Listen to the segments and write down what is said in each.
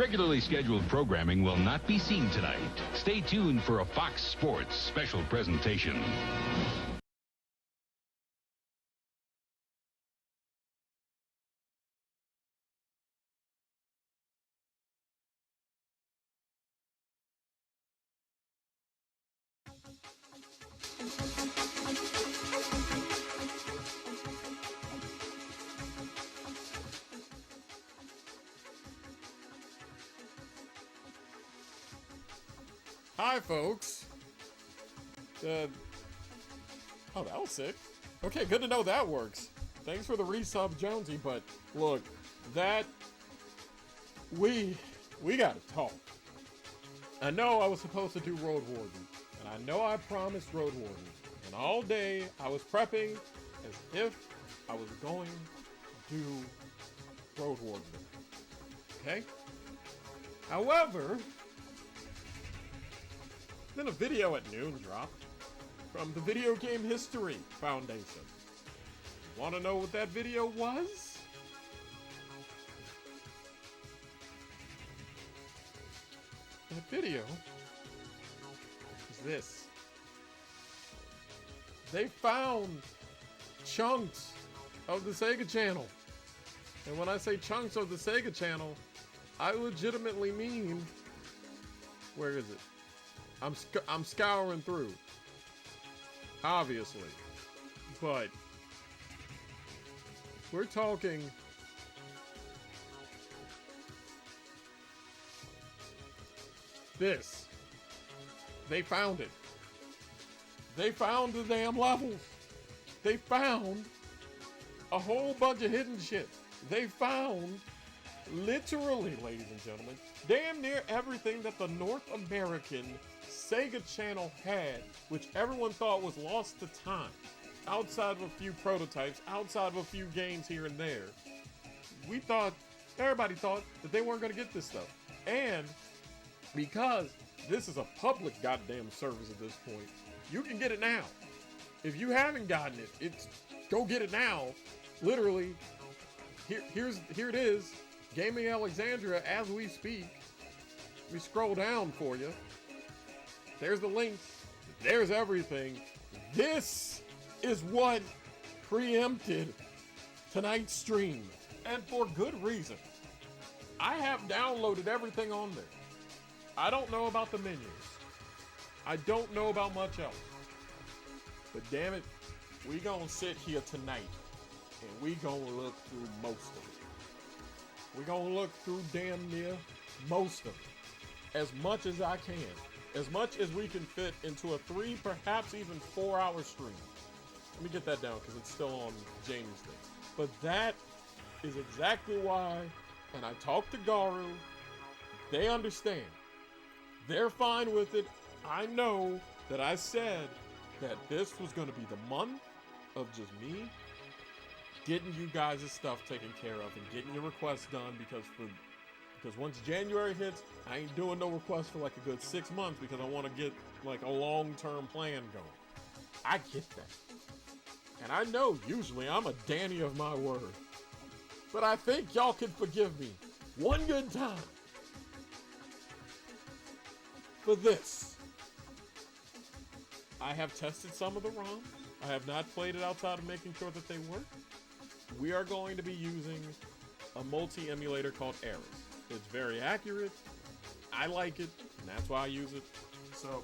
Regularly scheduled programming will not be seen tonight. Stay tuned for a Fox Sports special presentation. Hi, folks. Oh, that was sick. Okay, good to know that works. Thanks for the resub, Jonesy, but look, we gotta talk. I know I was supposed to do Road Warden, and I know I promised Road Warden, and all day I was prepping as if I was going to do Road Warden. Okay? However, then a video at noon dropped from the Video Game History Foundation. Want to know what that video was? That video is this. They found chunks of the Sega Channel. And when I say chunks of the Sega Channel, I legitimately mean, where is it? I'm scouring through, obviously, but we're talking this. They found it. They found the damn levels. They found a whole bunch of hidden shit. They found, literally, ladies and gentlemen, damn near everything that the North American Sega Channel had, which everyone thought was lost to time, outside of a few prototypes, outside of a few games here and there. Everybody thought that they weren't going to get this stuff. And because this is a public goddamn service at this point, you can get it now. If you haven't gotten it, go get it now. Literally, here it is. Gaming Alexandria as we speak. We scroll down for you. There's the links. There's everything. This is what preempted tonight's stream. And for good reason. I have downloaded everything on there. I don't know about the menus. I don't know about much else. But damn it, we gonna sit here tonight and we gonna look through most of it. We gonna look through damn near most of it. As much as I can. As much as we can fit into a 3, perhaps even 4-hour stream. Let me get that down because it's still on Jamie's thing. But that is exactly why, and I talked to Garu, they understand. They're fine with it. I know that I said that this was going to be the month of just me getting you guys' stuff taken care of and getting your requests done because once January hits, I ain't doing no requests for like a good 6 months because I want to get like a long-term plan going. I get that. And I know usually I'm a Danny of my word. But I think y'all can forgive me one good time for this. I have tested some of the ROMs. I have not played it outside of making sure that they work. We are going to be using a multi-emulator called Ares. It's very accurate. I like it, and that's why I use it.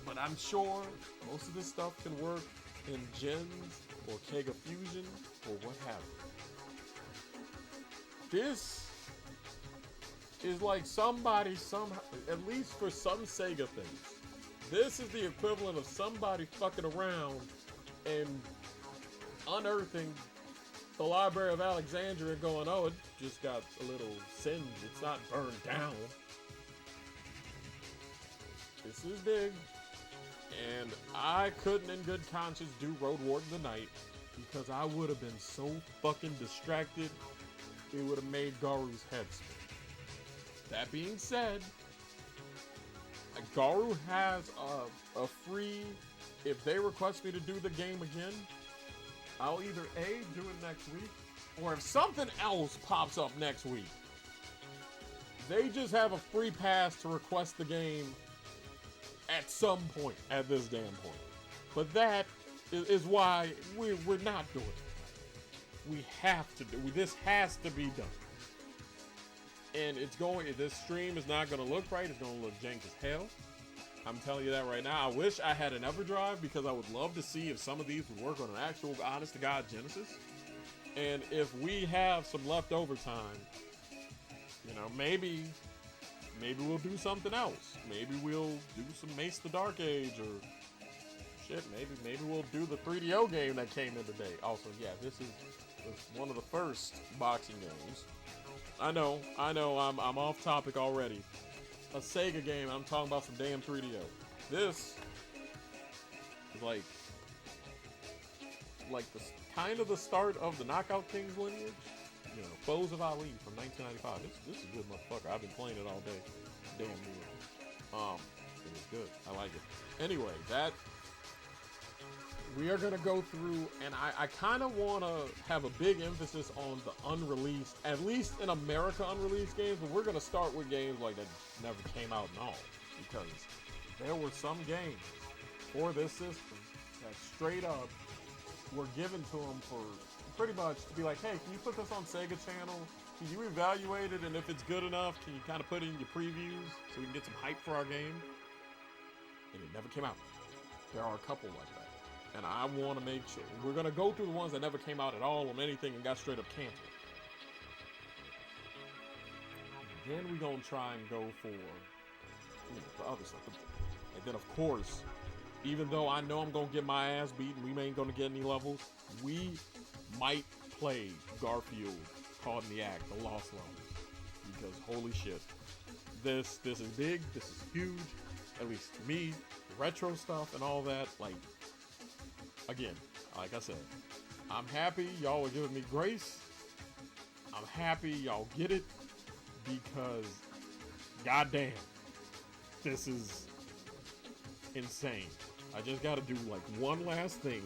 But I'm sure most of this stuff can work in Gens or Kega Fusion or what have you. This is like somebody somehow, at least for some Sega things, this is the equivalent of somebody fucking around and unearthing the Library of Alexandria going, oh, it just got a little singed. It's not burned down. This is big. And I couldn't in good conscience do Road Warden tonight because I would have been so fucking distracted, it would have made Garu's head spin. That being said, Garu has a free, if they request me to do the game again, I'll either A, do it next week, or if something else pops up next week, They just have a free pass to request the game at some point, at this damn point. But that is why we're not doing it. We have to do. This has to be done. And this stream is not going to look right. It's going to look jank as hell. I'm telling you that right now. I wish I had an EverDrive because I would love to see if some of these would work on an actual honest-to-God Genesis. And if we have some leftover time, you know, maybe we'll do something else. Maybe we'll do some Mace the Dark Age or shit. Maybe we'll do the 3DO game that came in today. Also, yeah, this is one of the first boxing games. I know, I'm off topic already. A Sega game, I'm talking about some damn 3DO. This is like the kind of the start of the Knockout Kings lineage. You know, Foes of Ali from 1995. This is a good motherfucker. I've been playing it all day. Damn near. It was good. I like it. Anyway, we are going to go through, and I kind of want to have a big emphasis on the unreleased, at least in America, unreleased games, but we're going to start with games like that never came out at all, because there were some games for this system that straight up were given to them for pretty much to be like, hey, can you put this on Sega Channel? Can you evaluate it, and if it's good enough, can you kind of put it in your previews so we can get some hype for our game? And it never came out. There are a couple like that. And I want to make sure. We're going to go through the ones that never came out at all on anything and got straight up canceled. And then we're going to try and go for the other stuff. And then, of course, even though I know I'm going to get my ass beaten, we ain't going to get any levels, we might play Garfield Caught in the Act, the Lost Levels. Because, holy shit. This is big. This is huge. At least to me. Retro stuff and all that, like... Again, like I said, I'm happy y'all are giving me grace. I'm happy y'all get it because, goddamn, this is insane. I just got to do like one last thing.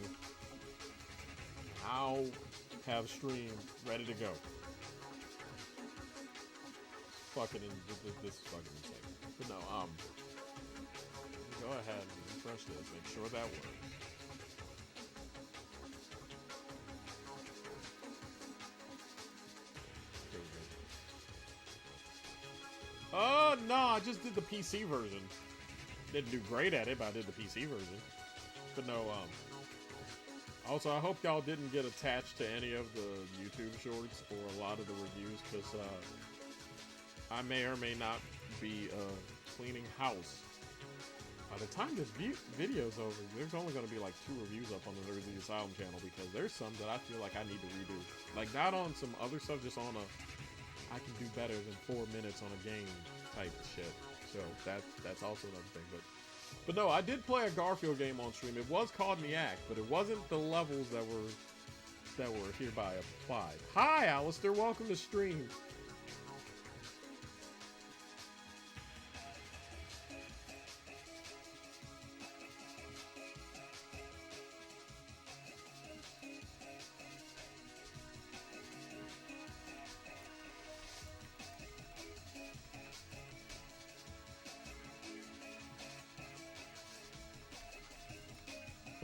I'll have stream ready to go. This is fucking insane. But no, go ahead and refresh this. Make sure that works. No, I just did the PC version. Didn't do great at it, but I did the PC version. But no, also, I hope y'all didn't get attached to any of the YouTube shorts or a lot of the reviews, because I may or may not be cleaning house. By the time this video's over, there's only going to be like 2 reviews up on the Nerds of the Asylum channel, because there's some that I feel like I need to redo. Like, not on some other stuff, just on I can do better than 4 minutes on a game type of shit. So that's also another thing. But no, I did play a Garfield game on stream. It was Caught in the Act, but it wasn't the levels that were hereby applied. Hi, Alistair. Welcome to stream.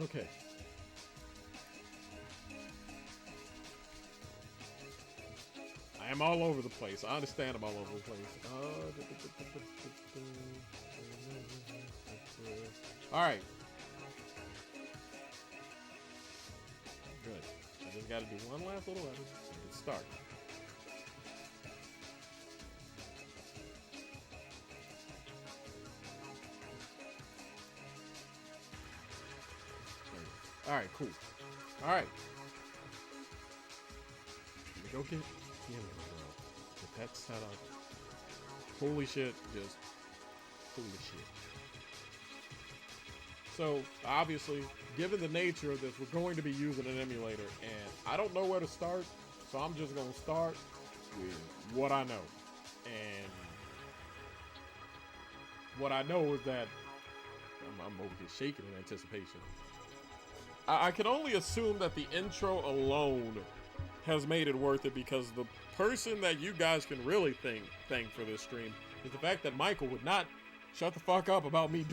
Okay. I am all over the place. I understand I'm all over the place. Alright. Good. I just gotta do one last little edit and start. Alright, cool. Alright. Let me go get that set up. Holy shit, just holy shit. So, obviously, given the nature of this, we're going to be using an emulator, and I don't know where to start, so I'm just going to start with what I know. And what I know is that I'm over here shaking in anticipation. I can only assume that the intro alone has made it worth it, because the person that you guys can really thank for this stream is the fact that Michael would not shut the fuck up about me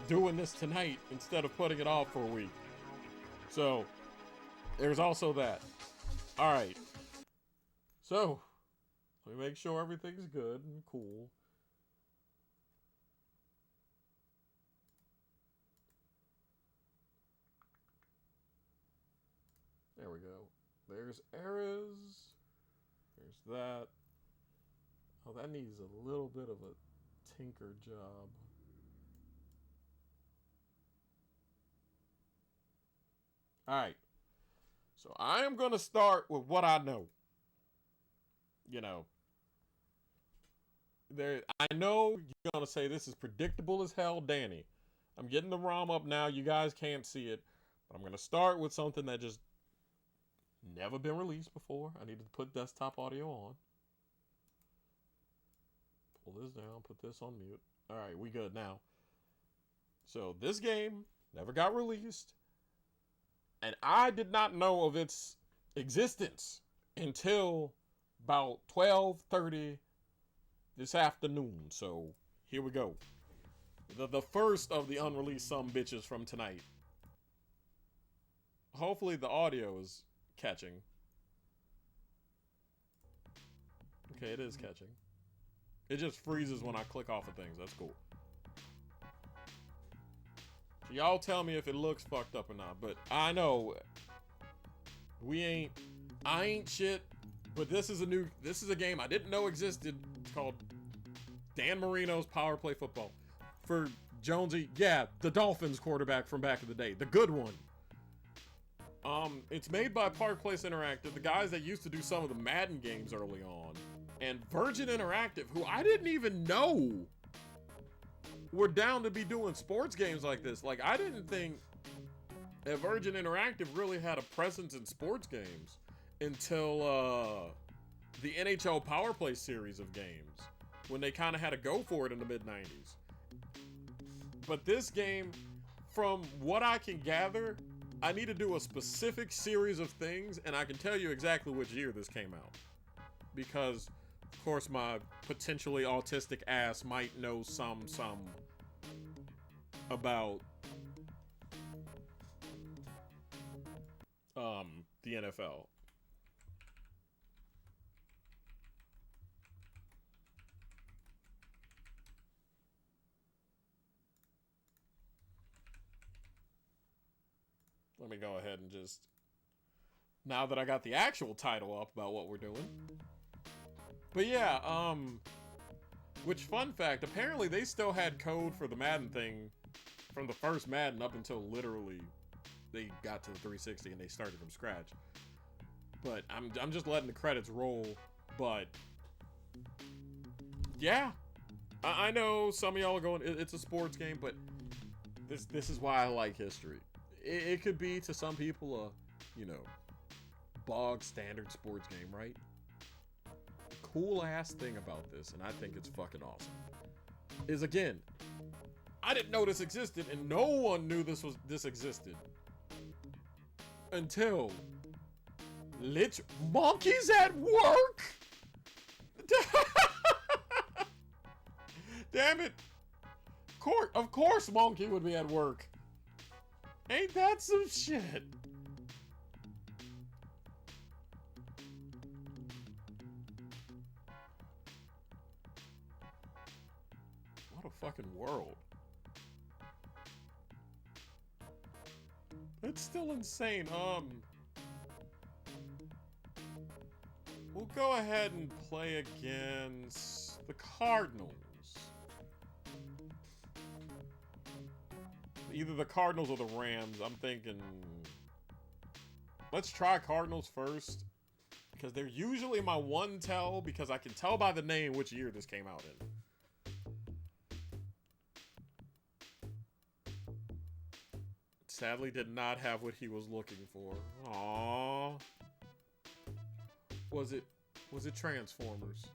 doing this tonight instead of putting it off for a week. So, there's also that. Alright. So, let me make sure everything's good and cool. There we go. There's Erez. There's that. Oh, that needs a little bit of a tinker job. Alright. So I am going to start with what I know. You know. I know you're going to say this is predictable as hell, Danny. I'm getting the ROM up now. You guys can't see it. But I'm going to start with something that just never been released before. I needed to put desktop audio on. Pull this down. Put this on mute. Alright, we good now. So this game never got released. And I did not know of its existence until about 12:30 this afternoon. So here we go. The first of the unreleased sumbitches from tonight. Hopefully the audio is catching. Okay, it is catching. It just freezes when I click off of things. That's cool. So y'all tell me if it looks fucked up or not. But I know I ain't shit. But this is a game I didn't know existed. It's called Dan Marino's Power Play Football. For Jonesy, yeah, the Dolphins quarterback from back in the day, the good one. It's made by Park Place Interactive, the guys that used to do some of the Madden games early on, and Virgin Interactive, who I didn't even know were down to be doing sports games like this. Like, I didn't think that Virgin Interactive really had a presence in sports games until the NHL Power Play series of games, when they kind of had to go for it in the mid-90s. But this game, from what I can gather, I need to do a specific series of things, and I can tell you exactly which year this came out. Because, of course, my potentially autistic ass might know some about the NFL. Let me go ahead and just, now that I got the actual title up about what we're doing. But yeah, which, fun fact, apparently they still had code for the Madden thing from the first Madden up until literally they got to the 360 and they started from scratch. But I'm just letting the credits roll. But yeah, I know some of y'all are going, it's a sports game, but this is why I like history. It could be to some people a, bog standard sports game, right? The cool ass thing about this, and I think it's fucking awesome, is, again, I didn't know this existed, and no one knew this existed until Lich Monkey's at work. Damn it! Of course, Monkey would be at work. Ain't that some shit? What a fucking world. It's still insane. We'll go ahead and play against the Cardinals. Either the Cardinals or the Rams. I'm thinking, let's try Cardinals first, because they're usually my one tell, because I can tell by the name which year this came out in. Sadly did not have what he was looking for. Aww. Was it Transformers?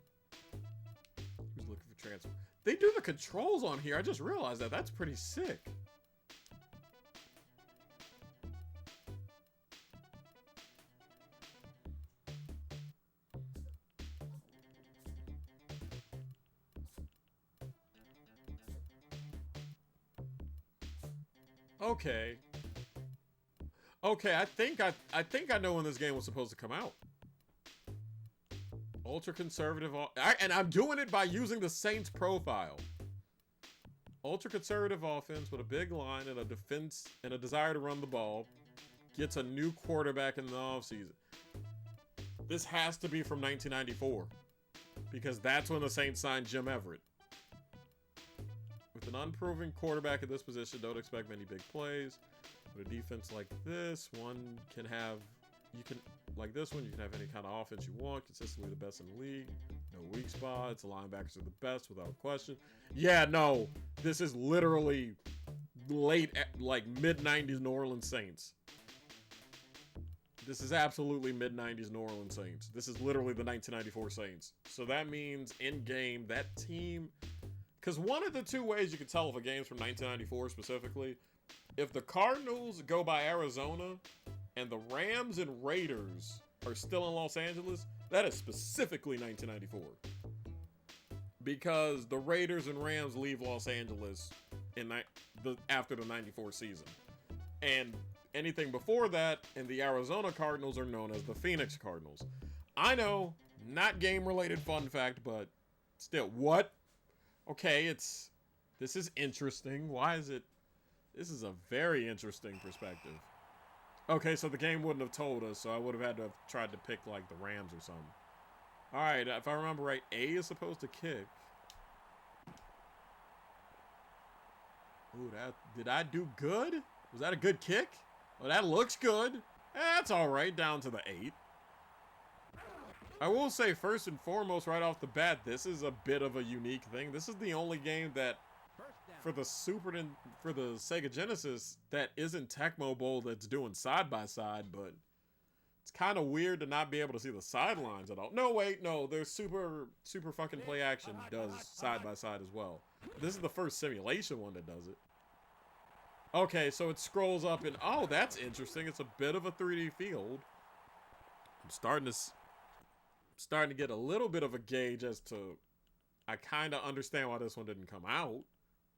He was looking for Transformers. They do the controls on here. I just realized that. That's pretty sick. Okay. Okay, I think I know when this game was supposed to come out. Ultra conservative, and I'm doing it by using the Saints profile. Ultra conservative offense with a big line and a defense and a desire to run the ball. Gets a new quarterback in the offseason. This has to be from 1994 because that's when the Saints signed Jim Everett. With an unproven quarterback at this position, don't expect many big plays. With a defense like this, like this one, you can have any kind of offense you want. Consistently the best in the league. No weak spots. The linebackers are the best without question. Yeah, no. This is literally like mid-90s New Orleans Saints. This is absolutely mid-90s New Orleans Saints. This is literally the 1994 Saints. So that means in-game, that team... Because one of the two ways you can tell if a game's from 1994 specifically, if the Cardinals go by Arizona and the Rams and Raiders are still in Los Angeles, that is specifically 1994. Because the Raiders and Rams leave Los Angeles after the 94 season. And anything before that, and the Arizona Cardinals are known as the Phoenix Cardinals. I know, not game-related fun fact, but still, what? Okay, this is interesting. Why is it? This is a very interesting perspective. Okay, so the game wouldn't have told us, so I would have had to have tried to pick, like, the Rams or something. Alright, if I remember right, A is supposed to kick. Ooh, did I do good? Was that a good kick? Well, that looks good. That's alright, down to the 8. I will say, first and foremost, right off the bat, this is a bit of a unique thing. This is the only game that, for the Sega Genesis, that isn't Tecmo Bowl that's doing side-by-side, but it's kind of weird to not be able to see the sidelines at all. No, wait, no, there's Super fucking Play Action does side-by-side as well. This is the first simulation one that does it. Okay, so it scrolls up and, oh, that's interesting. It's a bit of a 3D field. I'm starting to get a little bit of a gauge as to, I kind of understand why this one didn't come out.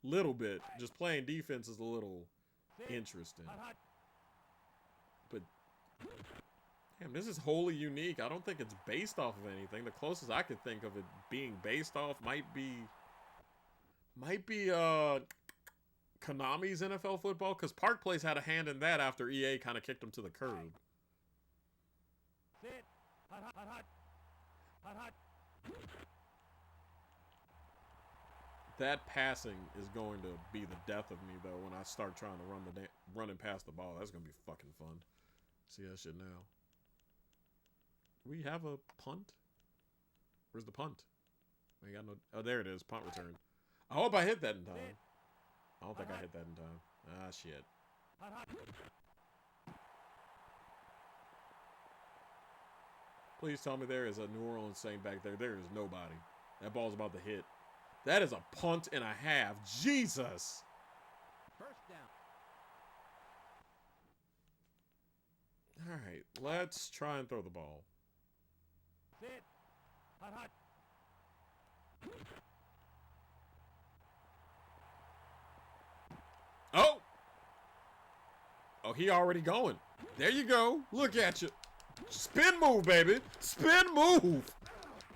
Little bit. Just playing defense is a little interesting. But, damn, this is wholly unique. I don't think it's based off of anything. The closest I could think of it being based off might be Konami's NFL football, because Park Place had a hand in that after EA kind of kicked them to the curb. That passing is going to be the death of me, though, when I start trying to run and pass the ball. That's going to be fucking fun. See that shit now. Do we have a punt? Where's the punt? We got no... Oh, there it is. Punt return. I hope I hit that in time. I don't think I hit that in time. Ah, shit. Please tell me there is a New Orleans Saint back there. There is nobody. That ball's about to hit. That is a punt and a half. Jesus! First down. Alright, let's try and throw the ball. Sit. Hot, hot. Oh! Oh, he already going. There you go. Look at you. Spin move, baby. Spin move.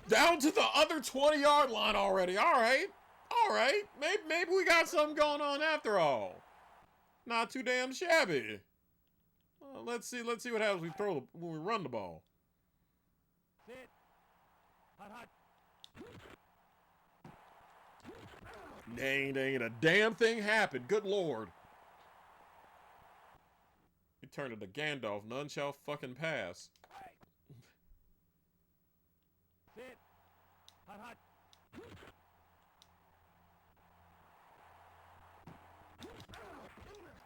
Down to the other 20-yard line already. All right. All right. Maybe we got something going on after all. Not too damn shabby. Let's see what happens when we run the ball. Sit. Hot, hot. Dang, a damn thing happened. Good lord. He turned into Gandalf. None shall fucking pass. Right. Sit. Hot, hot.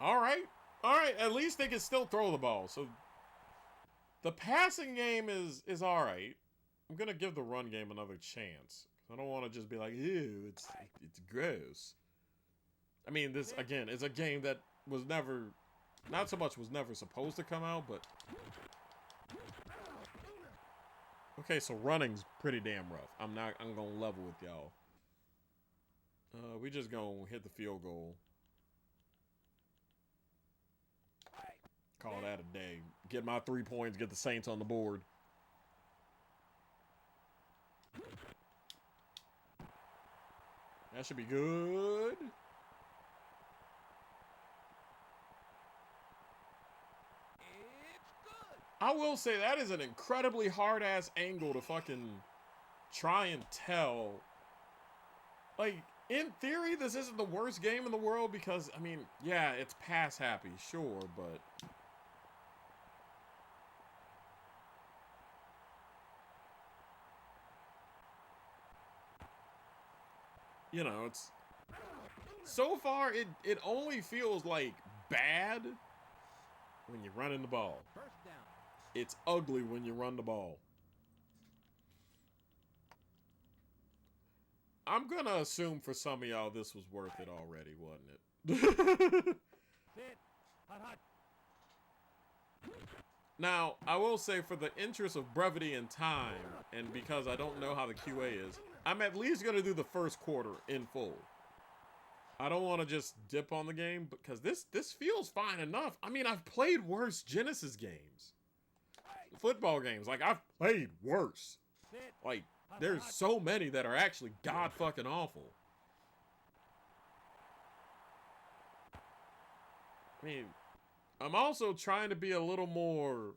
All right. At least they can still throw the ball. So the passing game is all right. I'm gonna give the run game another chance. I don't want to just be like, ew, it's gross. I mean, this again is a game that was never, not so much was never supposed to come out, but okay. So running's pretty damn rough. I'm gonna level with y'all. We just gonna hit the field goal. call that a day. Get my 3 points, get the Saints on the board. That should be good. I will say that is an incredibly hard-ass angle to fucking try and tell. Like, in theory, this isn't the worst game in the world because, I mean, yeah, it's pass happy, sure, but... You know, it's... So far, it only feels like bad when you're running the ball. First down. It's ugly when you run the ball. I'm gonna assume for some of y'all this was worth it already, wasn't it? Sit. Hot, hot. Now, I will say for the interest of brevity and time, and because I don't know how the QA is, I'm at least gonna do the first quarter in full. I don't want to just dip on the game because this feels fine enough. I mean, I've played worse Genesis games. Football games, like, I've played worse. Sit. Like, there's so many that are actually god fucking awful. I mean, I'm also trying to be a little more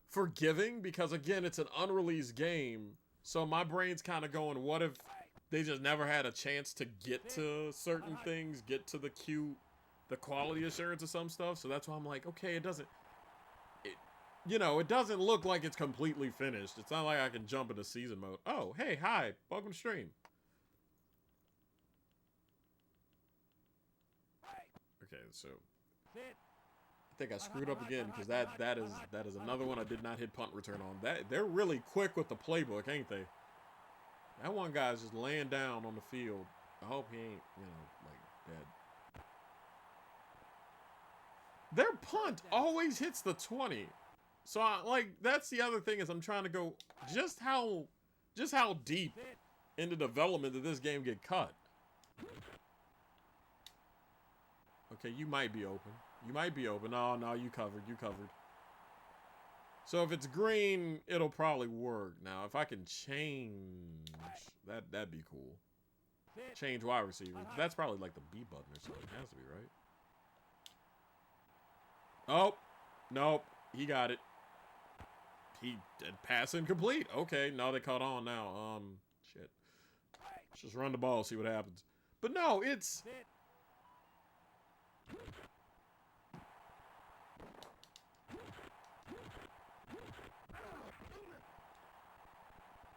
forgiving because, again, it's an unreleased game. So my brain's kind of going, what if they just never had a chance to get to certain things, get to the quality assurance of some stuff. So that's why I'm like, okay, it doesn't look like it's completely finished. It's not like I can jump into season mode. Oh, hey, hi, welcome to stream. Okay, so Sit. I think I screwed up again because that is another one I did not hit punt return on. They're really quick with the playbook, ain't they? That one guy's just laying down on the field. I hope he ain't, like, dead. Their punt always hits the 20. So, that's the other thing is I'm trying to go just how deep into development did this game get cut? Okay, you might be open. You might be open. Oh, no, you covered. You covered. So if it's green, it'll probably work. Now, if I can change, that'd be cool. Change wide receiver. That's probably like the B button or something. It has to be, right? Oh, nope. He got it. He did pass incomplete. Okay, now they caught on now. Shit. Let's just run the ball, see what happens. But no, it's...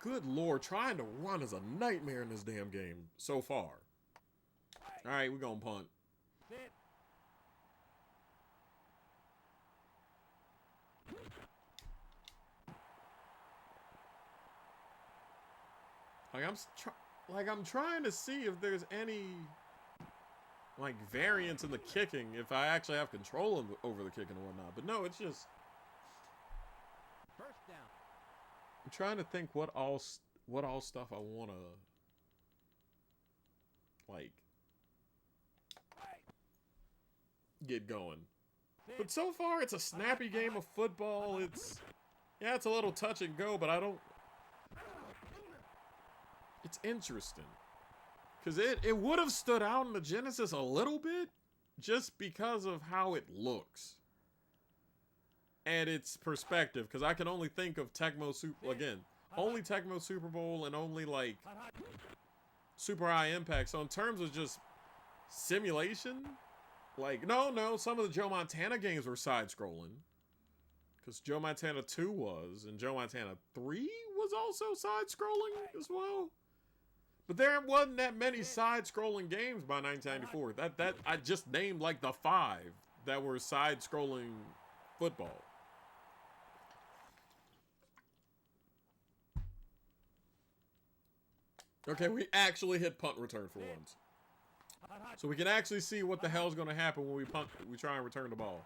Good Lord, trying to run is a nightmare in this damn game so far. All right, we're going to punt. Sit. I'm trying to see if there's any like variance in the kicking if I actually have control over the kicking and whatnot. But no, it's just First down. I'm trying to think what all stuff I want to like get going. But so far it's a snappy game of football. It's a little touch and go, but it's interesting. Because it would have stood out in the Genesis a little bit just because of how it looks. And its perspective. Because I can only think of Tecmo only Tecmo Super Bowl and only like Super High Impact. So in terms of just simulation, like, no, some of the Joe Montana games were side-scrolling. Because Joe Montana 2 was, and Joe Montana 3 was also side-scrolling as well. But there wasn't that many side-scrolling games by 1994. That I just named like the 5 that were side-scrolling football. Okay, we actually hit punt return for once. So we can actually see what the hell's going to happen when we try and return the ball.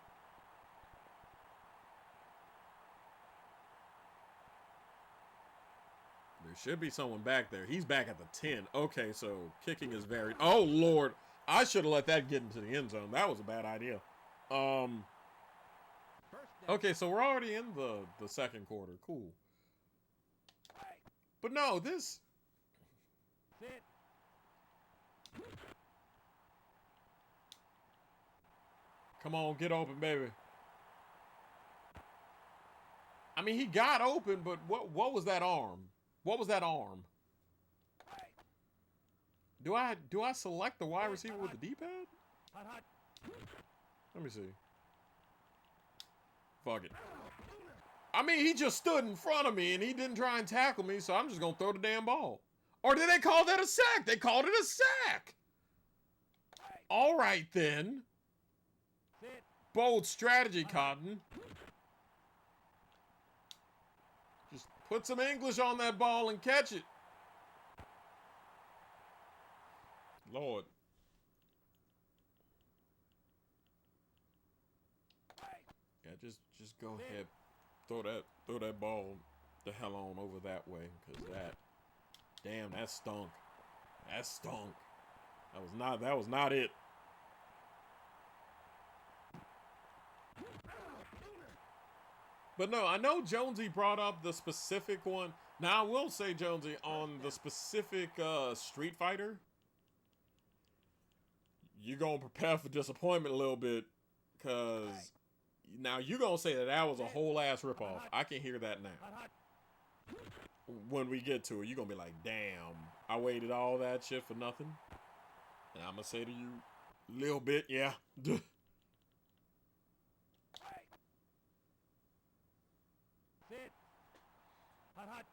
There should be someone back there. He's back at the 10. Okay, so kicking is varied. Oh, Lord. I should have let that get into the end zone. That was a bad idea. Okay, so we're already in the second quarter. Cool. But no, this... Sit. Come on, get open, baby. I mean, he got open, but what was that arm? What was that arm? Do I select the wide receiver with the D-pad? Hot, hot. Let me see. Fuck it. I mean, he just stood in front of me and he didn't try and tackle me, so I'm just gonna throw the damn ball. Or did they call that a sack? They called it a sack. All right then. Sit. Bold strategy, Cotton. Just put some English on that ball and catch it. Lord. Yeah, just go ahead. Throw that ball the hell on over that way, because that stunk. That stunk. That was not it. But no, I know Jonesy brought up the specific one. Now I will say, Jonesy, on the specific Street Fighter, you're gonna prepare for disappointment a little bit, because now you're gonna say that was a whole ass ripoff. I can hear that now. Hot, hot. When we get to it, you're gonna be like, damn, I waited all that shit for nothing. And I'm gonna say to you, little bit, yeah. Sit. Hot, hot.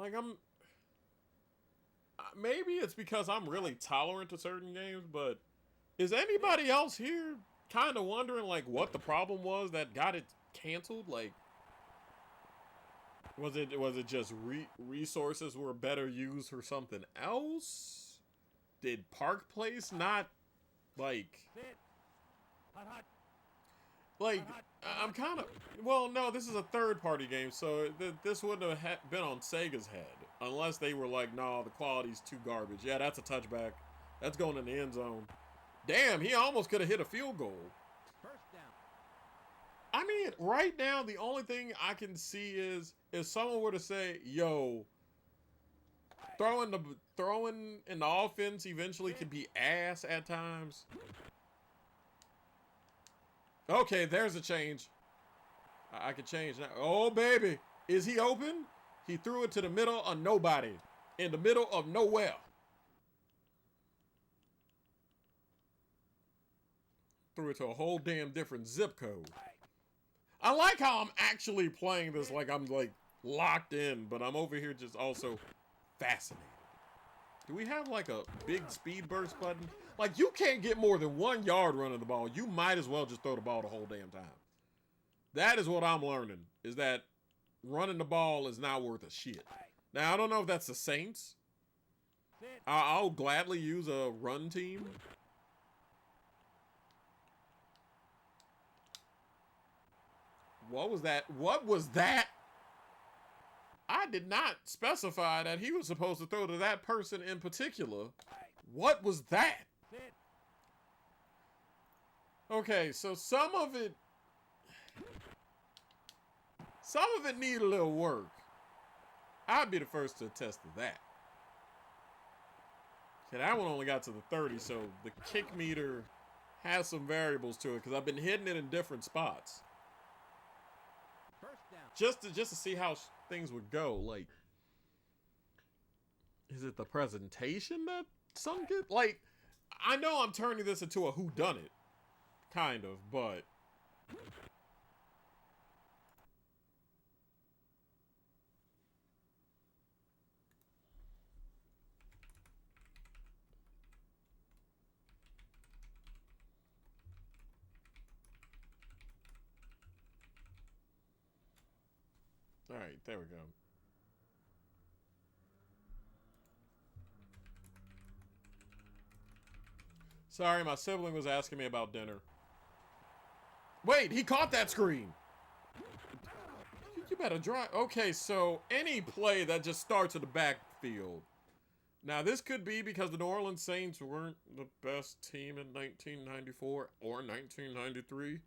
Like, maybe it's because I'm really tolerant to certain games, but is anybody else here kind of wondering, like, what the problem was that got it canceled? Like, was it just resources were better used for something else? Did Park Place not, like... Sit. Hot, hot. Like, I'm kind of... Well, no, this is a third-party game, so this wouldn't have been on Sega's head. Unless they were like, nah, the quality's too garbage. Yeah, that's a touchback. That's going in the end zone. Damn, he almost could have hit a field goal. First down. I mean, right now, the only thing I can see is if someone were to say, yo, throwing in the offense eventually can be ass at times. Okay, there's a change. I could change that. Oh, baby. Is he open? He threw it to the middle of nobody. In the middle of nowhere. Threw it to a whole damn different zip code. I like how I'm actually playing this like I'm like locked in, but I'm over here just also fascinated. Do we have like a big speed burst button? Like, you can't get more than 1 yard running the ball. You might as well just throw the ball the whole damn time. That is what I'm learning, is that running the ball is not worth a shit. Now, I don't know if that's the Saints. I'll gladly use a run team. What was that? What was that? I did not specify that he was supposed to throw to that person in particular. What was that? Okay, so some of it need a little work. I'd be the first to attest to that. Okay, that one only got to the 30, so the kick meter has some variables to it because I've been hitting it in different spots. Just to see how things would go. Like, is it the presentation that sunk it? Like, I know I'm turning this into a whodunit, kind of, but all right, there we go. Sorry, my sibling was asking me about dinner. Wait, he caught that screen. You better drive. Okay, so any play that just starts in the backfield. Now, this could be because the New Orleans Saints weren't the best team in 1994 or 1993. It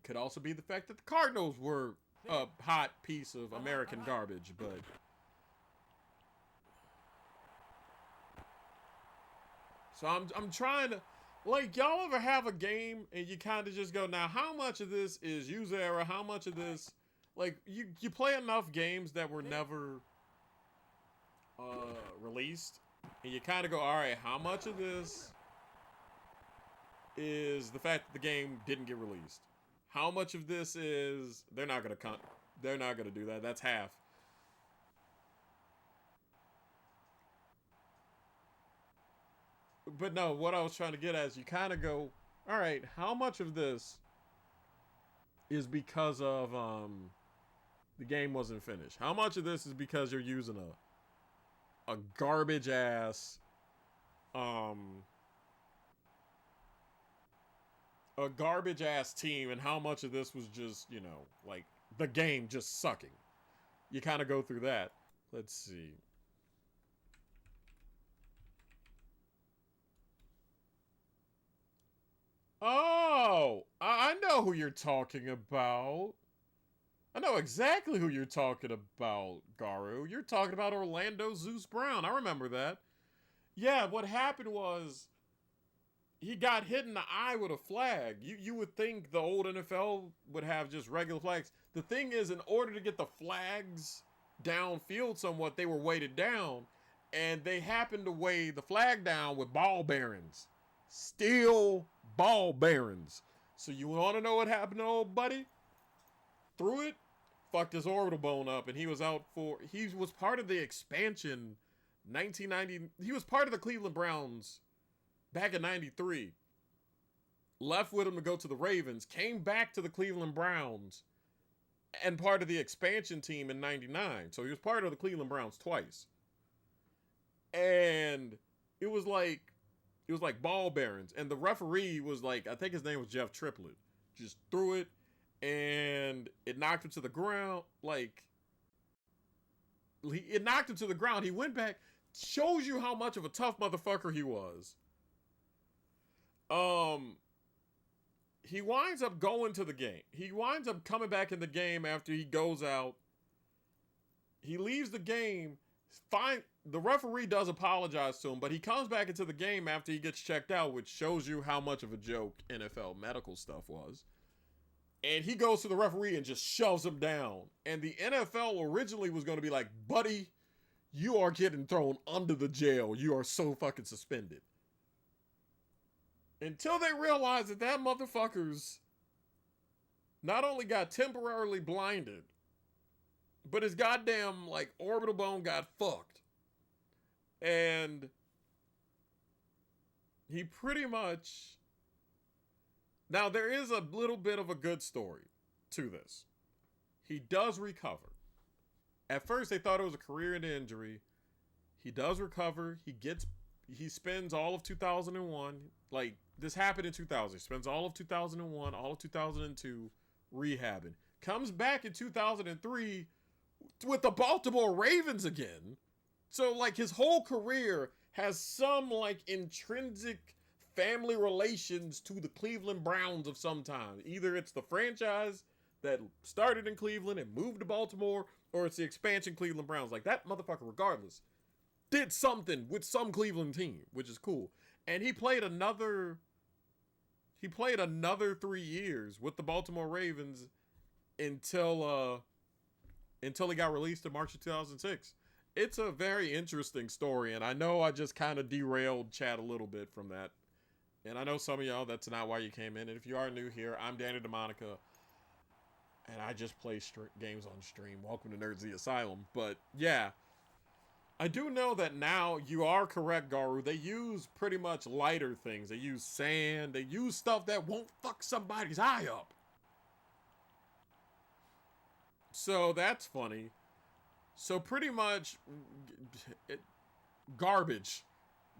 could also be the fact that the Cardinals were a hot piece of American garbage, but... So I'm trying to... Like, y'all ever have a game and you kind of just go, now, how much of this is user error? How much of this... Like, you play enough games that were never... released, and you kind of go, all right, how much of this is the fact that the game didn't get released? How much of this is they're not gonna do that? That's half. But no, what I was trying to get at is you kind of go, all right, how much of this is because of the game wasn't finished? How much of this is because you're using a garbage ass team, and how much of this was just, you know, like the game just sucking? You kind of go through that. Let's see. Oh, I know who you're talking about. I know exactly who you're talking about, Garu. You're talking about Orlando Zeus Brown. I remember that. Yeah, what happened was he got hit in the eye with a flag. You would think the old NFL would have just regular flags. The thing is, in order to get the flags downfield somewhat, they were weighted down, and they happened to weigh the flag down with ball bearings. Steel ball bearings. So you want to know what happened to old buddy? Threw it, fucked his orbital bone up, and he was out for... He was part of the expansion 1990... He was part of the Cleveland Browns back in 93. Left with him to go to the Ravens. Came back to the Cleveland Browns and part of the expansion team in 99. So he was part of the Cleveland Browns twice. And it was like ball bearings. And the referee was like, I think his name was Jeff Triplett. Just threw it, and it knocked him to the ground. Like, it knocked him to the ground. He went back. Shows you how much of a tough motherfucker he was. He winds up going to the game. He winds up coming back in the game after he goes out. He leaves the game. Fine. The referee does apologize to him, but he comes back into the game after he gets checked out, which shows you how much of a joke NFL medical stuff was. And he goes to the referee and just shoves him down. And the NFL originally was going to be like, buddy, you are getting thrown under the jail. You are so fucking suspended. Until they realized that that motherfucker's not only got temporarily blinded, but his goddamn, like, orbital bone got fucked. And he pretty much... Now, there is a little bit of a good story to this. He does recover. At first, they thought it was a career-ending injury. He does recover. He spends all of 2001. Like, this happened in 2000. He spends all of 2001, all of 2002 rehabbing. Comes back in 2003 with the Baltimore Ravens again. So, like, his whole career has some, like, intrinsic family relations to the Cleveland Browns of some time. Either it's the franchise that started in Cleveland and moved to Baltimore, or it's the expansion Cleveland Browns. Like, that motherfucker, regardless, did something with some Cleveland team, which is cool. And he played another 3 years with the Baltimore Ravens until he got released in March of 2006. It's a very interesting story, and I know I just kind of derailed chat a little bit from that. And I know some of y'all, that's not why you came in. And if you are new here, I'm Danny DeMonica, and I just play games on stream. Welcome to Nerds the Asylum. But yeah, I do know that now you are correct, Garu. They use pretty much lighter things. They use sand. They use stuff that won't fuck somebody's eye up. So that's funny. So pretty much garbage.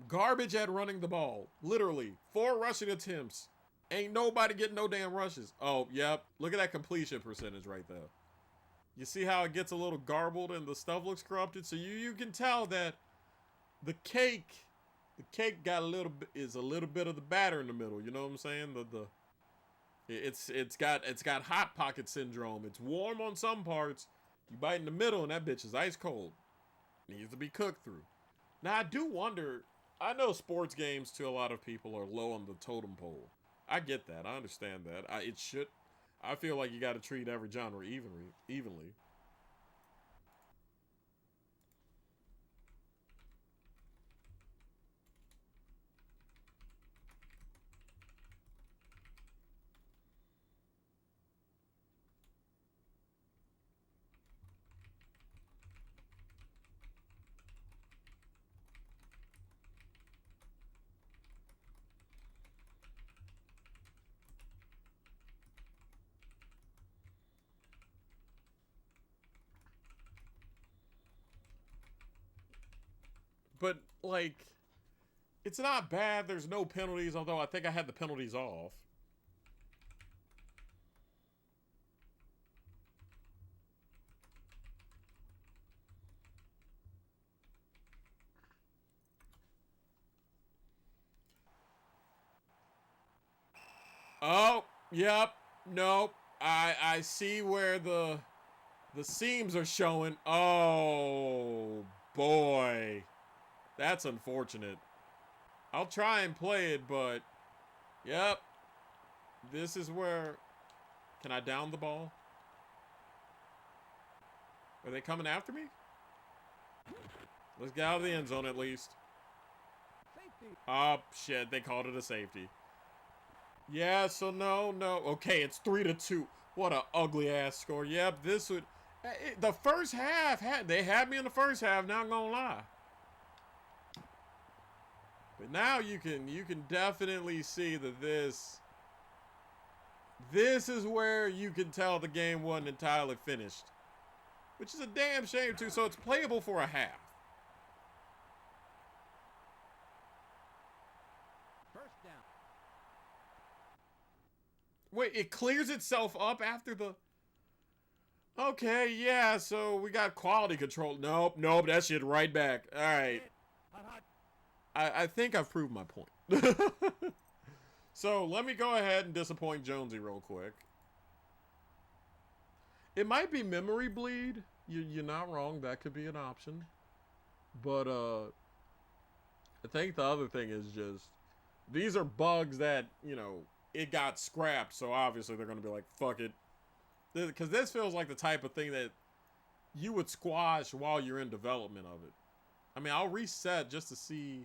Garbage at running the ball. Literally, 4 rushing attempts, Ain't nobody getting no damn rushes. Oh, yep. Look at that completion percentage right there. You see how it gets a little garbled and the stuff looks corrupted? So you can tell that the cake got a little bit of the batter in the middle. You know what I'm saying? It's got hot pocket syndrome. It's warm on some parts. You bite in the middle and that bitch is ice cold. Needs to be cooked through. Now I do wonder. I know sports games to a lot of people are low on the totem pole. I get that. I understand that. I feel like you got to treat every genre evenly. But, like, it's not bad. There's no penalties, although I think I had the penalties off. Oh, yep. Nope. I see where the seams are showing. Oh, boy. That's unfortunate. I'll try and play it, but yep. This is where... Can I down the ball? Are they coming after me? Let's get out of the end zone at least. Safety. Oh, shit. They called it a safety. Yeah, so no. Okay, it's 3-2. What a ugly ass score. Yep, this would... The first half, they had me in the first half, not gonna lie. But now you can definitely see that this is where you can tell the game wasn't entirely finished. Which is a damn shame too, so it's playable for a half. First down. Wait, it clears itself up after the... Okay, yeah, so we got quality control. Nope, that shit right back. All right. Hot, hot. I think I've proved my point. So let me go ahead and disappoint Jonesy real quick. It might be memory bleed. You're not wrong. That could be an option. But I think the other thing is just these are bugs that, it got scrapped. So obviously they're going to be like, fuck it. Because this feels like the type of thing that you would squash while you're in development of it. I mean, I'll reset just to see.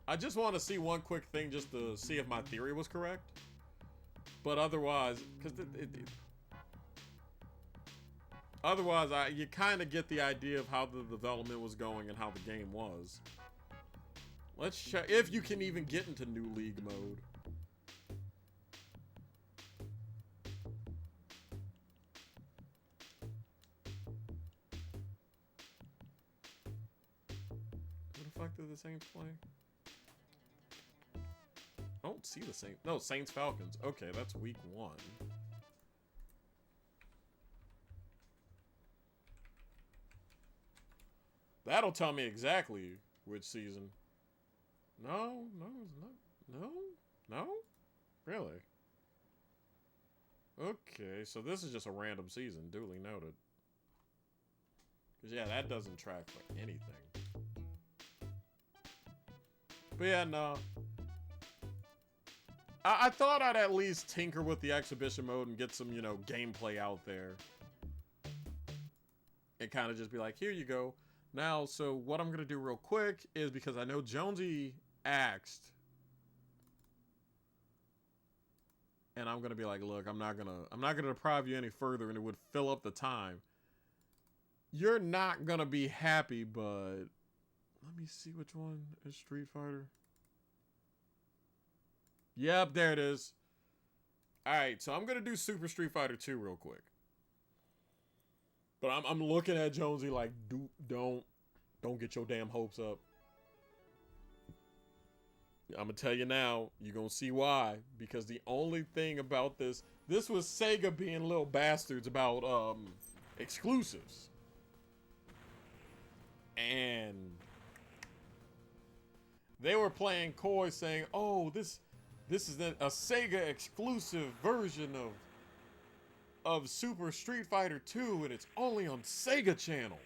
I just want to see one quick thing just to see if my theory was correct. But otherwise, because otherwise, you kind of get the idea of how the development was going and how the game was. Let's check if you can even get into new league mode. What the fuck did the Saints play? I don't see the Saints. No, Saints Falcons. Okay, that's week 1. That'll tell me exactly which season. No, it's not. No? Really? Okay, so this is just a random season, duly noted. Because, yeah, that doesn't track for anything. But, yeah, no. I thought I'd at least tinker with the exhibition mode and get some, gameplay out there. And kind of just be like, here you go. Now, so what I'm going to do real quick is because I know Jonesy asked. And I'm going to be like, look, I'm not going to deprive you any further and it would fill up the time. You're not going to be happy, but let me see which one is Street Fighter. Yep, there it is. Alright, so I'm going to do Super Street Fighter 2 real quick. But I'm looking at Jonesy like, don't get your damn hopes up. I'm gonna tell you now, you're gonna see why. Because the only thing about this was Sega being little bastards about exclusives. And they were playing coy saying, oh, this is a Sega exclusive version of Super Street Fighter 2 and it's only on Sega Channel.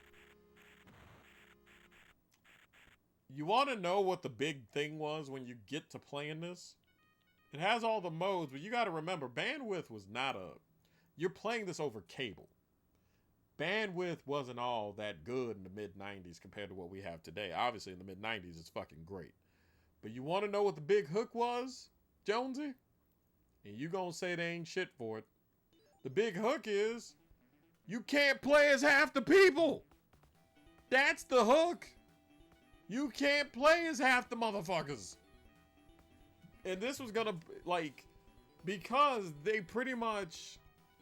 You want to know what the big thing was when you get to playing this? It has all the modes, but you got to remember, bandwidth was not you're playing this over cable. Bandwidth wasn't all that good in the mid-90s compared to what we have today. Obviously, in the mid-90s, it's fucking great. But you want to know what the big hook was, Jonesy? And you gonna say they ain't shit for it. The big hook is, you can't play as half the people. That's the hook. You can't play as half the motherfuckers. And this was gonna, like, because they pretty much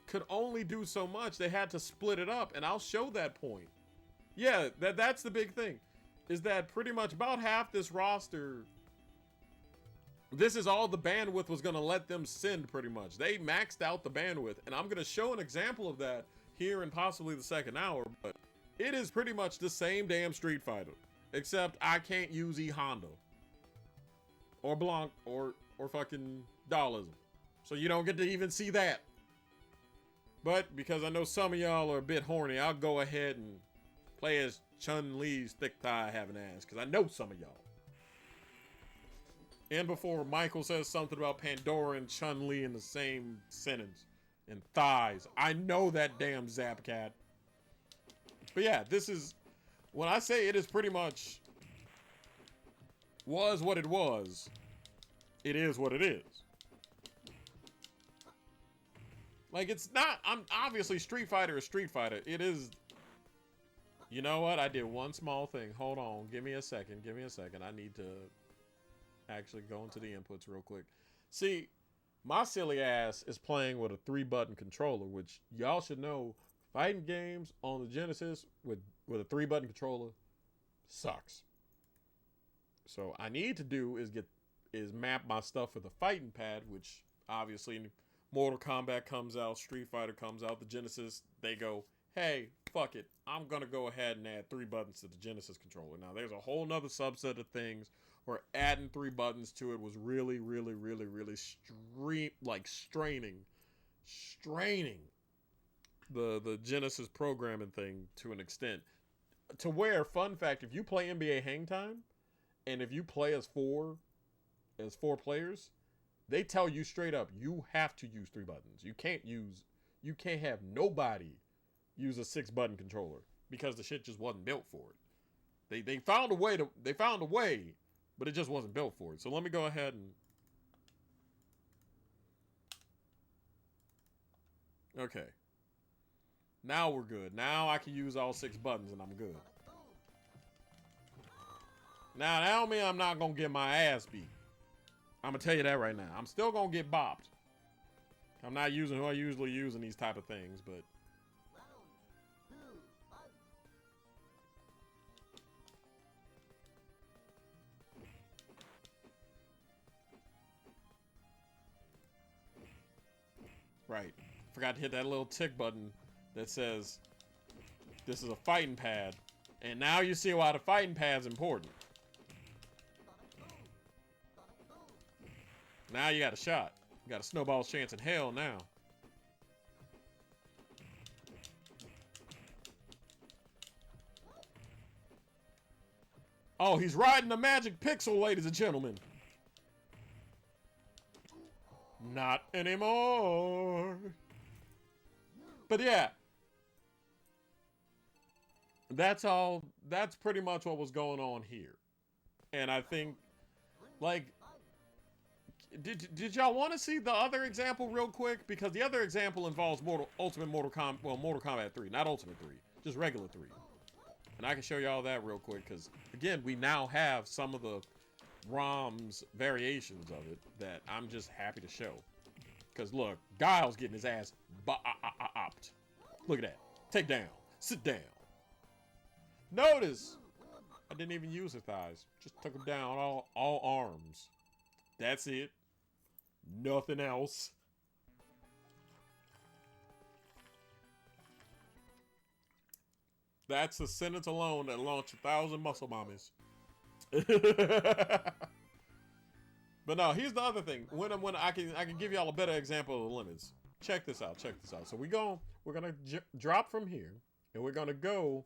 could only do so much, they had to split it up, and I'll show that point. Yeah, that's the big thing, is that pretty much about half this roster, this is all the bandwidth was gonna let them send pretty much. They maxed out the bandwidth, and I'm gonna show an example of that here in possibly the second hour, but it is pretty much the same damn Street Fighter, except I can't use E Honda or Blanc or fucking Dawlism. So you don't get to even see that. But because I know some of y'all are a bit horny, I'll go ahead and play as Chun-Li's thick thigh having ass, because I know some of y'all. And before Michael says something about Pandora and Chun-Li in the same sentence, and thighs, I know that damn Zap Cat. But yeah, this is, when I say it is pretty much was what it was, it is what it is. Like, it's not, I'm obviously Street Fighter is Street Fighter. It is, you know what? I did one small thing. Hold on. Give me a second. Give me a second. I need to actually go into the inputs real quick. See, my silly ass is playing with a 3-button controller, which y'all should know, fighting games on the Genesis with a 3-button controller sucks. So I need to do is map my stuff with a fighting pad, which obviously Mortal Kombat comes out, Street Fighter comes out, the Genesis, they go, hey, fuck it, I'm gonna go ahead and add 3 buttons to the Genesis controller. Now there's a whole nother subset of things where adding 3 buttons to it was really straining the Genesis programming thing to an extent. To where, fun fact, if you play NBA Hang Time, and if you play as four players, they tell you straight up, you have to use 3 buttons. You can't have nobody use a 6-button controller because the shit just wasn't built for it. They found a way, but it just wasn't built for it. So let me go ahead and, okay. Now we're good. Now I can use all 6 buttons and I'm good. Now, that don't mean I'm not gonna get my ass beat. I'm gonna tell you that right now. I'm still gonna get bopped. I'm not using who I usually use in these type of things, but right. Forgot to hit that little tick button that says this is a fighting pad. And now you see why the fighting pad's important. Now you got a shot. You got a snowball's chance in hell now. Oh, he's riding the magic pixel, ladies and gentlemen. Not anymore. But yeah. That's all. That's pretty much what was going on here. And I think, like, did y'all want to see the other example real quick? Because the other example involves Mortal Kombat 3, not Ultimate 3, just regular 3. And I can show y'all that real quick because, again, we now have some of the ROM's variations of it that I'm just happy to show. Because, look, Guile's getting his ass bopped. Look at that. Take down. Sit down. Notice, I didn't even use her thighs. Just took them down all arms. That's it. Nothing else. That's a sentence alone that launched 1,000 muscle mommies. But no, here's the other thing. When I can give y'all a better example of the limits. Check this out. Check this out. So we're gonna drop from here, and we're gonna go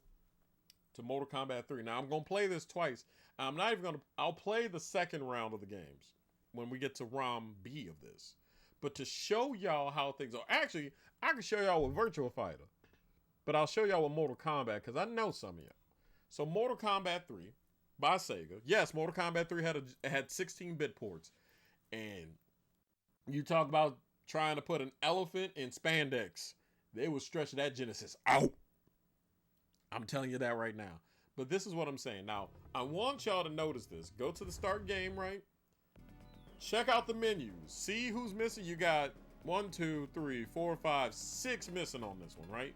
to Mortal Kombat 3. Now I'm gonna play this twice. I'll play the second round of the games when we get to ROM B of this. But to show y'all how things are, actually, I can show y'all with Virtua Fighter, but I'll show y'all with Mortal Kombat because I know some of y'all. So Mortal Kombat 3 by Sega. Yes, Mortal Kombat 3 had 16-bit ports, and you talk about trying to put an elephant in spandex, they would stretch that Genesis out. I'm telling you that right now. But this is what I'm saying. Now, I want y'all to notice this. Go to the start game, right? Check out the menus. See who's missing. You got 1, 2, 3, 4, 5, 6 missing on this one, right?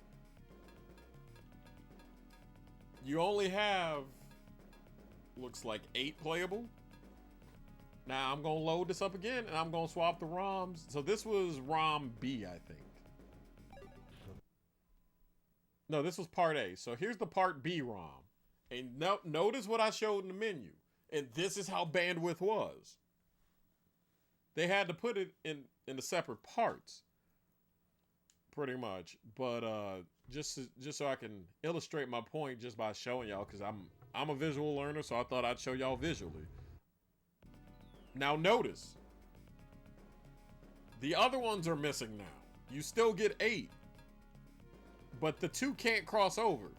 You only have, looks like 8 playable. Now, I'm going to load this up again, and I'm going to swap the ROMs. So this was ROM B, I think. No, this was Part A. So here's the Part B ROM. And notice what I showed in the menu. And this is how bandwidth was. They had to put it in the separate parts. Pretty much. But just so I can illustrate my point just by showing y'all, because I'm a visual learner, so I thought I'd show y'all visually. Now notice. The other ones are missing now. You still get 8. But the 2 can't cross over.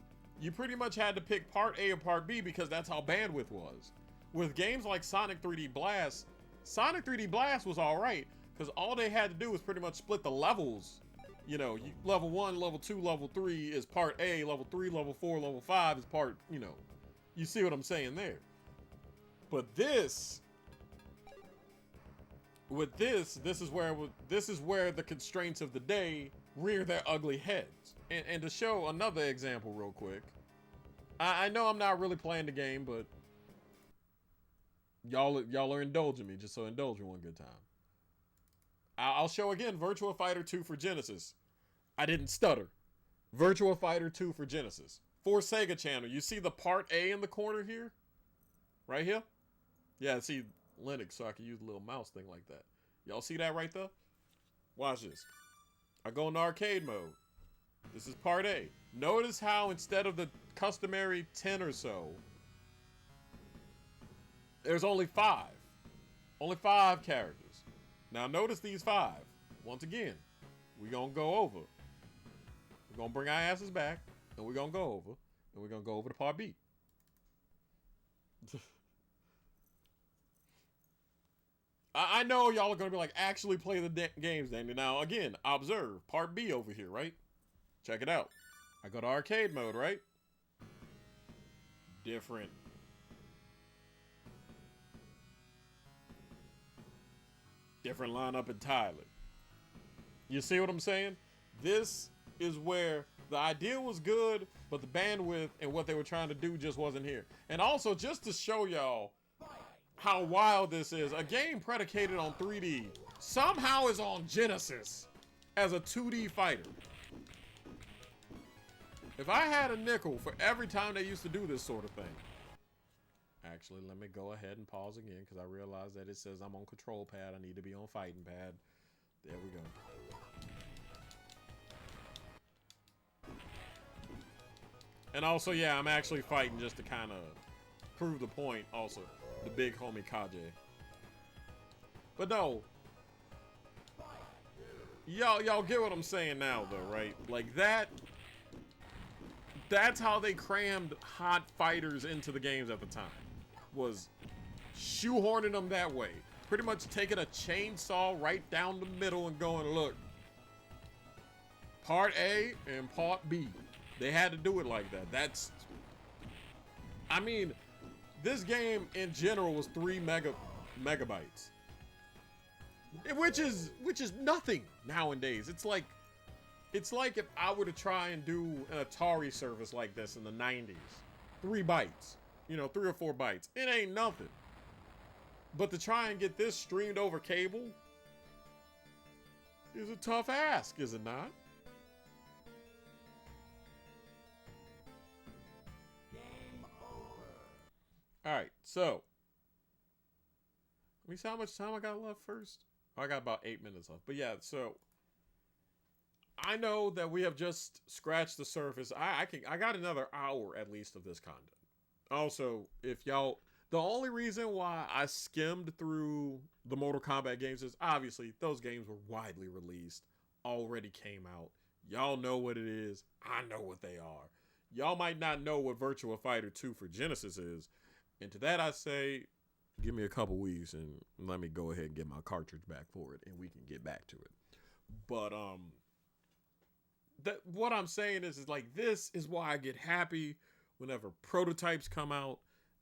You pretty much had to pick Part A or Part B because that's how bandwidth was. With games like Sonic 3D Blast was alright because all they had to do was pretty much split the levels. You know, level 1, level 2, level 3 is Part A, level 3, level 4, level 5 is Part, you know. You see what I'm saying there. But this is where the constraints of the day rear their ugly heads. And to show another example real quick, I know I'm not really playing the game, but y'all are indulging me, just so indulge me one good time. I'll show again Virtua Fighter 2 for Genesis. I didn't stutter. Virtua Fighter 2 for Genesis. For Sega Channel, you see the Part A in the corner here? Right here? Yeah, see Linux, so I can use the little mouse thing like that. Y'all see that right there? Watch this. I go into arcade mode. This is Part A. Notice how instead of the customary 10 or so, there's only 5. Only 5 characters. Now notice these 5. Once again, we're going to go over. We're going to bring our asses back, and we're going to go over, and we're going to go over to Part B. I know y'all are going to be like, actually play the games, Danny. Now, again, observe. Part B over here, right? Check it out. I go to arcade mode, right? Different. Different lineup entirely. You see what I'm saying? This is where the idea was good, but the bandwidth and what they were trying to do just wasn't here. And also, just to show y'all how wild this is, a game predicated on 3D somehow is on Genesis as a 2D fighter. If I had a nickel for every time they used to do this sort of thing. Actually, let me go ahead and pause again because I realize that it says I'm on control pad. I need to be on fighting pad. There we go. And also, yeah, I'm actually fighting just to kind of prove the point also. The big homie Kaje. But no. Y'all get what I'm saying now though, right? Like that's how they crammed hot fighters into the games at the time. Was shoehorning them that way. Pretty much taking a chainsaw right down the middle and going, look, Part A and Part B. They had to do it like that. I mean, this game in general was 3 megabytes. Which is nothing nowadays. It's like if I were to try and do an Atari service like this in the 90s. 3 bytes. You know, 3 or 4 bytes. It ain't nothing. But to try and get this streamed over cable is a tough ask, is it not? Game over. All right, so let me see how much time I got left first. I got about 8 minutes left. But yeah, so I know that we have just scratched the surface. I got another hour at least of this content. Also, if y'all, the only reason why I skimmed through the Mortal Kombat games is obviously those games were widely released, already came out. Y'all know what it is. I know what they are. Y'all might not know what Virtua Fighter 2 for Genesis is. And to that I say, give me a couple weeks and let me go ahead and get my cartridge back for it and we can get back to it. But what I'm saying is like, this is why I get happy whenever prototypes come out.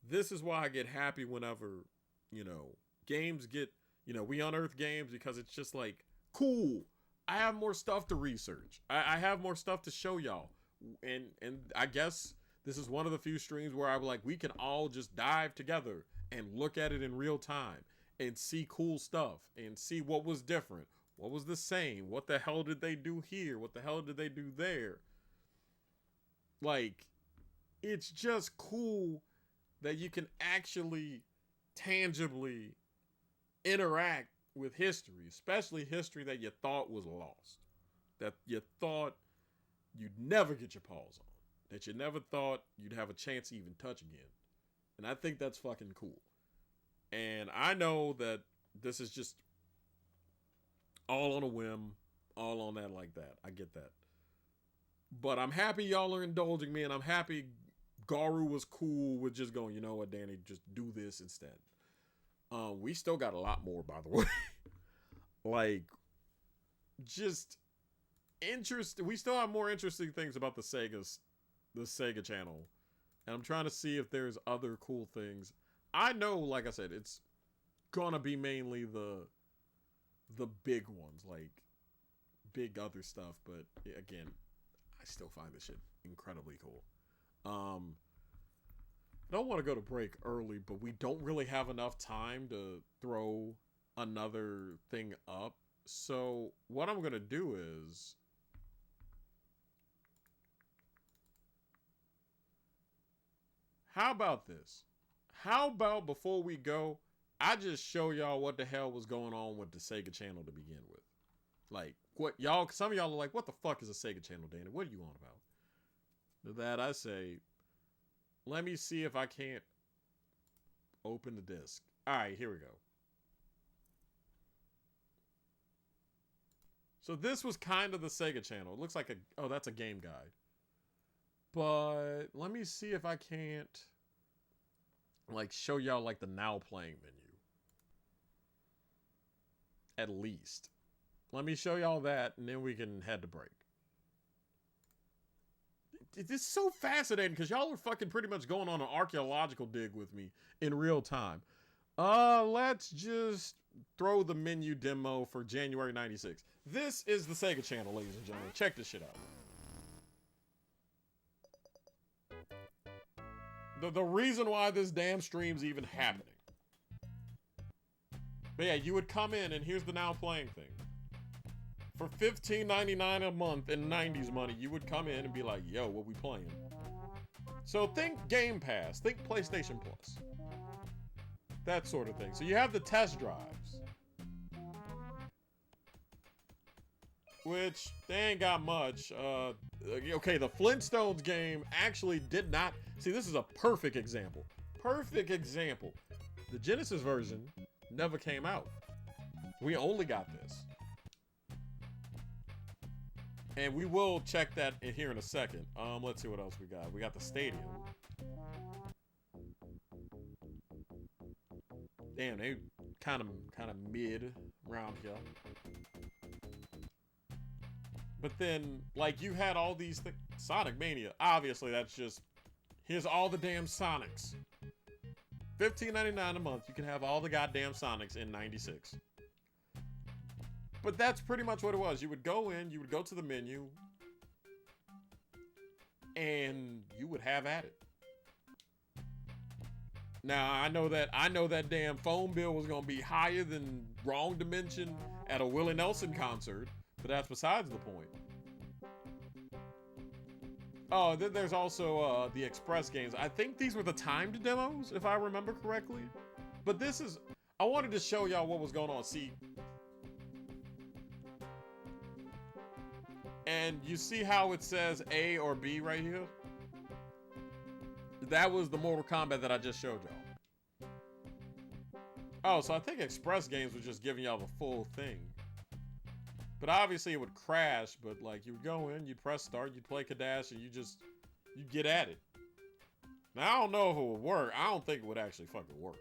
This is why I get happy whenever, you know, games get, you know, we unearth games, because it's just like, cool. I have more stuff to research. I have more stuff to show y'all. And I guess this is one of the few streams where I'm like, we can all just dive together and look at it in real time and see cool stuff and see what was different. What was the same? What the hell did they do here? What the hell did they do there? Like, it's just cool that you can actually tangibly interact with history, especially history that you thought was lost, that you thought you'd never get your paws on, that you never thought you'd have a chance to even touch again. And I think that's fucking cool. And I know that this is just all on a whim, all on that like that. I get that. But I'm happy y'all are indulging me, and I'm happy Garu was cool with just going, you know what, Danny, just do this instead. We still got a lot more, by the way. Like, just interest. We still have more interesting things about the Sega channel. And I'm trying to see if there's other cool things. I know, like I said, it's gonna be mainly the big ones, like big other stuff, but again, I still find this shit incredibly cool. I don't want to go to break early, but we don't really have enough time to throw another thing up. So what I'm gonna do is, how about this? How about before we go, I just show y'all what the hell was going on with the Sega channel to begin with. Like, what y'all, some of y'all are like, what the fuck is a Sega channel, Danny? What are you on about? To that I say, let me see if I can't open the disc. All right, here we go. So this was kind of the Sega channel. It looks like oh, that's a game guide. But let me see if I can't, like, show y'all, like, the now playing menu. At least. Let me show y'all that, and then we can head to break. It's so fascinating, because y'all are fucking pretty much going on an archaeological dig with me in real time. Let's just throw the menu demo for January 96. This is the Sega channel, ladies and gentlemen. Check this shit out. The reason why this damn stream's even happening. But yeah, you would come in, and here's the now playing thing. For $15.99 a month in 90s money, you would come in and be like, yo, what we playing? So think Game Pass, think PlayStation Plus. That sort of thing. So you have the test drives, which they ain't got much. Okay, the Flintstones game actually did not. See, this is a perfect example. Perfect example. The Genesis version never came out. We only got this. And we will check that in here in a second. Let's see what else we got. We got the stadium. Damn, they kind of mid around here. But then, like, you had all these things. Sonic Mania. Obviously, that's just, here's all the damn Sonics. $15.99 a month. You can have all the goddamn Sonics in 96. But that's pretty much what it was. You would go in, you would go to the menu, and you would have at it. Now I know that damn phone bill was gonna be higher than Wrong Dimension at a Willie Nelson concert, but that's besides the point. Oh, then there's also the Express games. I think these were the timed demos, if I remember correctly. But this is, I wanted to show y'all what was going on. See, and you see how it says A or B right here? That was the Mortal Kombat that I just showed y'all. Oh, so I think Express games was just giving y'all the full thing. But obviously it would crash, but like you would go in, you'd press start, you'd play Kadash, and you'd get at it. Now I don't know if it would work. I don't think it would actually fucking work.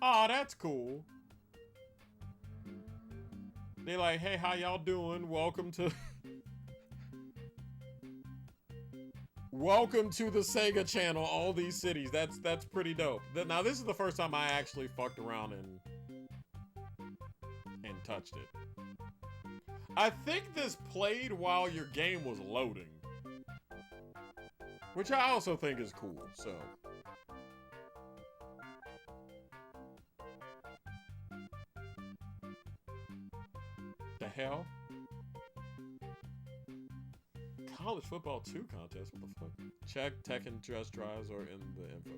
Oh, that's cool. They like, hey, how y'all doing? Welcome to Welcome to the Sega Channel, all these cities. That's pretty dope. Now this is the first time I actually fucked around and touched it. I think this played while your game was loading, which I also think is cool, so. The hell? College football 2 contest? What the fuck? Check Tekken dress drives or in the info.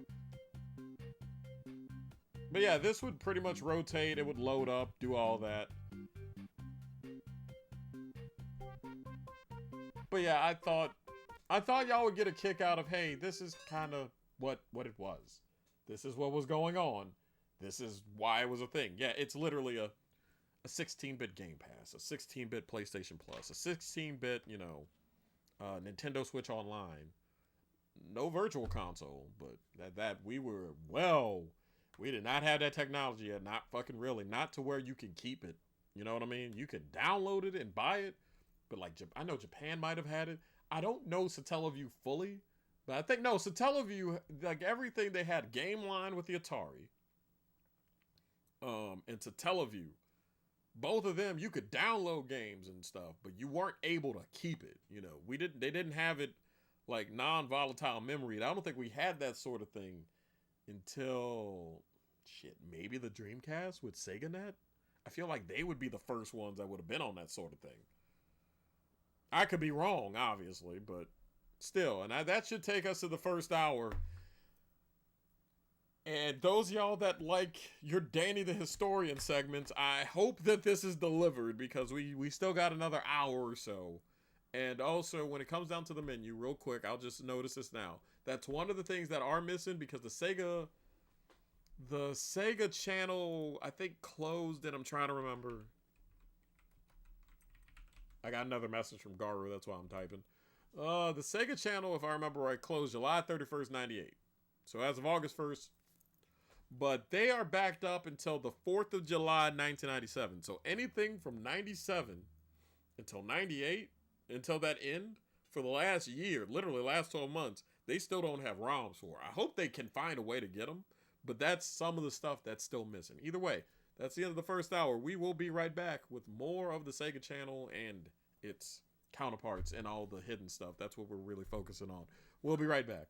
But yeah, this would pretty much rotate. It would load up, do all that. But yeah, I thought y'all would get a kick out of, hey, this is kind of what it was. This is what was going on. This is why it was a thing. Yeah, it's literally a 16-bit Game Pass, a 16-bit PlayStation Plus, a 16-bit, you know, Nintendo Switch Online. No virtual console, but that we did not have that technology yet. Not fucking really. Not to where you can keep it. You know what I mean? You could download it and buy it, but like I know Japan might have had it. I don't know Satellaview fully, but I think no, Satellaview, like everything they had Game Line with the Atari, and Satellaview. Both of them, you could download games and stuff, but you weren't able to keep it. You know, they didn't have it like non-volatile memory. I don't think we had that sort of thing until maybe the Dreamcast with SegaNet. I feel like they would be the first ones that would have been on that sort of thing. I could be wrong, obviously, but still, and that should take us to the first hour. And those of y'all that like your Danny the Historian segments, I hope that this is delivered because we still got another hour or so. And also, when it comes down to the menu, real quick, I'll just notice this now. That's one of the things that are missing because the Sega channel, I think, closed, and I'm trying to remember. I got another message from Garu, that's why I'm typing. The Sega channel, if I remember right, closed July 31st, 98. So as of August 1st, but they are backed up until the 4th of July, 1997. So anything from 97 until 98, until that end, for the last year, literally last 12 months, they still don't have ROMs for. I hope they can find a way to get them, but that's some of the stuff that's still missing. Either way, that's the end of the first hour. We will be right back with more of the Sega channel and its counterparts and all the hidden stuff. That's what we're really focusing on. We'll be right back.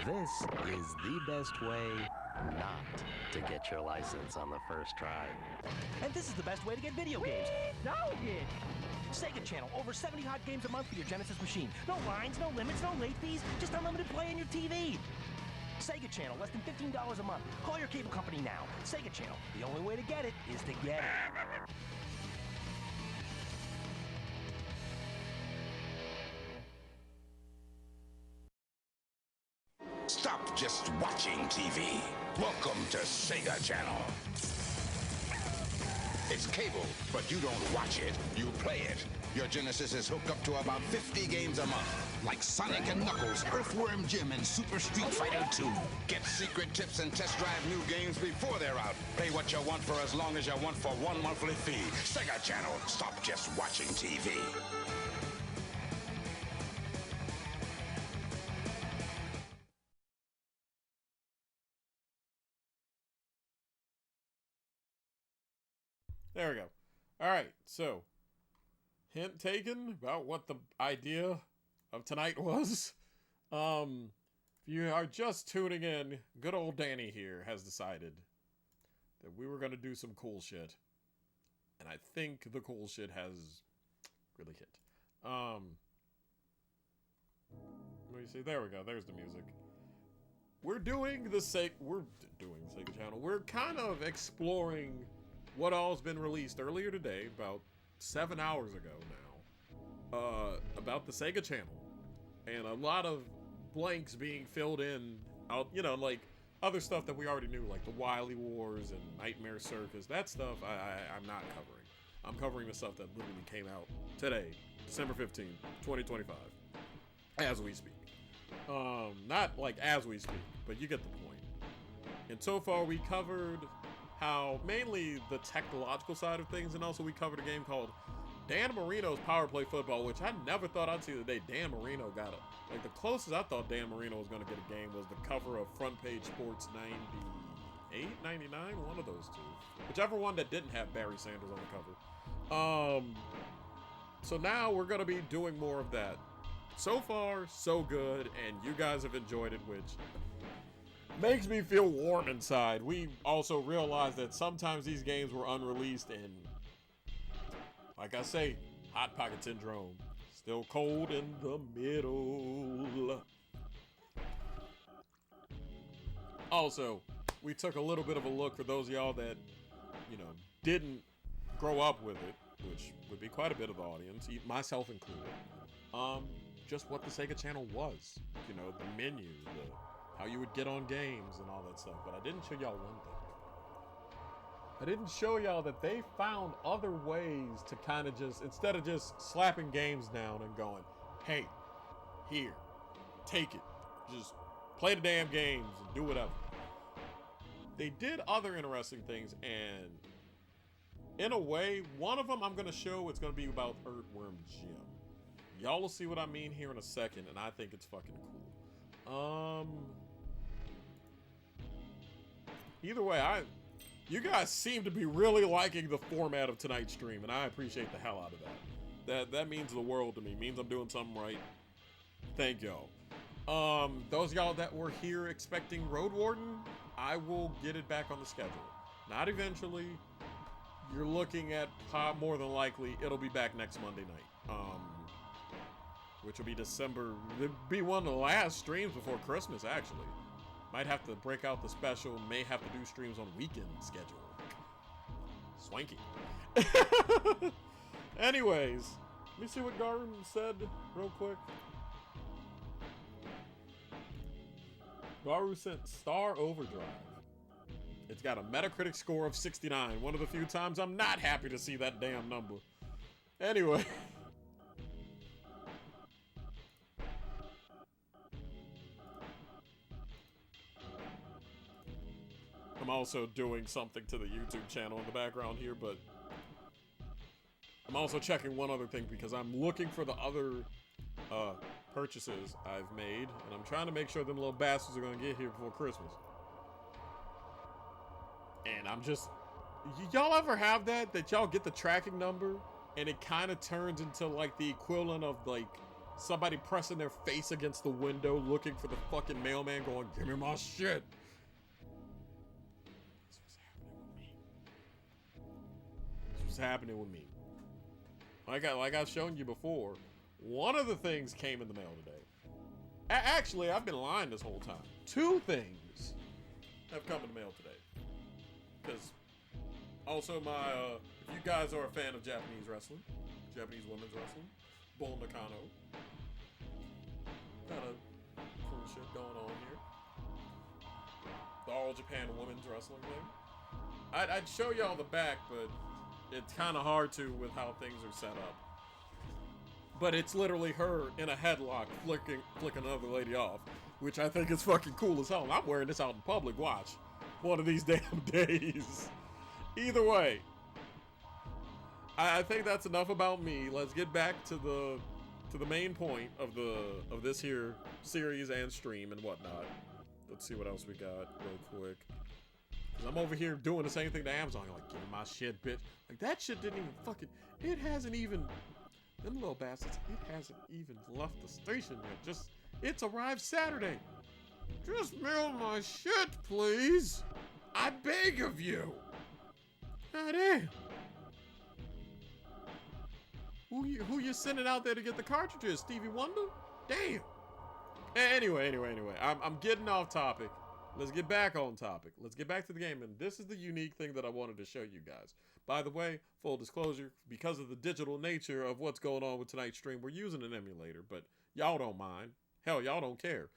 This is the best way not to get your license on the first try. And this is the best way to get video games. Nostalgic. Sega Channel, over 70 hot games a month for your Genesis machine. No lines, no limits, no late fees, just unlimited play on your TV. Sega Channel, less than $15 a month. Call your cable company now. Sega Channel, the only way to get it is to get it. Stop just watching TV. Welcome to Sega Channel. It's cable, but you don't watch it, you play it. Your Genesis is hooked up to about 50 games a month, like Sonic and Knuckles, Earthworm Jim, and Super Street Fighter 2. Get secret tips and test drive new games before they're out. Pay what you want for as long as you want for one monthly fee. Sega Channel. Stop just watching TV. There we go. All right, so hint taken about what the idea of tonight was. If you are just tuning in, good old Danny here has decided that we were going to do some cool shit. And I think the cool shit has really hit. Let me see. There we go. There's the music. We're doing the Sega Channel. We're kind of exploring what all's been released earlier today, about 7 hours ago now, about the Sega Channel, and a lot of blanks being filled in, out, you know, like other stuff that we already knew, like the Wily Wars and Nightmare Circus. That stuff I'm not covering. I'm covering the stuff that literally came out today, December 15th, 2025, as we speak. Not like as we speak, but you get the point. And so far we covered how mainly the technological side of things, and also we covered a game called Dan Marino's Power Play Football, which I never thought I'd see the day Dan Marino got it. Like, the closest I thought Dan Marino was going to get a game was the cover of Front Page Sports 98, 99, one of those two. Whichever one that didn't have Barry Sanders on the cover. So now we're going to be doing more of that. So far, so good, and you guys have enjoyed it, which makes me feel warm inside. We also realized that sometimes these games were unreleased, and like I say, Hot Pocket Syndrome, still cold in the middle. Also, we took a little bit of a look for those of y'all that, you know, didn't grow up with it, which would be quite a bit of the audience, myself included. Just what the Sega Channel was. You know, the menu, how you would get on games and all that stuff. But I didn't show y'all one thing. I didn't show y'all that they found other ways to kind of just, instead of just slapping games down and going, hey, here, take it. Just play the damn games and do whatever. They did other interesting things, and in a way, one of them I'm going to show, it's going to be about Earthworm Jim. Y'all will see what I mean here in a second, and I think it's fucking cool. Either way, you guys seem to be really liking the format of tonight's stream, and I appreciate the hell out of that. That means the world to me. It means I'm doing something right. Thank y'all. Those of y'all that were here expecting Road Warden, I will get it back on the schedule. Not eventually. You're looking at more than likely it'll be back next Monday night. Which will be December. It'll be one of the last streams before Christmas, actually. Might have to break out the special. May have to do streams on weekend schedule. Swanky. Anyways, let me see what Garu said real quick. Garu sent Star Overdrive. It's got a Metacritic score of 69. One of the few times I'm not happy to see that damn number. Anyway. I'm also doing something to the YouTube channel in the background here, but I'm also checking one other thing because I'm looking for the other purchases I've made, and I'm trying to make sure them little bastards are going to get here before Christmas. And I'm just... Y'all ever have that y'all get the tracking number, and it kind of turns into, like, the equivalent of, like, somebody pressing their face against the window looking for the fucking mailman going, give me my shit. This was happening with me. Like I've shown you before, one of the things came in the mail today. Actually, I've been lying this whole time. 2 things have come in the mail today. Because also if you guys are a fan of Japanese wrestling, Japanese women's wrestling, Bull Nakano, kind of cool shit going on here. The All Japan Women's Wrestling thing. I'd show y'all the back, but it's kind of hard to with how things are set up. But it's literally her in a headlock flicking another lady off, which I think is fucking cool as hell. And I'm wearing this out in public. Watch. One of these damn days. Either way, I think that's enough about me. Let's get back to the main point of this here series and stream and whatnot. Let's see what else we got real quick. Cause I'm over here doing the same thing to Amazon. I'm like, give me my shit, bitch. Like that shit didn't even fucking. It hasn't even. Them little bastards. It hasn't even left the station yet. It's arrived Saturday. Just mail my shit, please. I beg of you. God damn. Who you sending out there to get the cartridges? Stevie Wonder? Damn. Anyway. I'm getting off topic. Let's get back on topic. Let's get back to the game. And this is the unique thing that I wanted to show you guys. By the way, full disclosure, because of the digital nature of what's going on with tonight's stream, we're using an emulator, but y'all don't mind. Hell, y'all don't care.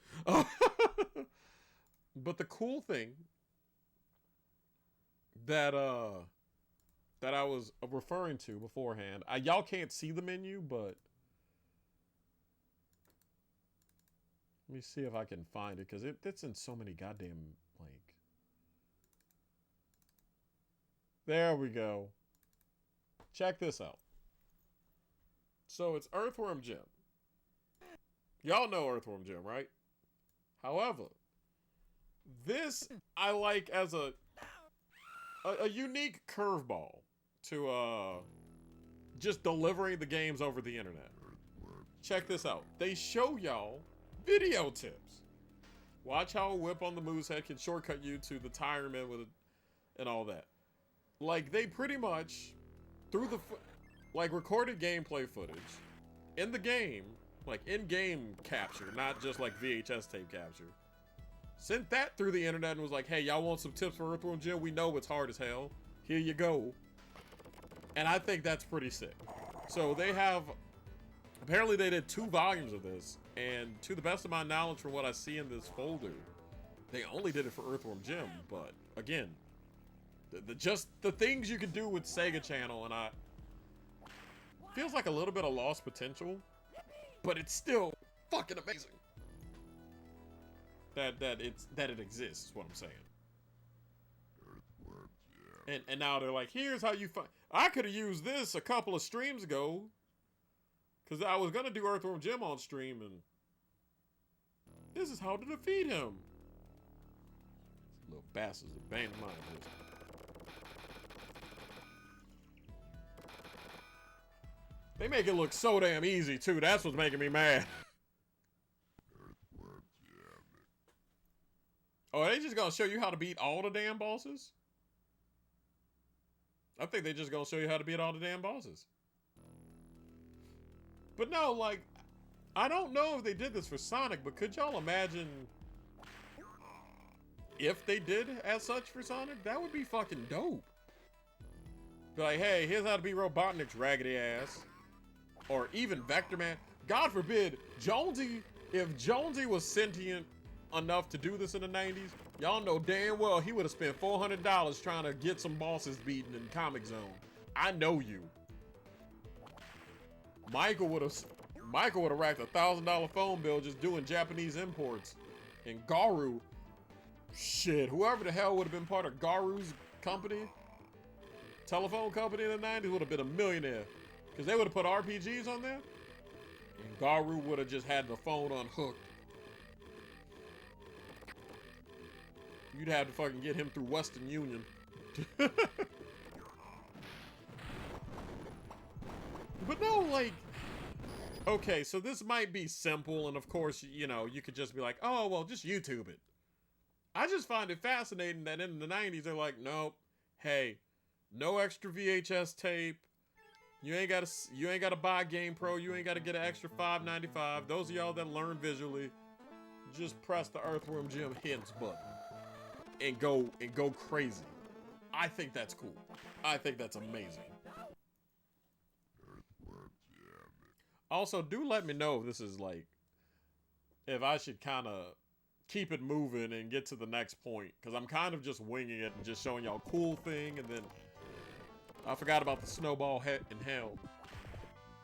But the cool thing that I was referring to beforehand, y'all can't see the menu, but let me see if I can find it, because it's in so many goddamn, like... There we go. Check this out. So it's Earthworm Jim. Y'all know Earthworm Jim, right? However, this I like as a unique curveball to just delivering the games over the internet. Check this out. They show y'all video tips. Watch how a whip on the Moosehead can shortcut you to the Tire Man and all that. Like, they pretty much, through the, like, recorded gameplay footage in the game, like, in-game capture, not just, like, VHS tape capture, sent that through the internet and was like, hey, y'all want some tips for Earthworm Jim? We know it's hard as hell. Here you go. And I think that's pretty sick. So they have, apparently they did 2 volumes of this, and to the best of my knowledge from what I see in this folder, they only did it for Earthworm Jim, but, again, just the things you can do with Sega Channel, and feels like a little bit of lost potential, but it's still fucking amazing that it exists, is what I'm saying. And now they're like, here's how you find. I could have used this a couple of streams ago, because I was gonna do Earthworm Jim on stream, and this is how to defeat him. Little bastards are banging mine. They make it look so damn easy, too. That's what's making me mad. Oh, are they just gonna show you how to beat all the damn bosses? I think they just gonna show you how to beat all the damn bosses. But no, like, I don't know if they did this for Sonic, but could y'all imagine if they did as such for Sonic? That would be fucking dope. Be like, hey, here's how to beat Robotnik's raggedy ass. Or even Vector Man. God forbid, Jonesy, if Jonesy was sentient enough to do this in the 90s, y'all know damn well he would have spent $400 trying to get some bosses beaten in Comic Zone. I know you. Michael would have racked a $1,000 phone bill just doing Japanese imports. And Garu, shit, whoever the hell would have been part of Garu's company, telephone company in the 90s, would have been a millionaire. Because they would have put RPGs on there, and Garu would have just had the phone unhooked. You'd have to fucking get him through Western Union. But no, like, okay, so this might be simple, and of course, you know, you could just be like, oh, well, just YouTube it. I just find it fascinating that in the 90s, they're like, nope, hey, no extra VHS tape. You ain't gotta buy GamePro. You ain't gotta get an extra $5.95. Those of y'all that learn visually, just press the Earthworm Jim hints button and go crazy. I think that's cool. I think that's amazing. Also, do let me know if this is like, if I should kind of keep it moving and get to the next point, because I'm kind of just winging it and just showing y'all a cool thing, and then I forgot about the snowball in hell.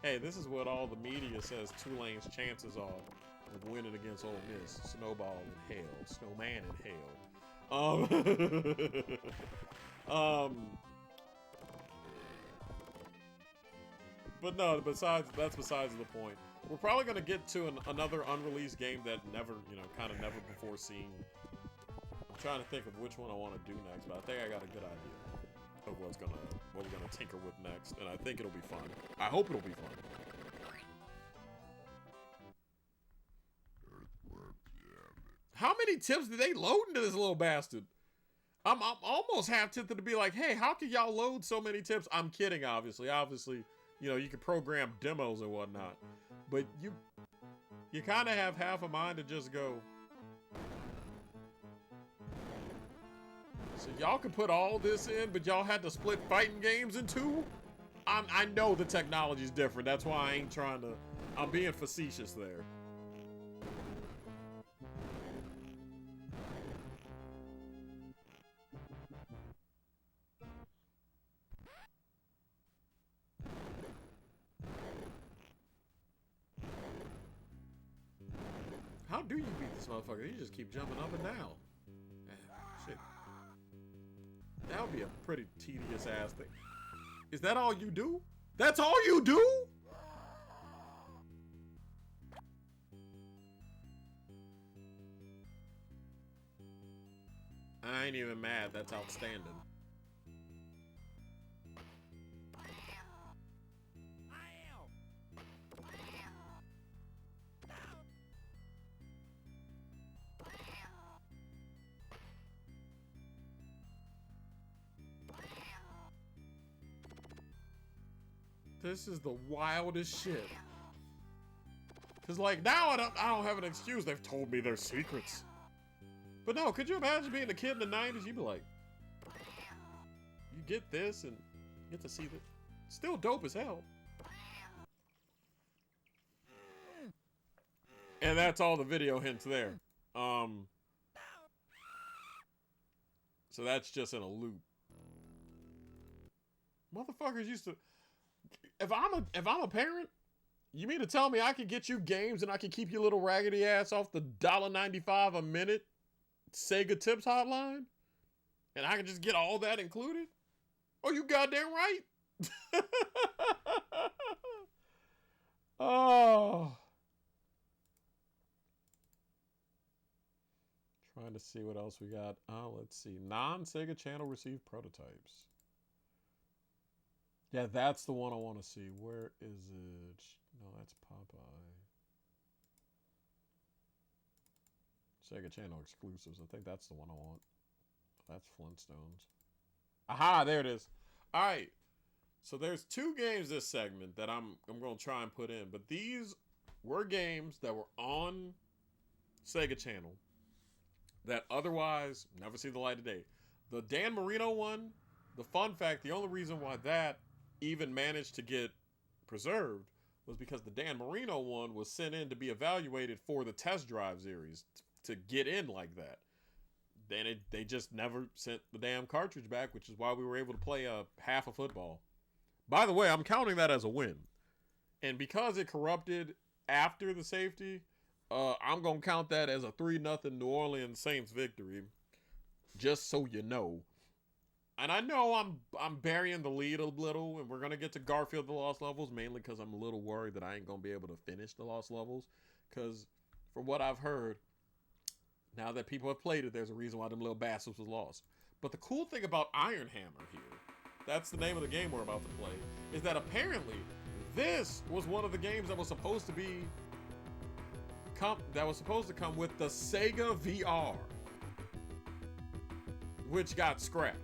Hey, this is what all the media says Tulane's chances are of winning against Ole Miss. Snowball in hell. Snowman in hell. But no, that's besides the point. We're probably going to get to another unreleased game that never, you know, kind of never before seen. I'm trying to think of which one I want to do next, but I think I got a good idea of what we're gonna tinker with next, and I think it'll be fun. I hope it'll be fun. How many tips did they load into this little bastard? I'm almost half tempted to be like, hey, how can y'all load so many tips? I'm kidding, obviously. Obviously, you know, you can program demos and whatnot, but you kind of have half a mind to just go. So y'all can put all this in, but y'all had to split fighting games in two? I know the technology's different. That's why I ain't trying to. I'm being facetious there. How do you beat this motherfucker? You just keep jumping up and down. Shit. That would be a pretty tedious ass thing. Is that all you do? That's all you do? I ain't even mad. That's outstanding. This is the wildest shit. Cause like now I don't have an excuse. They've told me their secrets. But no, could you imagine being a kid in the 90s? You'd be like, you get this and you get to see that. Still dope as hell. And that's all the video hints there. So that's just in a loop. Motherfuckers used to. If I'm a parent, you mean to tell me I could get you games and I could keep your little raggedy ass off the $1.95 a minute Sega Tips hotline? And I can just get all that included? Oh, you goddamn right. Oh. Trying to see what else we got. Let's see. Non-Sega channel received prototypes. Yeah, that's the one I want to see. Where is it? No, that's Popeye. Sega channel exclusives. I think that's the one I want. That's Flintstones. Aha, there it is. All right. So there's two games this segment that I'm going to try and put in. But these were games that were on Sega channel that otherwise never see the light of day. The Dan Marino one, the fun fact, the only reason why that even managed to get preserved was because the Dan Marino one was sent in to be evaluated for the test drive series to get in like that. Then they just never sent the damn cartridge back, which is why we were able to play half of football. By the way, I'm counting that as a win. And because it corrupted after the safety, I'm going to count that as a 3-0 New Orleans Saints victory. Just so you know. And I know I'm burying the lead a little, and we're going to get to Garfield the Lost Levels, mainly because I'm a little worried that I ain't going to be able to finish the Lost Levels. Because from what I've heard, now that people have played it, there's a reason why them little bastards was lost. But the cool thing about Iron Hammer here, that's the name of the game we're about to play, is that apparently This was one of the games that was supposed to be come with the Sega VR, which got scrapped.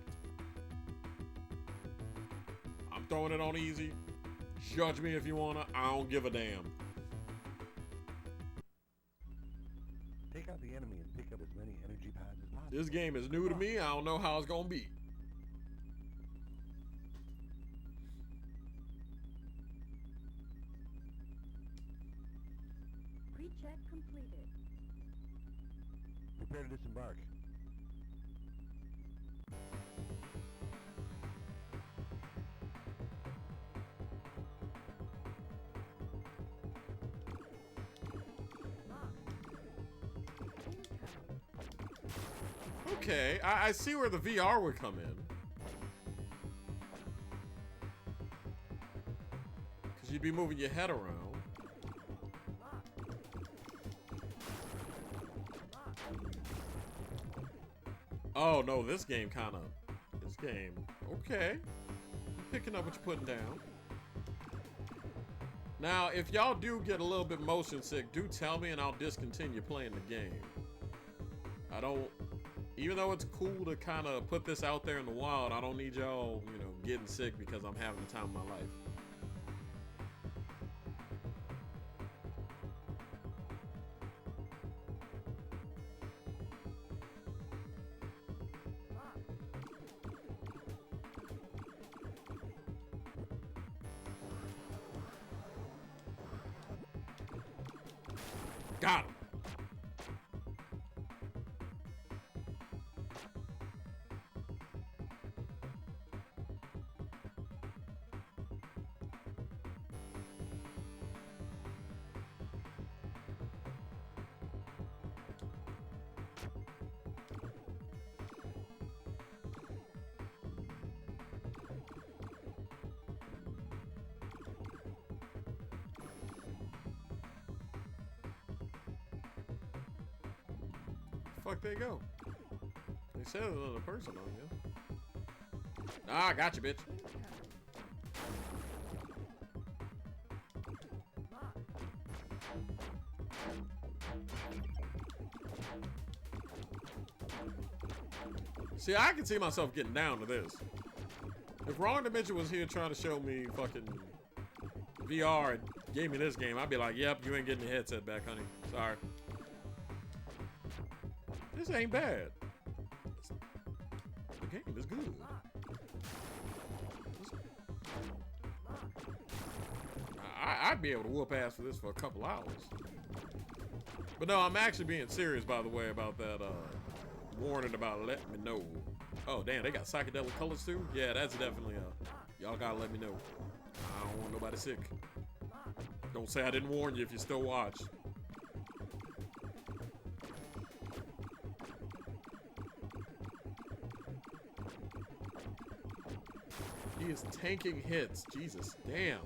I'm throwing it on easy. Judge me if you wanna. I don't give a damn. Take out the enemy and pick up as many energy pads as possible. This game is new to me. I don't know how it's gonna be. Pre-check completed. Prepare to disembark. Okay, I see where the VR would come in. Because you'd be moving your head around. Oh no, this game, okay. I'm picking up what you're putting down. Now, if y'all do get a little bit motion sick, do tell me and I'll discontinue playing the game. Even though it's cool to kind of put this out there in the wild, I don't need y'all, getting sick because I'm having the time of my life. Got him. Fuck they go? They said there's another person on you. Ah, I got you, bitch. See, I can see myself getting down to this. If Wrong Dimension was here trying to show me fucking VR and gave me this game, I'd be like, yep, you ain't getting the headset back, honey. Sorry. This ain't bad. The game is good. I'd be able to whoop ass for this for a couple hours. But no, I'm actually being serious, by the way, about that warning about let me know. Oh, damn, they got psychedelic colors too? Yeah, that's definitely y'all gotta let me know. I don't want nobody sick. Don't say I didn't warn you if you still watch. He is tanking hits. Jesus, damn.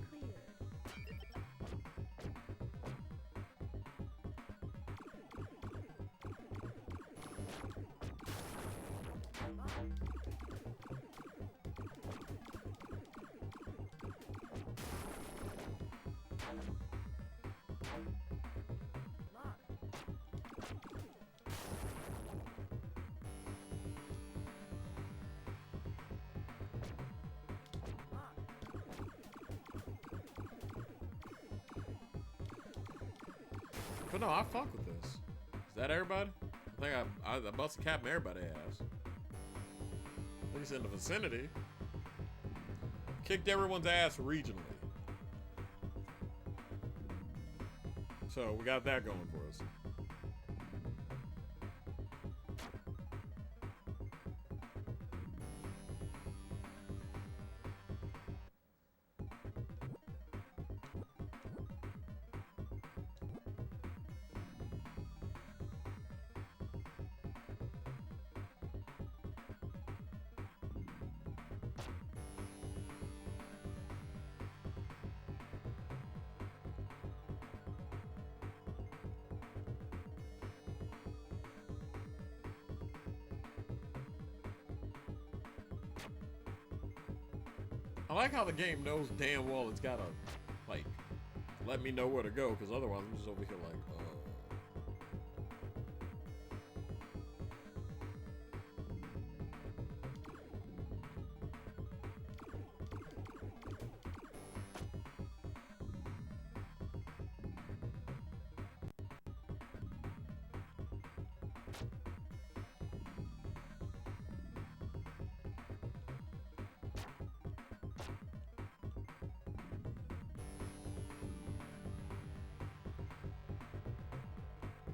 But no, I fuck with this. Is that everybody? I think I bust a cap in everybody's ass. At least in the vicinity. Kicked everyone's ass regionally. So we got that going for us. I like how the game knows damn well it's gotta, like, let me know where to go, because otherwise I'm just over here like,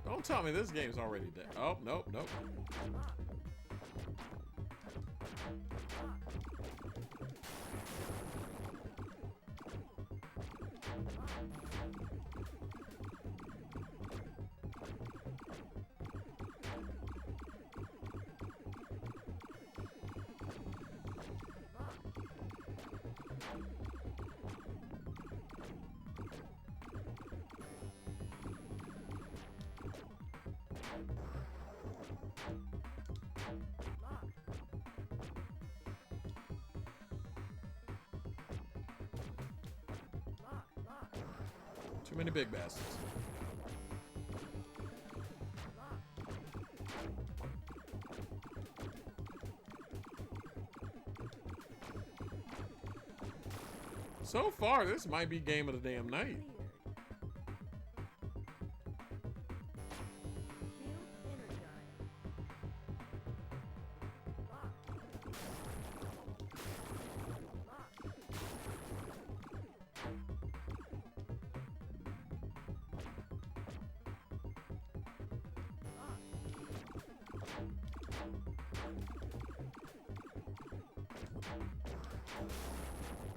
don't tell me this game's already dead. Oh, nope, nope. Too many big bastards. So far, this might be game of the damn night. Cleared. Field energized.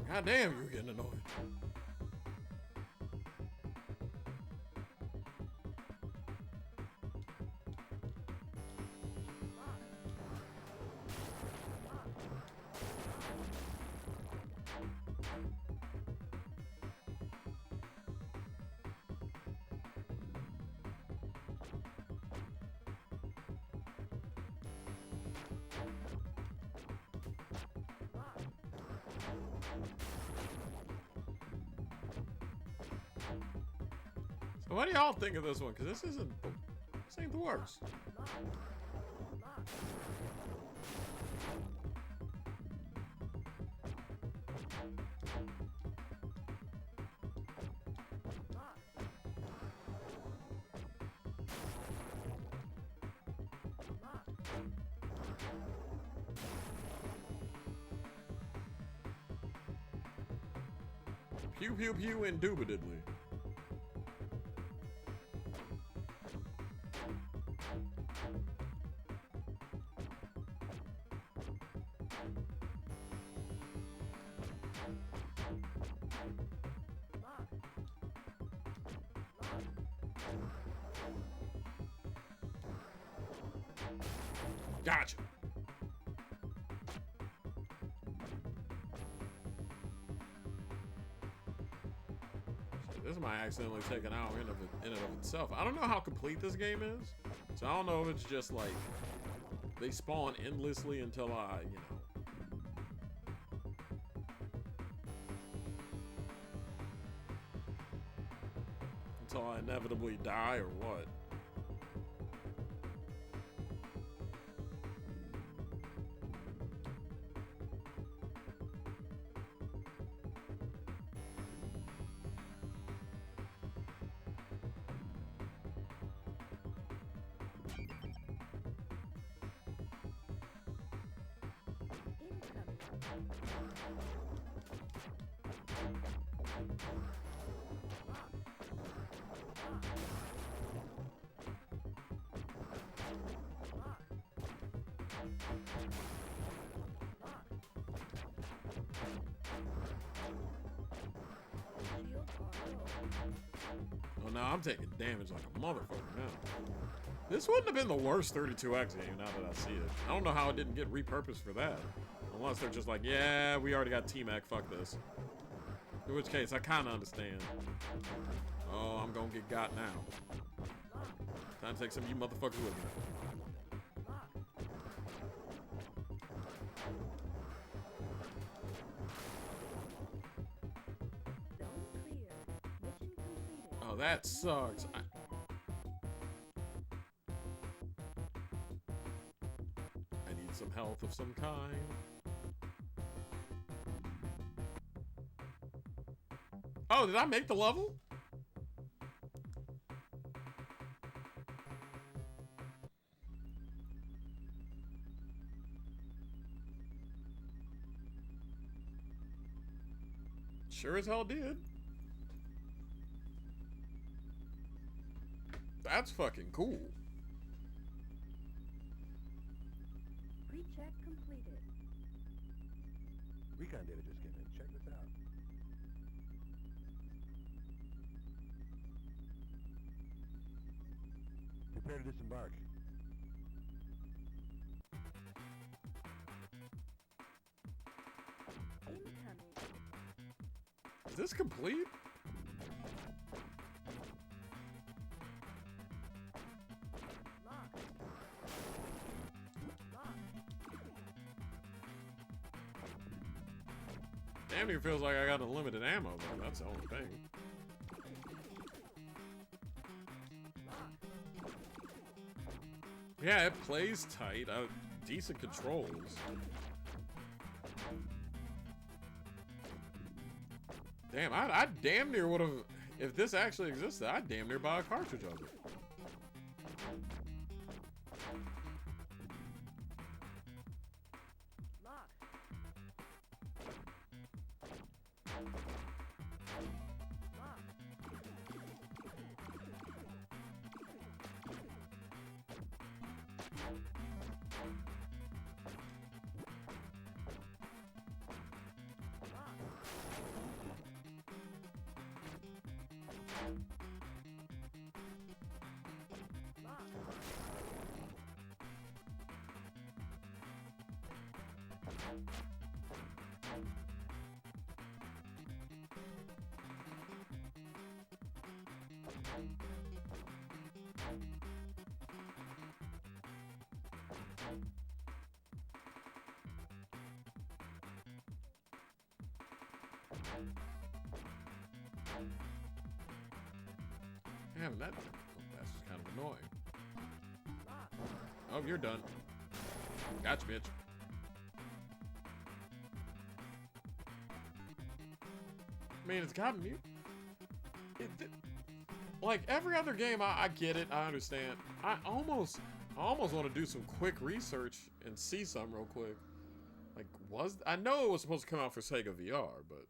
God damn, you're getting annoying. So what do y'all think of this one? Because this ain't the worst. Pew pew pew indubitably. Gotcha. Shit, this might accidentally take an hour in and of itself. I don't know how complete this game is, so I don't know if it's just like they spawn endlessly until I, until I inevitably die or what. Oh, now I'm taking damage like a motherfucker now. This wouldn't have been the worst 32X game now that I see it. I don't know how it didn't get repurposed for that. Unless they're just like, yeah, we already got T-Mac, fuck this. In which case, I kind of understand. Oh, I'm gonna get got now. Time to take some of you motherfuckers with me. Zone clear. Mission Oh, that sucks. I need some health of some kind. Oh, did I make the level? Sure as hell did. That's fucking cool. Pre-check completed. Recon data just came in. Check this out. Prepare to disembark. Incoming. Is this complete? Lock. Lock. Damn near feels like I got unlimited ammo, though. That's the only thing. Yeah, it plays tight. Decent controls. Damn, I damn near would have... If this actually existed, I'd damn near buy a cartridge of it. Lock. Lock. Damn, that's kind of annoying. Oh, you're done. Gotcha, bitch. I mean, it's got me. Like every other game, I get it. I understand. I almost want to do some quick research and see something real quick. Like, I know it was supposed to come out for Sega VR, but.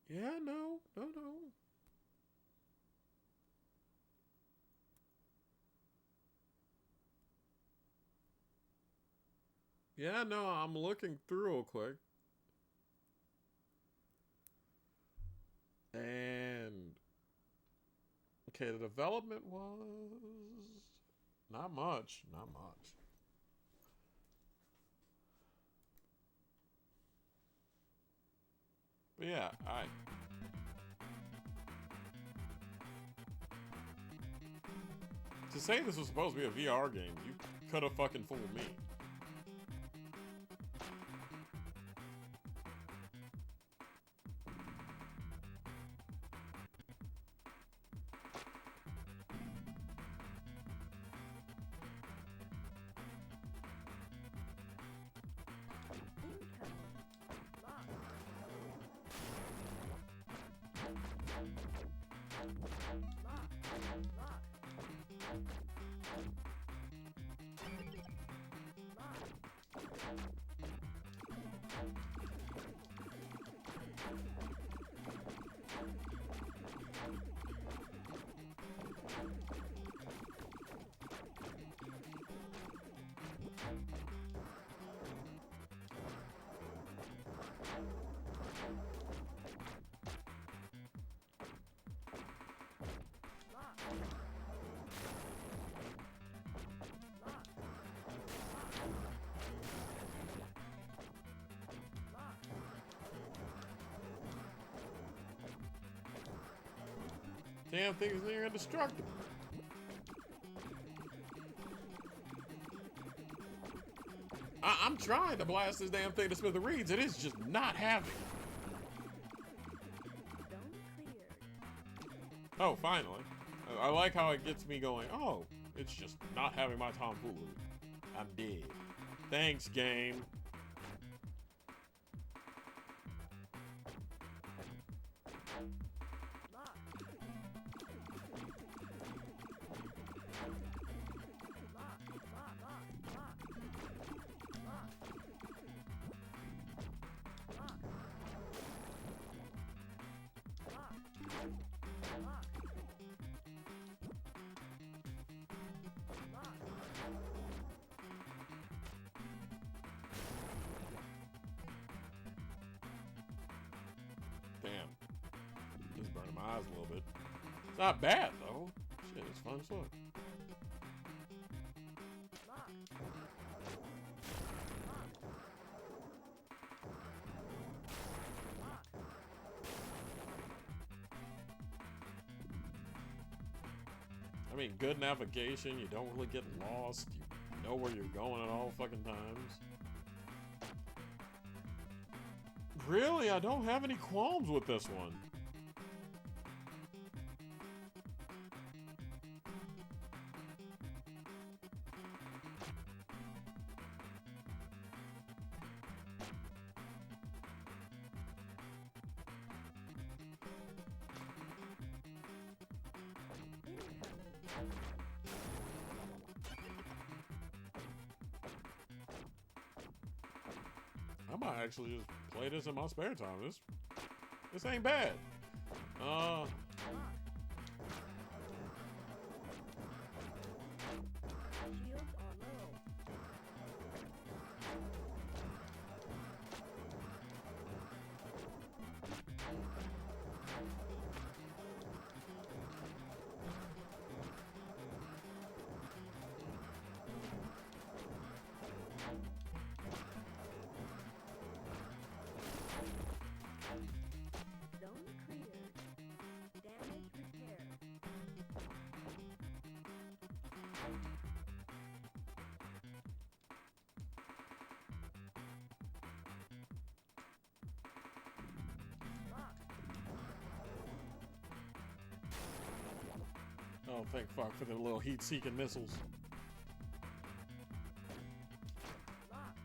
Yeah, no. Yeah, no, I'm looking through real quick. And okay, the development was not much. But yeah, to say this was supposed to be a VR game, you could have fucking fooled me. Damn thing is near indestructible. I'm trying to blast this damn thing to smithereens. It is just not having it. Zone cleared. Oh, finally. I like how it gets me going, oh, it's just not having my tomfoolery. I'm dead. Thanks, game. Lock. Lock. Lock. Lock. Lock. Lock. Lock. Lock. Lock. Damn. This is burning my eyes a little bit. It's not bad, though. Shit, it's fun as fuck. Lock. Lock. I mean, good navigation. You don't really get lost. You know where you're going at all fucking times. Really, I don't have any qualms with this one. I might actually just play this in my spare time. This ain't bad. Shields are low. Zone cleared. Damage repaired. Lock. Oh, thank fuck for the little heat-seeking missiles. Lock.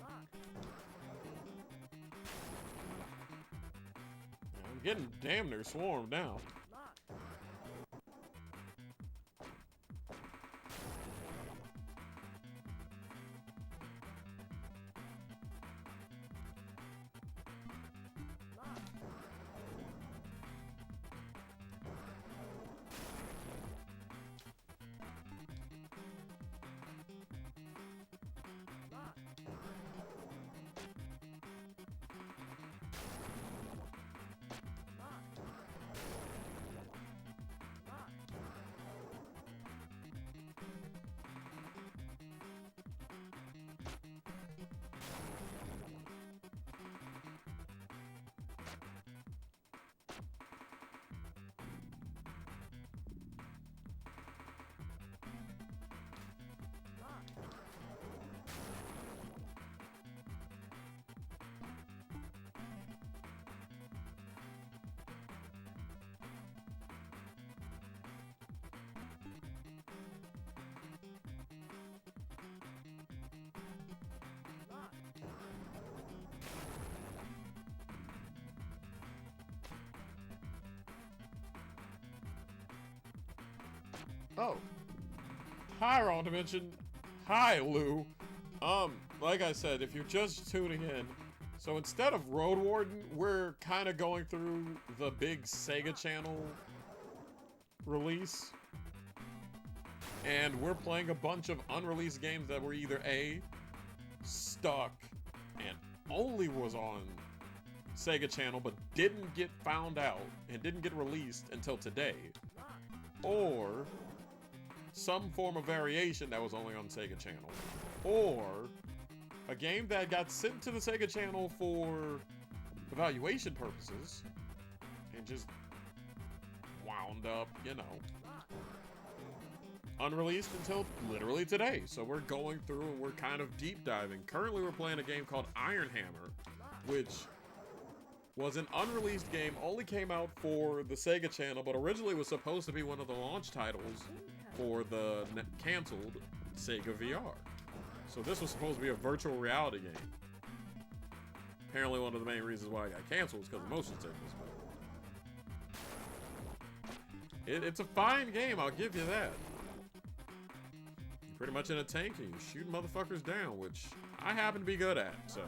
Lock. I'm getting damn near swarmed now. Lock. Lock. Lock. Lock. Lock. Lock. Lock. Oh. Hi, Wrong Dimension. Hi, Lou. Like I said, if you're just tuning in, so instead of Road Warden, we're kind of going through the big Sega Channel release. And we're playing a bunch of unreleased games that were either A, stuck, and only was on Sega Channel but didn't get found out and didn't get released until today, or some form of variation that was only on Sega Channel, or a game that got sent to the Sega Channel for evaluation purposes and just wound up, you know, unreleased until literally today. So we're going through and we're kind of deep diving. Currently we're playing a game called Iron Hammer, which was an unreleased game, only came out for the Sega Channel, but originally was supposed to be one of the launch titles for the canceled Sega VR. So this was supposed to be a virtual reality game. Apparently one of the main reasons why it got canceled was because of motion sickness. It's a fine game, I'll give you that. You're pretty much in a tank and you're shooting motherfuckers down, which I happen to be good at, so.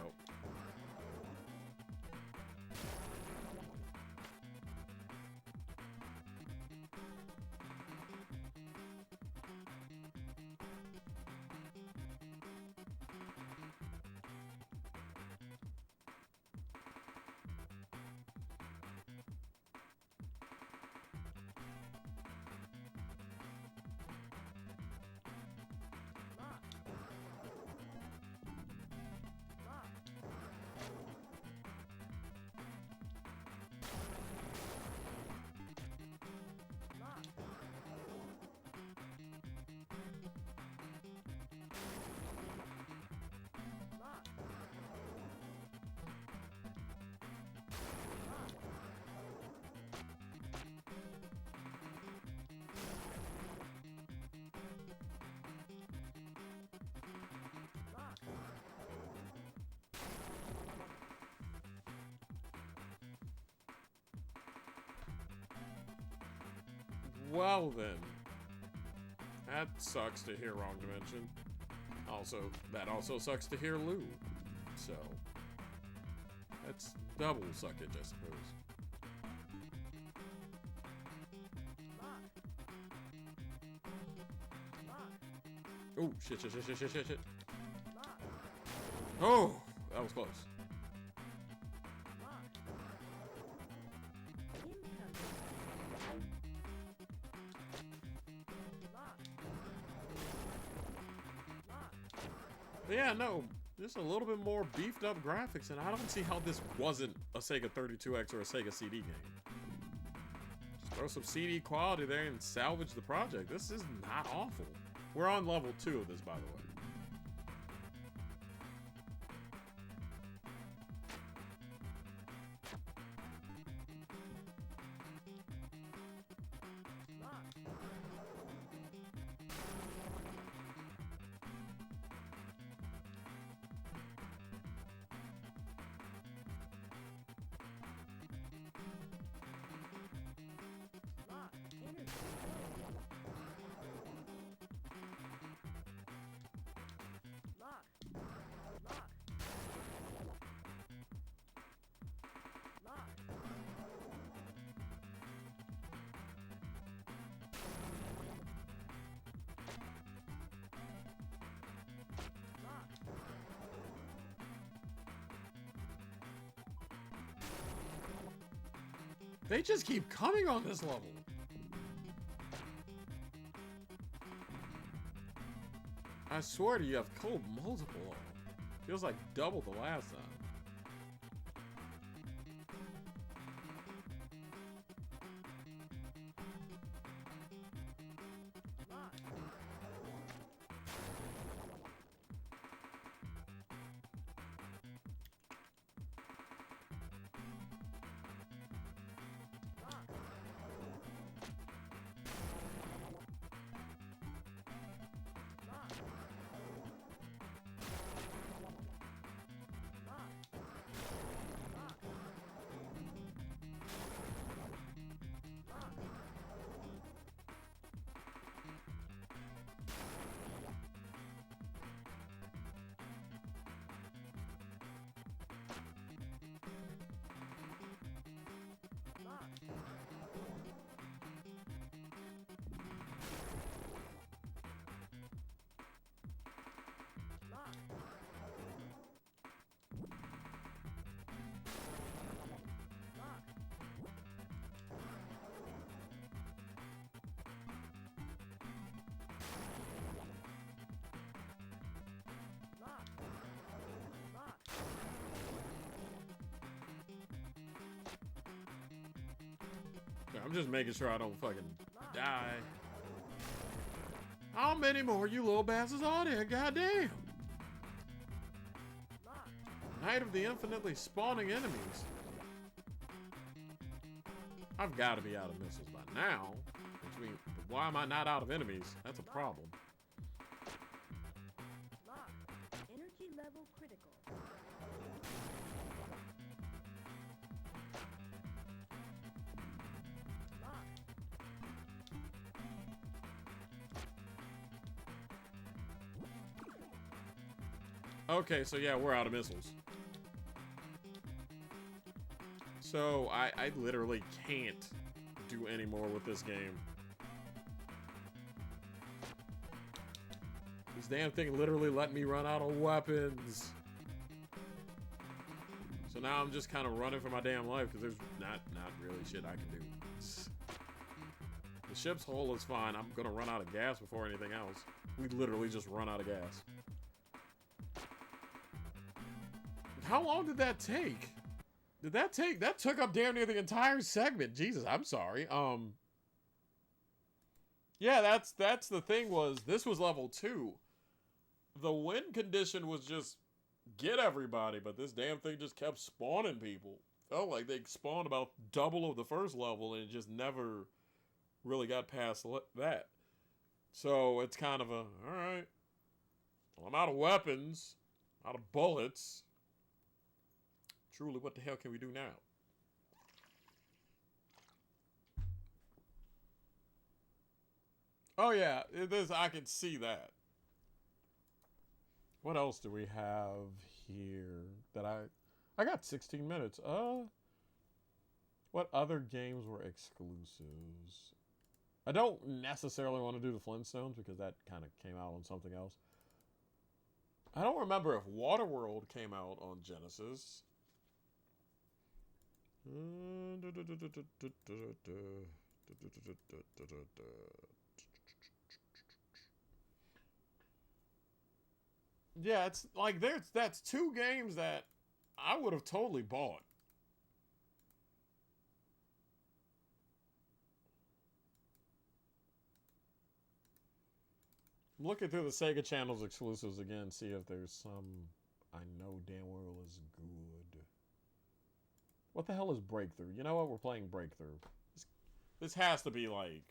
Well then, that sucks to hear, Wrong Dimension. That also sucks to hear, Lou. So, that's double suckage, I suppose. Oh, shit. Oh, that was close. But yeah, no, just a little bit more beefed up graphics, and I don't see how this wasn't a Sega 32X or a Sega CD game. Just throw some CD quality there and salvage the project. This is not awful. We're on level 2 of this, by the way. They just keep coming on this level. I swear to you, I've killed multiple of them. Feels like double the last time. I'm just making sure I don't fucking die. How many more you little bastards are there? Goddamn. Night of the infinitely spawning enemies. I've got to be out of missiles by now. Which means, why am I not out of enemies? That's a problem. Lock. Energy level critical. Lock. Okay, so yeah, we're out of missiles. So I literally can't do any more with this game. This damn thing literally let me run out of weapons. So now I'm just kind of running for my damn life because there's not really shit I can do. The ship's hull is fine. I'm gonna run out of gas before anything else. We literally just run out of gas. How long did that take? That took up damn near the entire segment. Jesus, I'm sorry. Yeah, that's the thing was, this was level 2. The win condition was just get everybody, but this damn thing just kept spawning people. Felt like they spawned about double of the first level and it just never really got past that. So it's kind of a, alright. Well, I'm out of weapons, out of bullets. Truly, what the hell can we do now? Oh yeah, I can see that. What else do we have here that I got 16 minutes. What other games were exclusives? I don't necessarily want to do the Flintstones because that kind of came out on something else. I don't remember if Waterworld came out on Genesis. Yeah, it's like that's 2 games that I would have totally bought. I'm looking through the Sega Channel's exclusives again, see if there's some I know damn well is good. What the hell is Breakthrough? You know what? We're playing Breakthrough. This has to be like...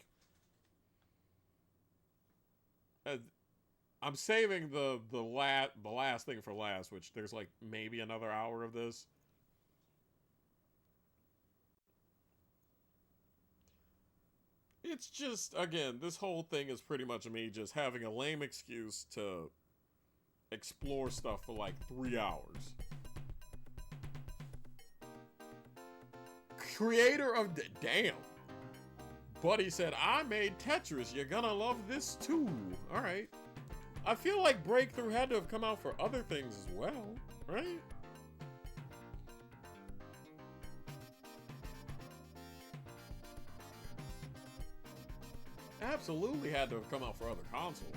I'm saving the last thing for last, which there's like maybe another hour of this. It's just, again, this whole thing is pretty much me just having a lame excuse to explore stuff for like 3 hours. Creator of the damn. Buddy said, I made Tetris. You're gonna love this too. All right. I feel like Breakthrough had to have come out for other things as well, right? Absolutely had to have come out for other consoles.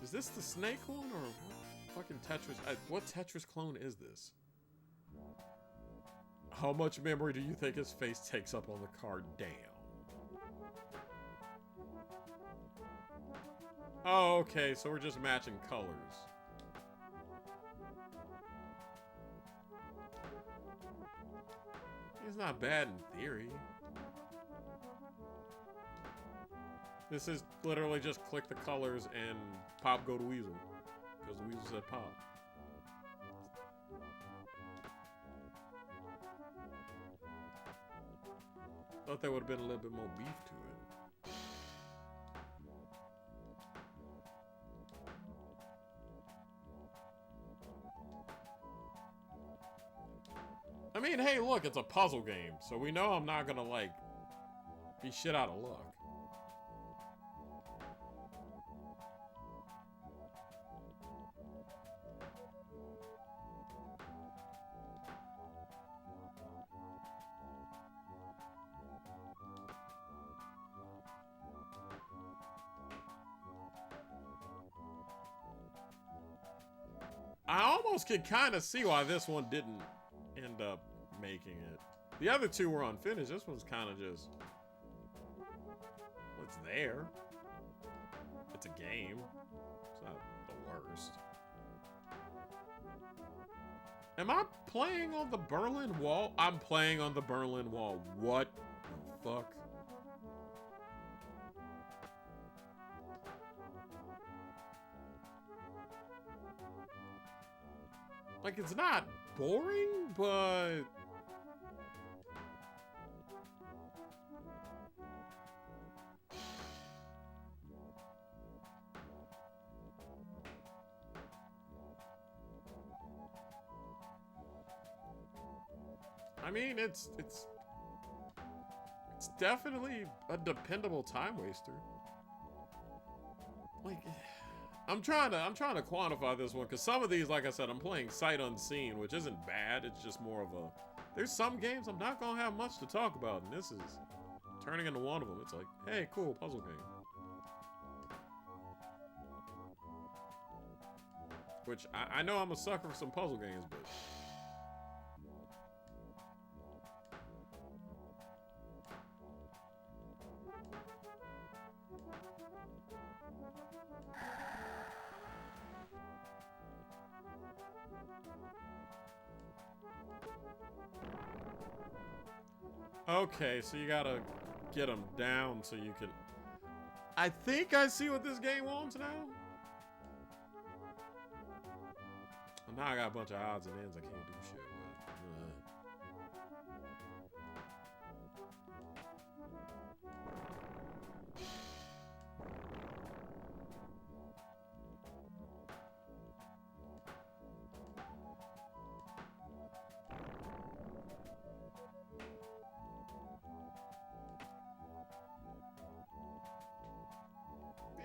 Is this the Snake one or what fucking Tetris? What Tetris clone is this? How much memory do you think his face takes up on the card? Damn. Oh, okay, so we're just matching colors. It's not bad in theory. This is literally just click the colors and pop go to Weasel. Because the Weasel said pop. Thought there would have been a little bit more beef to it. I mean, hey, look, it's a puzzle game, so we know I'm not gonna, like, be shit out of luck. I almost could kind of see why this one didn't end end up making it. The other two were unfinished. This one's kind of just... well, it's there. It's a game. It's not the worst. Am I playing on the Berlin Wall? I'm playing on the Berlin Wall. What the fuck? Like, it's not boring, but... I mean, it's definitely a dependable time waster. Like, I'm trying to quantify this one because some of these, like I said, I'm playing sight unseen, which isn't bad. It's just more of a. There's some games I'm not gonna have much to talk about, and this is turning into one of them. It's like, hey, cool puzzle game. Which I know I'm a sucker for some puzzle games, but. Okay, so you gotta get them down so you can... I think I see what this game wants now. Well, now I got a bunch of odds and ends I can't do shit with.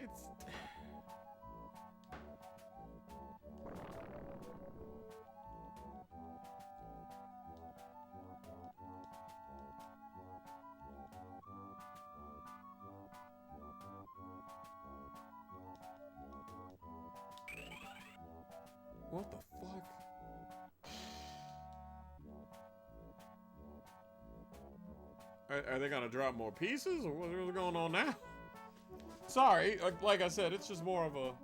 It's... What the fuck? Are they gonna drop more pieces, or what's really going on now? Sorry, like I said, it's just more of a... Well,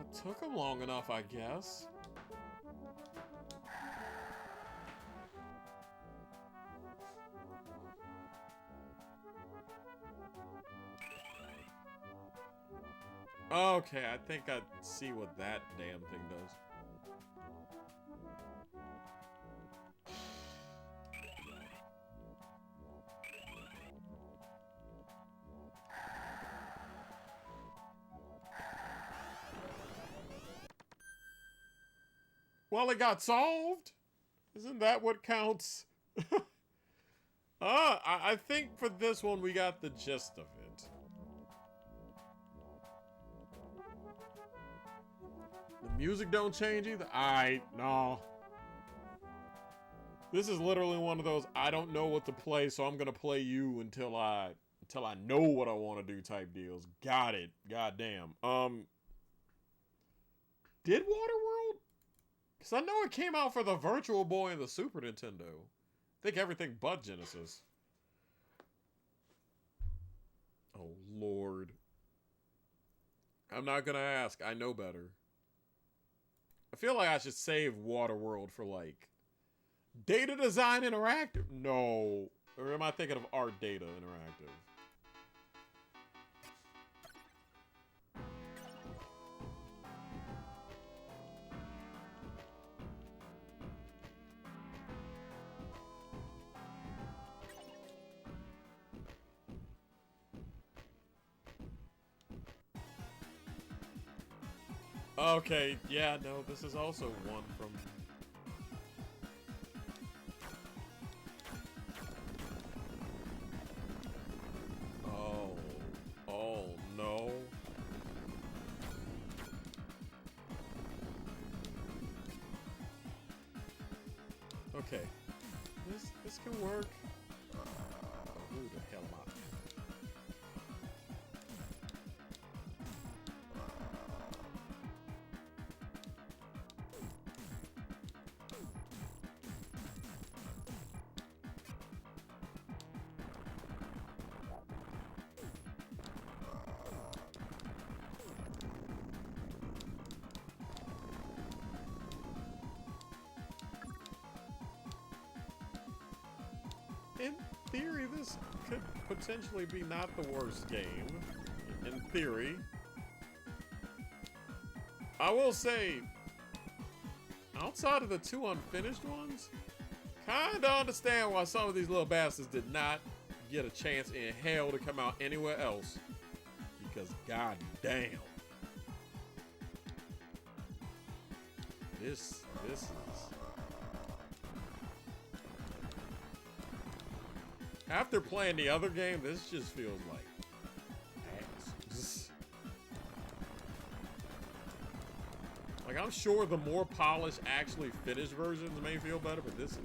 it took them long enough, I guess. Okay, I think I see what that damn thing does. Well, it got solved. Isn't that what counts? I think for this one we got the gist of it. The music don't change either. Alright, no. This is literally one of those I don't know what to play, so I'm gonna play you until I know what I want to do type deals. Got it. Goddamn. Did Waterworld? Because I know it came out for the Virtual Boy and the Super Nintendo. I think everything but Genesis. Oh, Lord. I'm not gonna ask. I know better. I feel like I should save Waterworld for, like, Data Design Interactive. No. Or am I thinking of Art Data Interactive? Okay, yeah, no, this is also one from... Oh, no. Okay, this can work. Who the hell am I? in theory, this could potentially be not the worst game. In theory. I will say, outside of the 2 unfinished ones, kinda understand why some of these little bastards did not get a chance in hell to come out anywhere else. Because goddamn. This is... After playing the other game, this just feels like ass. Like, I'm sure the more polished, actually finished versions may feel better, but this is...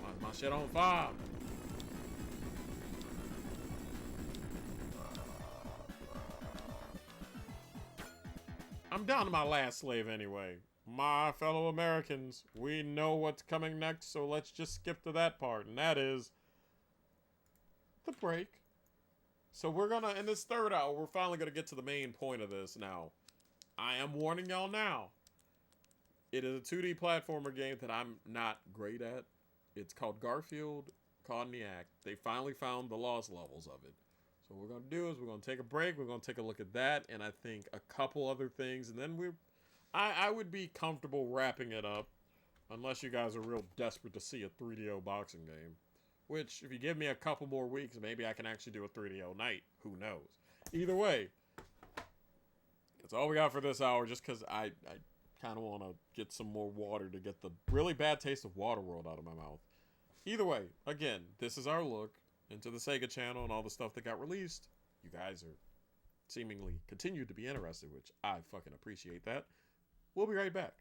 Why is my shit on fire? I'm down to my last slave anyway. My fellow Americans, we know what's coming next, so let's just skip to that part, and that is the break. So we're gonna, in this third hour, we're finally gonna get to the main point of this now. I am warning y'all now. It is a 2D platformer game that I'm not great at. It's called Garfield Cognac. They finally found the lost levels of it. So what we're gonna do is we're gonna take a break, we're gonna take a look at that, and I think a couple other things, and then I would be comfortable wrapping it up, unless you guys are real desperate to see a 3DO boxing game. Which, if you give me a couple more weeks, maybe I can actually do a 3DO night. Who knows? Either way, that's all we got for this hour, just because I kind of want to get some more water to get the really bad taste of Waterworld out of my mouth. Either way, again, this is our look into the Sega channel and all the stuff that got released. You guys are seemingly continued to be interested, which I fucking appreciate that. We'll be right back.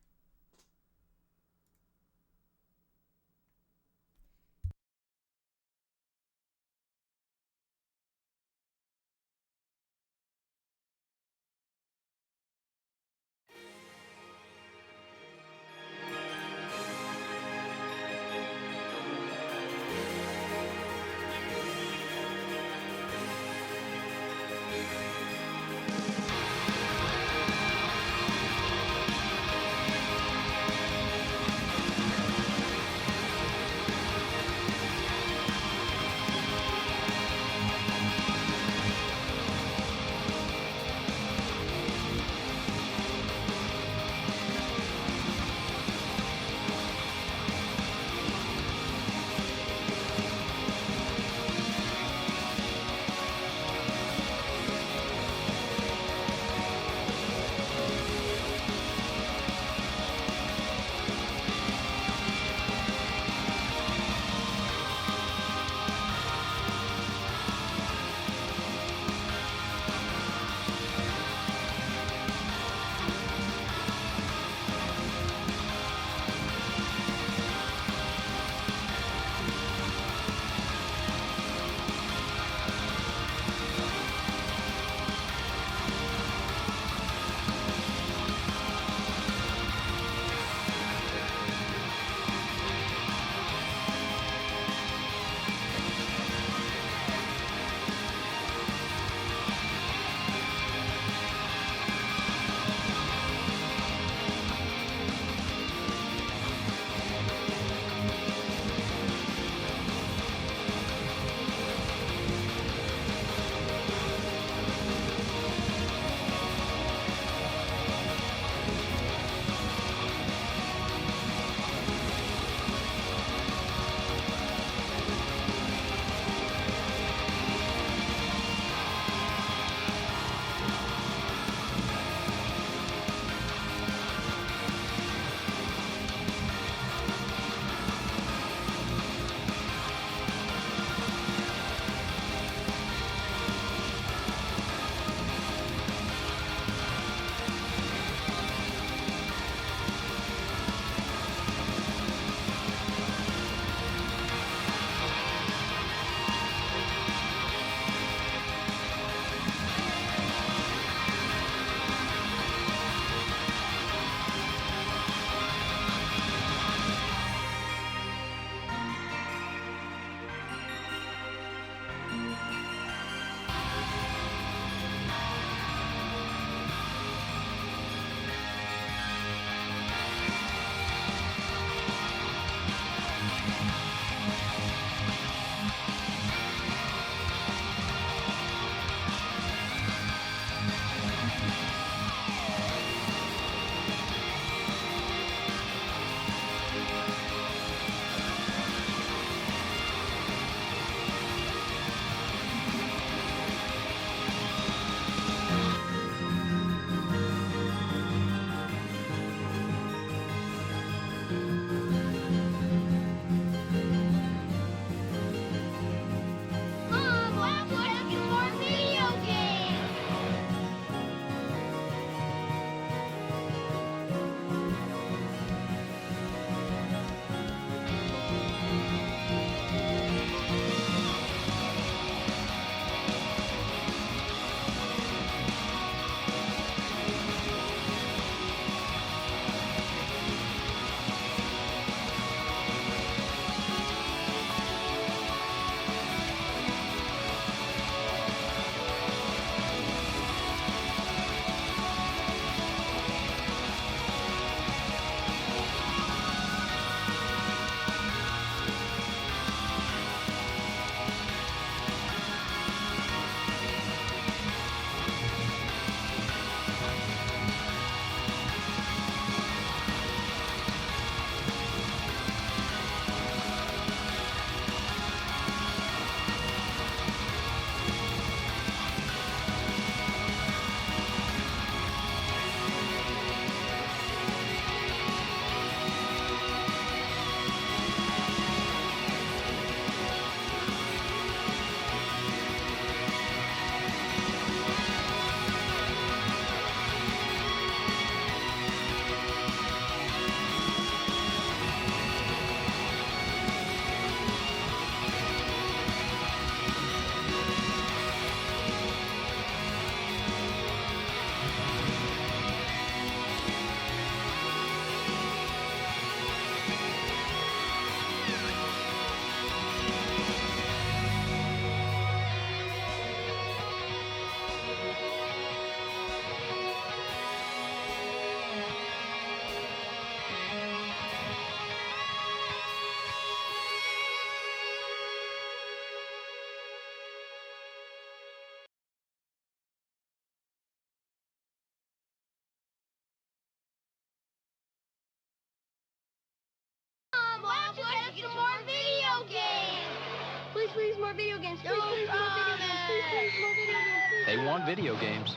please, more video games. Please, please, more video games. Please, please, more video games. Please. They want video games,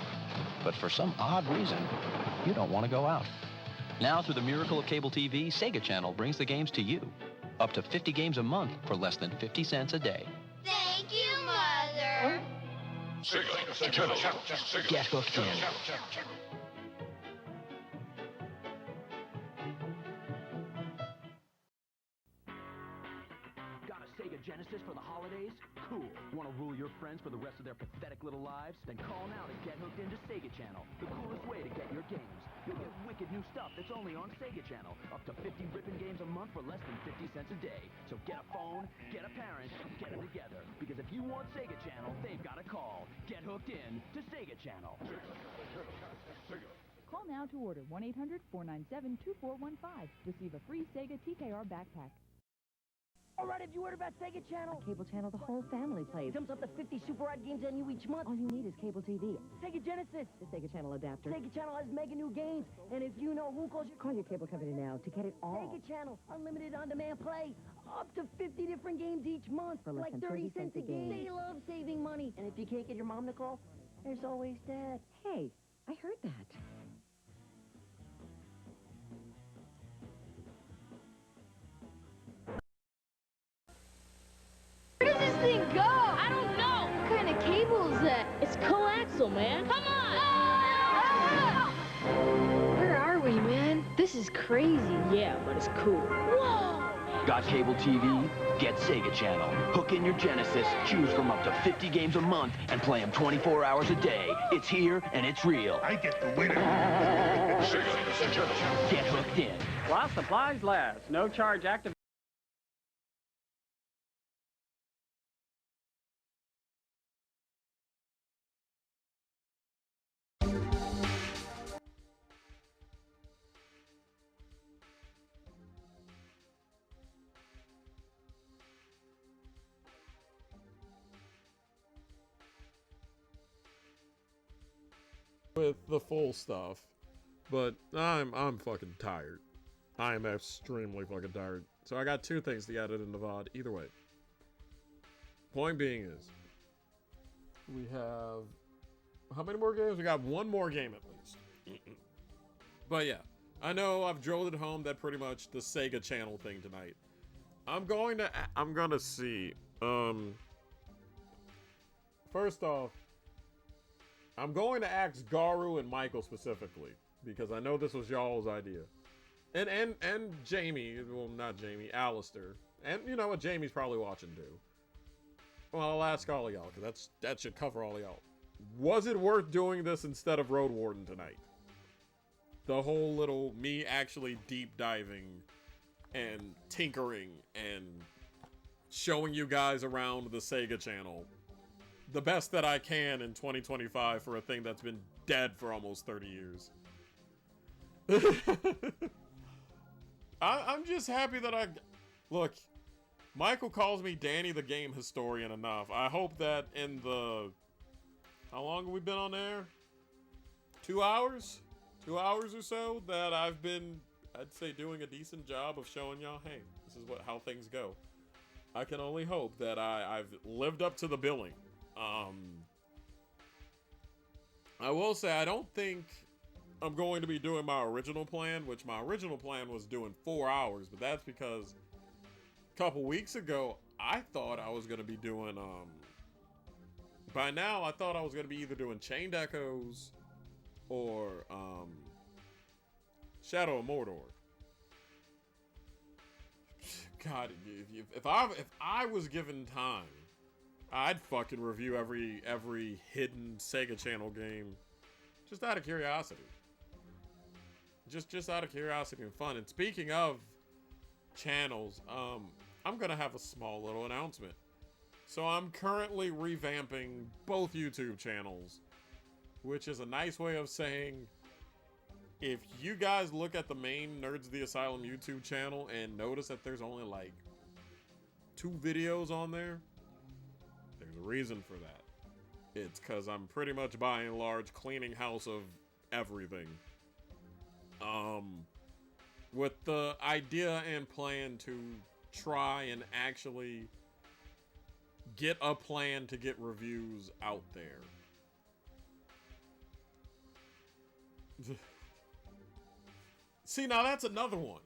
but for some odd reason, you don't want to go out. Now, through the miracle of cable TV, Sega Channel brings the games to you. Up to 50 games a month for less than 50 cents a day. Thank you, Mother. Sega Channel. Get hooked in. Got a Sega Genesis for the holidays? Cool. Want to rule your friends for the rest of their pathetic little lives? Then call now to get hooked into Sega Channel, the coolest way to get your games. You'll get wicked new stuff that's only on Sega Channel. Up to 50 ripping games a month for less than 50 cents a day. So get a phone, get a parent, get them together. Because if you want Sega Channel, they've got to call. Get hooked in to Sega Channel. Call now to order 1-800-497-2415. Receive a free Sega TKR backpack. All right, have you heard about Sega Channel? A cable channel the whole family plays. Comes up to 50 super odd games on you each month. All you need is cable TV. Sega Genesis. The Sega Channel adapter. Sega Channel has mega new games. And if you know who calls you... Call your cable company now to get it all. Sega Channel. Unlimited on-demand play. Up to 50 different games each month. For less like than 30 cents a game. game. They love saving money. And if you can't get your mom to call, there's always Dad. Hey, I heard that. Where does this thing go? I don't know. What kind of cable is that? It's coaxial, man. Come on! Where are we, man? This is crazy. Yeah, but it's cool. Whoa! Got cable TV? Get Sega Channel. Hook in your Genesis, choose from up to 50 games a month, and play them 24 hours a day. It's here, and it's real. I get the winner. Get hooked in. While supplies last, no charge active. With the full stuff, but I'm fucking tired. I am extremely fucking tired. So I got two things to edit in the VOD. Either way. Point being is, we have how many more games? We got one more game at least. But yeah, I know I've drilled it home that pretty much the Sega Channel thing tonight. I'm gonna see. First off, I'm going to ask Garu and Michael specifically, because I know this was y'all's idea. And Jamie, well, not Jamie, Alistair. And you know what, Jamie's probably watching too. Well, I'll ask all of y'all, because that should cover all of y'all. Was it worth doing this instead of Road Warden tonight? The whole little me actually deep diving and tinkering and showing you guys around the Sega Channel the best that I can in 2025 for a thing that's been dead for almost 30 years. I'm just happy that look, Michael calls me Danny the Game Historian enough. I hope that in the, how long have we been on air? 2 hours? 2 hours or so, that I've been, I'd say, doing a decent job of showing y'all, hey, this is how things go. I can only hope that I've lived up to the billing. I will say, I don't think I'm going to be doing my original plan, which my original plan was doing 4 hours, but that's because a couple weeks ago, I thought I was going to be doing, by now, I thought I was going to be either doing Chained Echoes or, Shadow of Mordor. God, if I was given time, I'd fucking review every hidden Sega Channel game just out of curiosity. Just out of curiosity and fun. And speaking of channels, I'm gonna have a small little announcement. So I'm currently revamping both YouTube channels, which is a nice way of saying, if you guys look at the main Nerds of the Asylum YouTube channel and notice that there's only like 2 videos on there, there's a reason for that. It's because I'm pretty much by and large cleaning house of everything. With the idea and plan to try and actually get a plan to get reviews out there. See, now that's another one.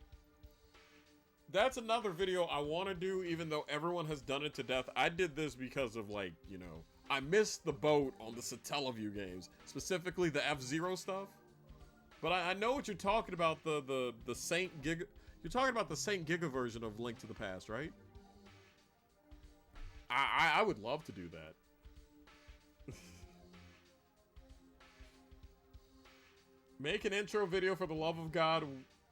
That's another video I want to do, even though everyone has done it to death. I did this because of, like, you know, I missed the boat on the Satellaview games, specifically the F-Zero stuff. But I know what you're talking about, the Saint Giga. You're talking about the Saint Giga version of Link to the Past, right? I would love to do that. Make an intro video for the love of God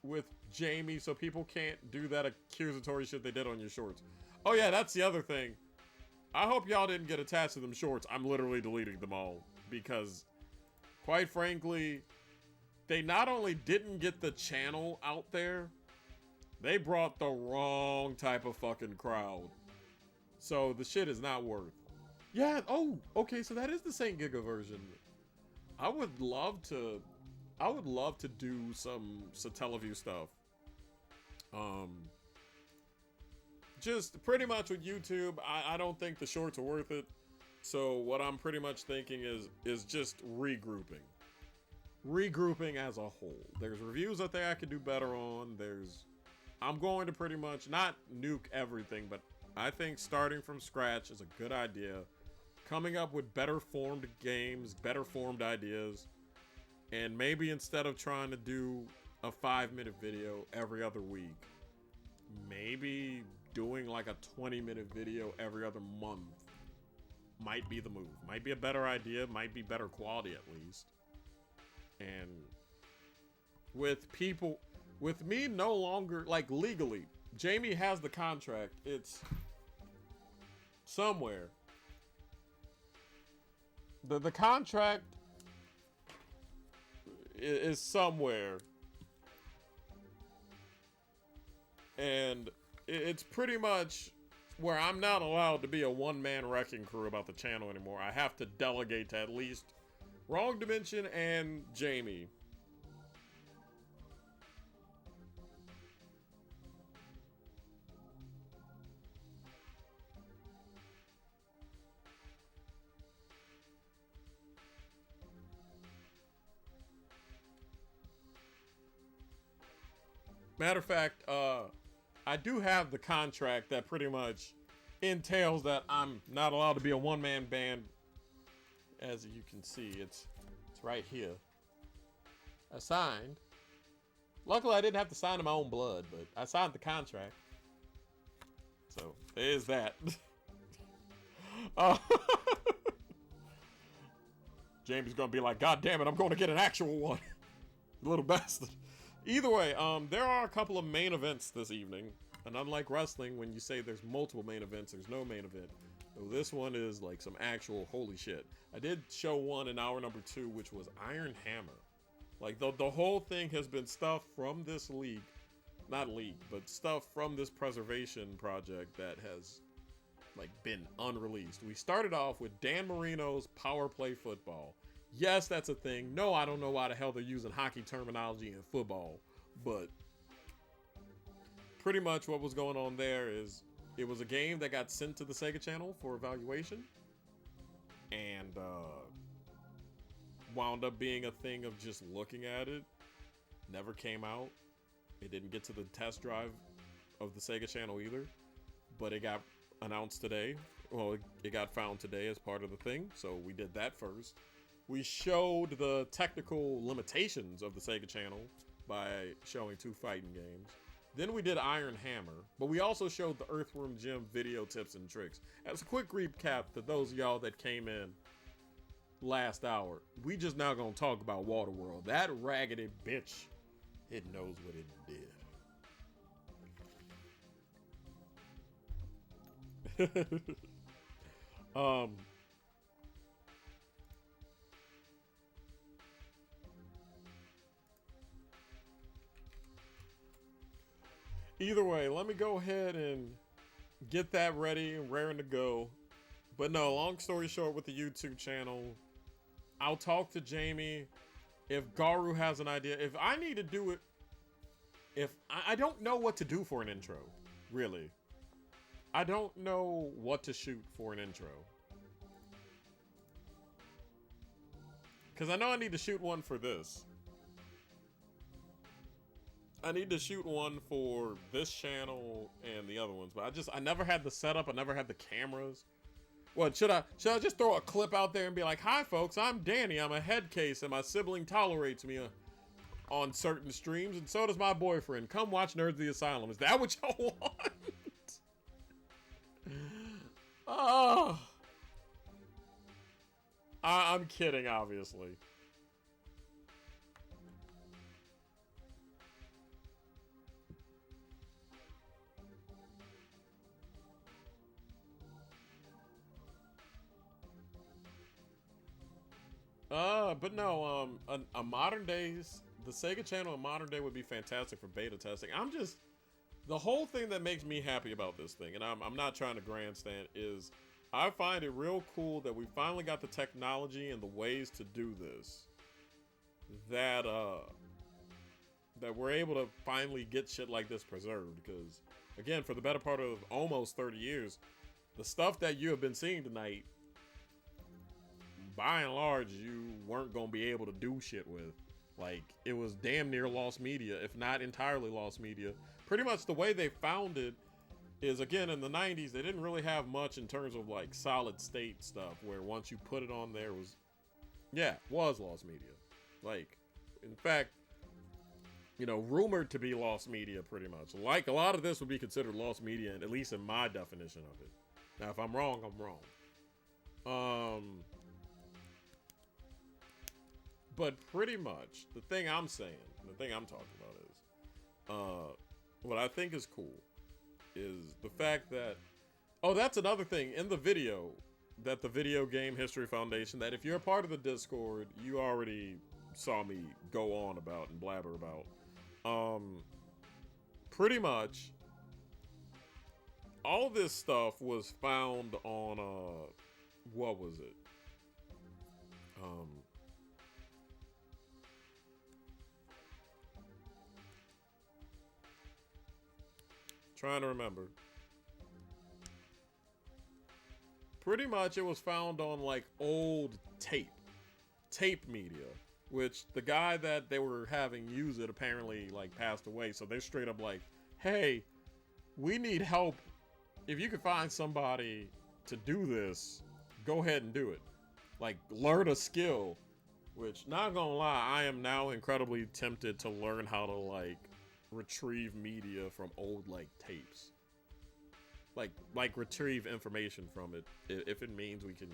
with Jamie so people can't do that accusatory shit they did on your shorts. Oh yeah, that's the other thing. I hope y'all didn't get attached to them shorts. I'm literally deleting them all because, quite frankly, they not only didn't get the channel out there, they brought the wrong type of fucking crowd. So the shit is not worth. Yeah, oh, okay, so that is the Saint Giga version. I would love to do some Satellaview stuff. Just pretty much with YouTube, I don't think the shorts are worth it. So what I'm pretty much thinking is just regrouping. Regrouping as a whole. There's reviews out there I could do better on. I'm going to pretty much not nuke everything, but I think starting from scratch is a good idea. Coming up with better formed games, better formed ideas. And maybe instead of trying to do a 5-minute video every other week, maybe doing like a 20-minute video every other month might be the move. Might be a better idea, might be better quality at least. And with me no longer, like legally, Jamie has the contract. It's somewhere. The contract is somewhere, and it's pretty much where I'm not allowed to be a one-man wrecking crew about the channel anymore. I have to delegate to at least Wrong Dimension and Jamie. Matter of fact, I do have the contract that pretty much entails that I'm not allowed to be a one-man band. As you can see, it's right here. I signed. Luckily, I didn't have to sign in my own blood, but I signed the contract. So, there's that. Jamie's gonna be like, God damn it, I'm gonna get an actual one. Little bastard. Either way, there are a couple of main events this evening. And unlike wrestling, when you say there's multiple main events, there's no main event. So this one is like some actual holy shit. I did show one in hour number 2, which was Iron Hammer. Like, the whole thing has been stuff from this league. Not league, but stuff from this preservation project that has, like, been unreleased. We started off with Dan Marino's Power Play Football. Yes, that's a thing. No, I don't know why the hell they're using hockey terminology in football. But pretty much what was going on there is it was a game that got sent to the Sega Channel for evaluation. And wound up being a thing of just looking at it. Never came out. It didn't get to the test drive of the Sega Channel either. But it got announced today. Well, it got found today as part of the thing. So we did that first. We showed the technical limitations of the Sega Channel by showing 2 fighting games. Then we did Iron Hammer, but we also showed the Earthworm Jim video tips and tricks. As a quick recap to those of y'all that came in last hour, we just now gonna talk about Waterworld. That raggedy bitch, it knows what it did. Either way, let me go ahead and get that ready and raring to go. But no, long story short, with the YouTube channel, I'll talk to Jamie. If Garu has an idea, if I need to do it, if I don't know what to do for an intro, really. I don't know what to shoot for an intro. Because I know I need to shoot one for this. I need to shoot one for this channel and the other ones, but I never had the setup. I never had the cameras. What, should I just throw a clip out there and be like, hi folks, I'm Danny. I'm a head case and my sibling tolerates me on certain streams, and so does my boyfriend. Come watch Nerds of the Asylum. Is that what y'all want? Oh. I'm kidding, obviously. But no, a modern days, the Sega channel in modern day would be fantastic for beta testing. The whole thing that makes me happy about this thing, and I'm not trying to grandstand, is I find it real cool that we finally got the technology and the ways to do this. That we're able to finally get shit like this preserved. Because, again, for the better part of almost 30 years, the stuff that you have been seeing tonight, by and large, you weren't going to be able to do shit with. Like, it was damn near lost media, if not entirely lost media. Pretty much the way they found it is, again, in the 90s, they didn't really have much in terms of, like, solid state stuff, where once you put it on there, was lost media. Like, in fact, you know, rumored to be lost media, pretty much. Like, a lot of this would be considered lost media, at least in my definition of it. Now, if I'm wrong, I'm wrong. But pretty much, the thing I'm saying, the thing I'm talking about is, what I think is cool is the fact that, that's another thing in the video that the Video Game History Foundation, that if you're a part of the Discord, you already saw me go on about and blabber about. Pretty much, all this stuff was found on, what was it? Trying to remember. Pretty much it was found on like old tape media, which the guy that they were having use it apparently like passed away. So they're straight up like, hey, we need help. If you could find somebody to do this, go ahead and do it. Like, learn a skill, which, not gonna lie, I am now incredibly tempted to learn how to like retrieve media from old like tapes, like retrieve information from it, if it means we can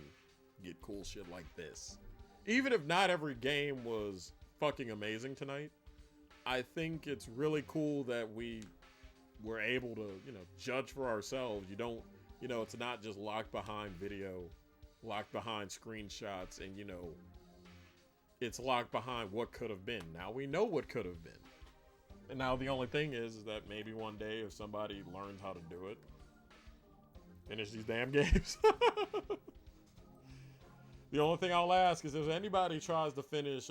get cool shit like this. Even if not every game was fucking amazing tonight, I think it's really cool that we were able to, you know, judge for ourselves. You don't, you know, it's not just locked behind video, locked behind screenshots, and, you know, it's locked behind what could have been. Now we know what could have been. And now the only thing is that maybe one day if somebody learns how to do it, finish these damn games. The only thing I'll ask is if anybody tries to finish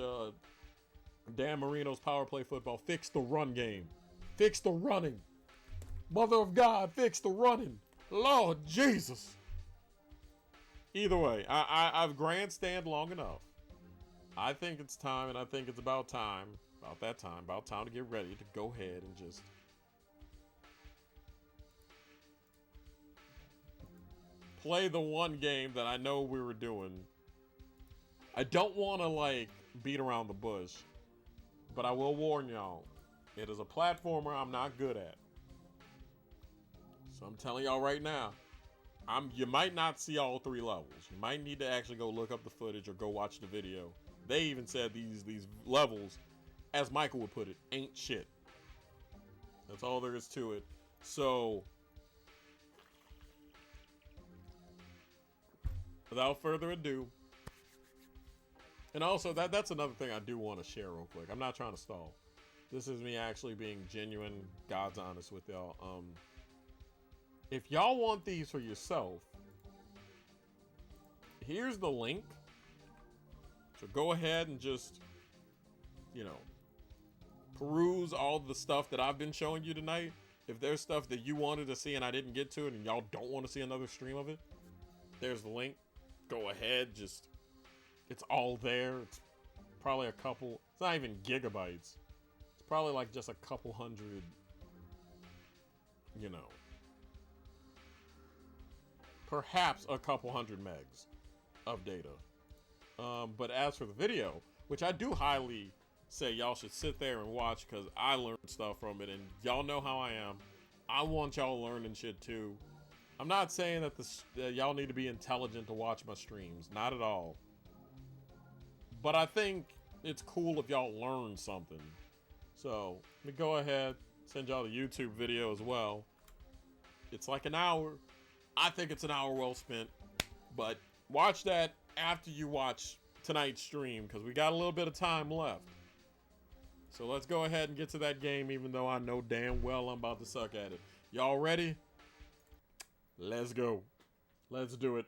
Dan Marino's Power Play Football, fix the run game. Fix the running. Mother of God, fix the running. Lord Jesus. Either way, I've grandstand long enough. I think it's time, and I think it's about time to get ready to go ahead and just play the one game that I know we were doing. I don't want to like beat around the bush, but I will warn y'all, it is a platformer I'm not good at. So I'm telling y'all right now, you might not see all 3 levels. You might need to actually go look up the footage or go watch the video. They even said these levels, as Michael would put it, ain't shit. That's all there is to it. So, without further ado, and also that's another thing I do want to share real quick. I'm not trying to stall. This is me actually being genuine, God's honest with y'all. If y'all want these for yourself, here's the link. So go ahead and just, you know, peruse all the stuff that I've been showing you tonight. if there's stuff that you wanted to see and I didn't get to it and y'all don't want to see another stream of it, there's the link. Go ahead, just, it's all there. It's probably a couple, it's not even gigabytes. It's probably like just a couple hundred, you know, perhaps a couple hundred megs of data. But as for the video, which I do highly say y'all should sit there and watch because I learned stuff from it, and y'all know how I am. I want y'all learning shit too. I'm not saying that y'all need to be intelligent to watch my streams, not at all. But I think it's cool if y'all learn something. So let me go ahead, send y'all the YouTube video as well. It's like an hour. I think it's an hour well spent, but watch that after you watch tonight's stream because we got a little bit of time left. So let's go ahead and get to that game, even though I know damn well I'm about to suck at it. Y'all ready? Let's go. Let's do it.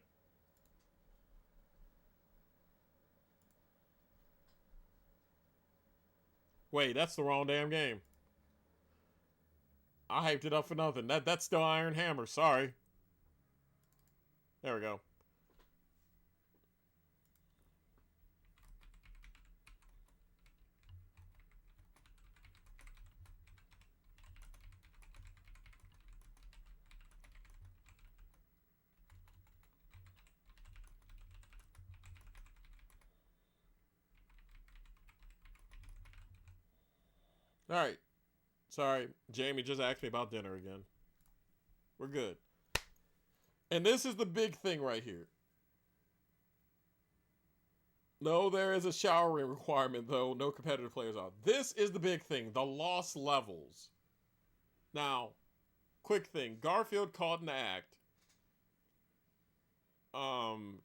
Wait, that's the wrong damn game. I hyped it up for nothing. That's still Iron Hammer. Sorry. There we go. All right. Sorry, Jamie just asked me about dinner again. We're good. And this is the big thing right here. No, there is a showering requirement, though. No competitive players are. This is the big thing. The lost levels. Now, quick thing. Garfield Caught in the Act.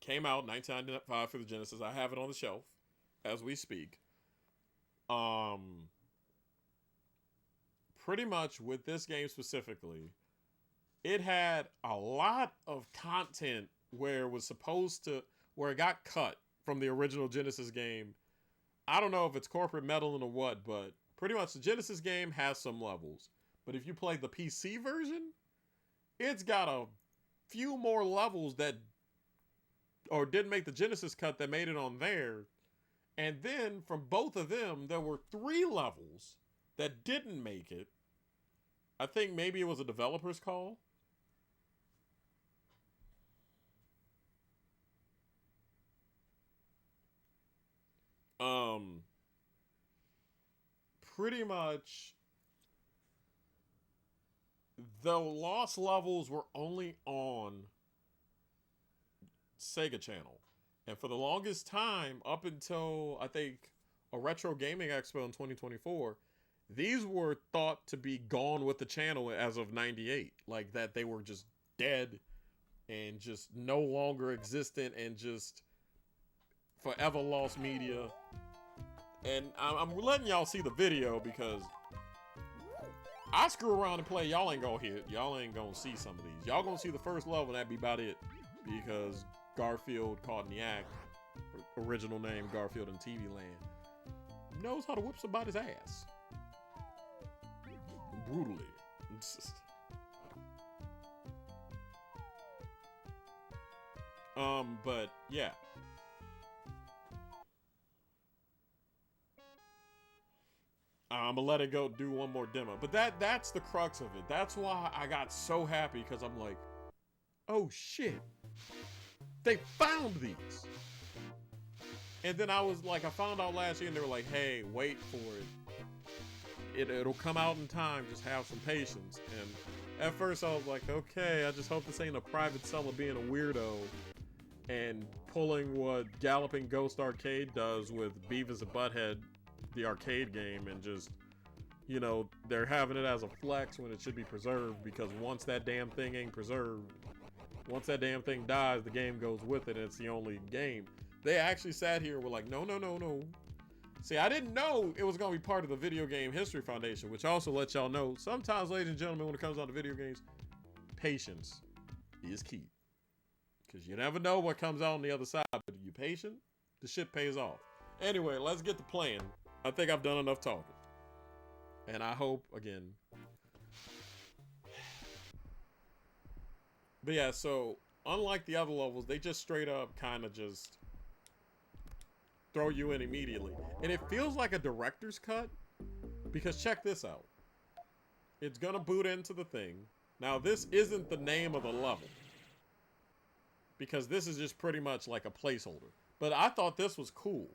Came out 1995 for the Genesis. I have it on the shelf as we speak. Pretty much with this game specifically, it had a lot of content where it got cut from the original Genesis game. I don't know if it's corporate meddling or what, but pretty much the Genesis game has some levels. But if you play the PC version, it's got a few more levels that didn't make the Genesis cut that made it on there. And then from both of them, there were 3 levels that didn't make it. I think maybe it was a developer's call. Pretty much the lost levels were only on Sega Channel. And for the longest time, up until I think a Retro Gaming Expo in 2024, these were thought to be gone with the channel as of 98. Like that they were just dead and just no longer existent and just forever lost media. And I'm letting y'all see the video because I screw around and play. Y'all ain't gonna hear it. Y'all ain't gonna see some of these. Y'all gonna see the first level and that'd be about it. Because Garfield Caught in the Act, original name Garfield in TV Land, knows how to whip somebody's ass. Brutally. But yeah. I'm gonna let it go do one more demo. But that's the crux of it. That's why I got so happy, because I'm like, oh shit. They found these. And then I found out last year and they were like, hey, wait for it. It'll come out in time, just have some patience. And at first I was like, okay, I just hope this ain't a private seller being a weirdo and pulling what Galloping Ghost Arcade does with Beavis and Butthead, the arcade game, and just, you know, they're having it as a flex when it should be preserved, because once that damn thing ain't preserved, once that damn thing dies, the game goes with it and it's the only game. They actually sat here and were like, no. See, I didn't know it was going to be part of the Video Game History Foundation, which also lets y'all know, sometimes, ladies and gentlemen, when it comes down to video games, patience is key. Because you never know what comes out on the other side, but if you're patient, the shit pays off. Anyway, let's get to playing. I think I've done enough talking. And I hope, again, But yeah, so unlike the other levels, they just straight up kind of just throw you in immediately. And it feels like a director's cut because check this out. It's gonna boot into the thing. Now this isn't the name of the level because this is just pretty much like a placeholder. But I thought this was cool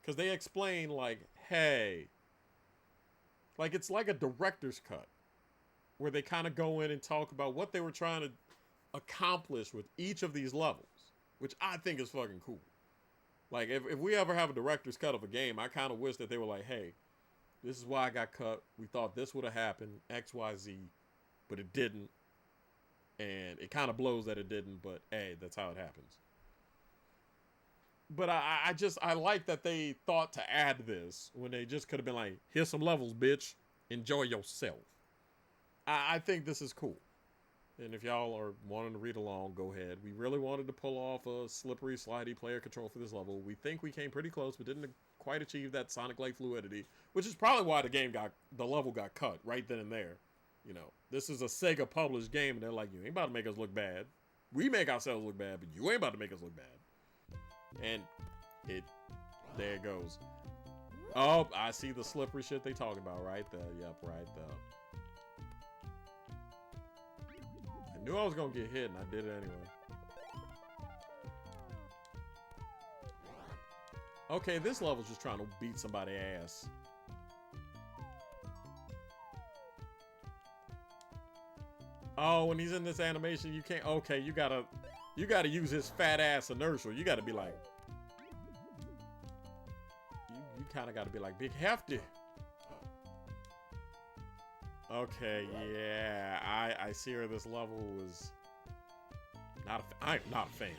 because they explain like, hey, like it's like a director's cut where they kind of go in and talk about what they were trying to accomplish with each of these levels, which I think is fucking cool. Like, if we ever have a director's cut of a game, I kind of wish that they were like, hey, this is why I got cut. We thought this would have happened, X, Y, Z, but it didn't. And it kind of blows that it didn't, but hey, that's how it happens. But I like that they thought to add this when they just could have been like, here's some levels, bitch. Enjoy yourself. I think this is cool. And if y'all are wanting to read along, go ahead. We really wanted to pull off a slippery, slidey player control for this level. We think we came pretty close, but didn't quite achieve that Sonic-like fluidity, which is probably why the level got cut right then and there. You know, this is a Sega published game, and they're like, you ain't about to make us look bad. We make ourselves look bad, but you ain't about to make us look bad. And there it goes. Oh, I see the slippery shit they talking about right there. Yep, right there. I knew I was gonna get hit, and I did it anyway. Okay, this level's just trying to beat somebody's ass. Oh, when he's in this animation, you can't. Okay, you gotta use his fat ass inertial. You gotta be like, you kind of gotta be like Big Hefty. Okay, yeah, I see where this level was not I'm not a fan.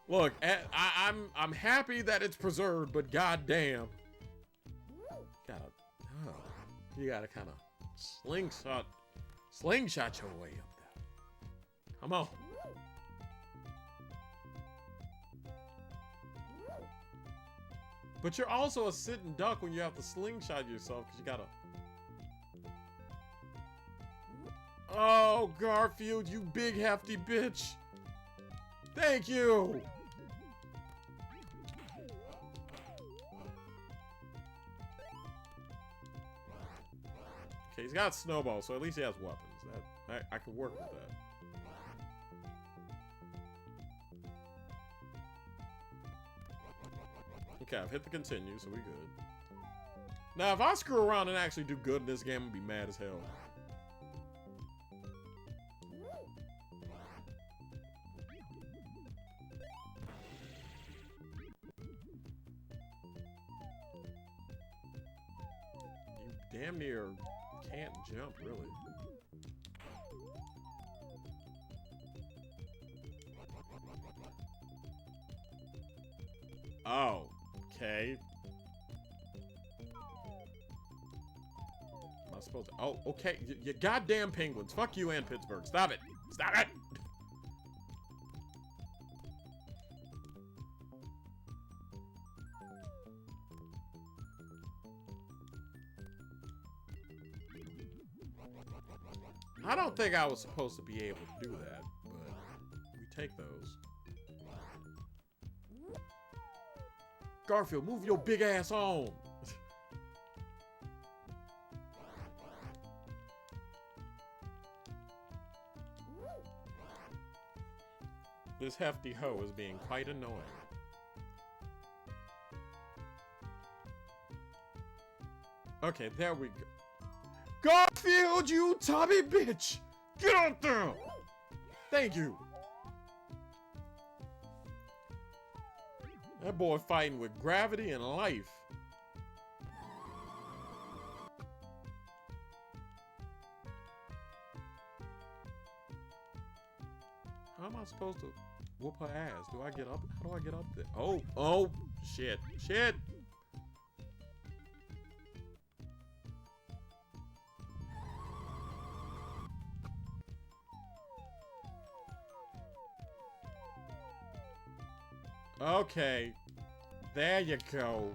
Look, I'm happy that it's preserved, but goddamn, you gotta kind of slingshot your way up there. Come on. But you're also a sitting duck when you have to slingshot yourself because you gotta. Oh, Garfield, you big hefty bitch. Thank you. Okay, he's got snowballs, so at least he has weapons. I can work with that. Okay, I've hit the continue, so we good. Now, if I screw around and actually do good in this game, I'm gonna be mad as hell. You damn near can't jump, really. Oh, okay. Am I supposed to? Oh, okay. You goddamn penguins. Fuck you and Pittsburgh. Stop it. Stop it. I don't think I was supposed to be able to do that, but we take those. Garfield, move your big ass on. This hefty hoe is being quite annoying. Okay, there we go. Garfield, you tubby bitch! Get out there! Thank you. That boy fighting with gravity and life. How am I supposed to whoop her ass? Do I get up? How do I get up there? Oh, shit, shit. Okay, there you go.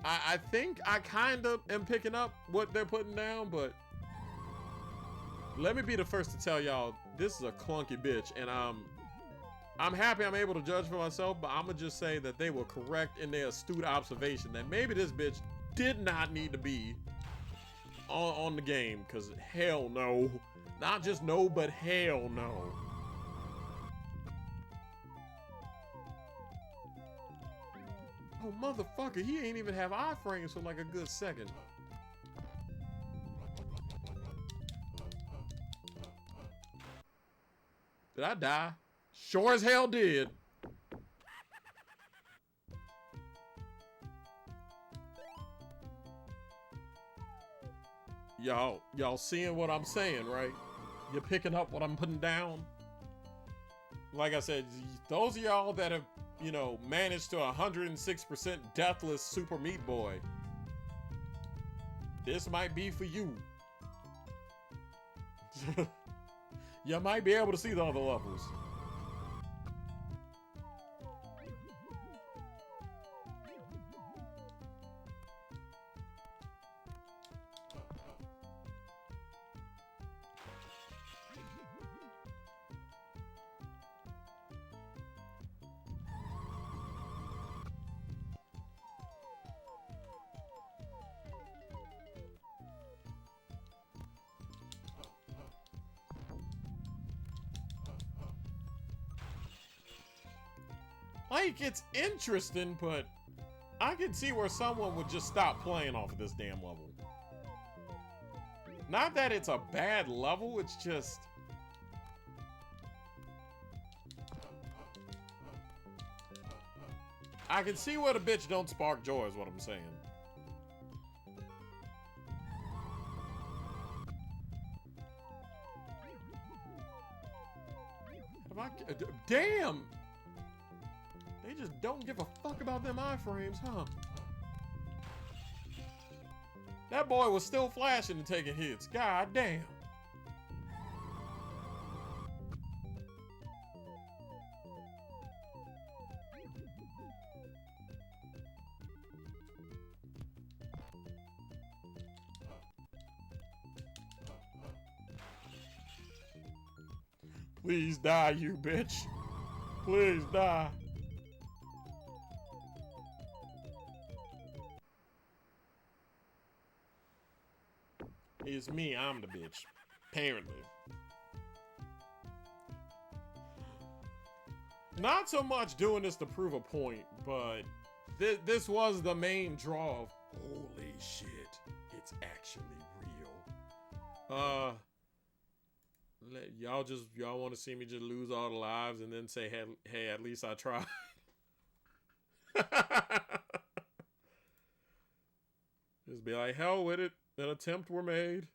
I think I kind of am picking up what they're putting down, but let me be the first to tell y'all, this is a clunky bitch, and I'm happy I'm able to judge for myself, but I'm gonna just say that they were correct in their astute observation that maybe this bitch did not need to be on the game, because hell no. Not just no, but hell no. Oh, motherfucker, he ain't even have iframes for like a good second. Did I die? Sure as hell did. Y'all seeing what I'm saying, right? You're picking up what I'm putting down? Like I said, those of y'all that have, you know, managed to 106% deathless Super Meat Boy, this might be for you. You might be able to see the other levels. Like, it's interesting, but I can see where someone would just stop playing off of this damn level. Not that it's a bad level, it's just... I can see where the bitch don't spark joy is what I'm saying. Damn! They just don't give a fuck about them iframes, huh? That boy was still flashing and taking hits. God damn. Please die, you bitch. Please die. It's me, I'm the bitch. Apparently. Not so much doing this to prove a point, but this was the main draw of, holy shit, it's actually real. Y'all want to see me just lose all the lives and then say, hey, at least I tried. Just be like, hell with it. An attempt were made.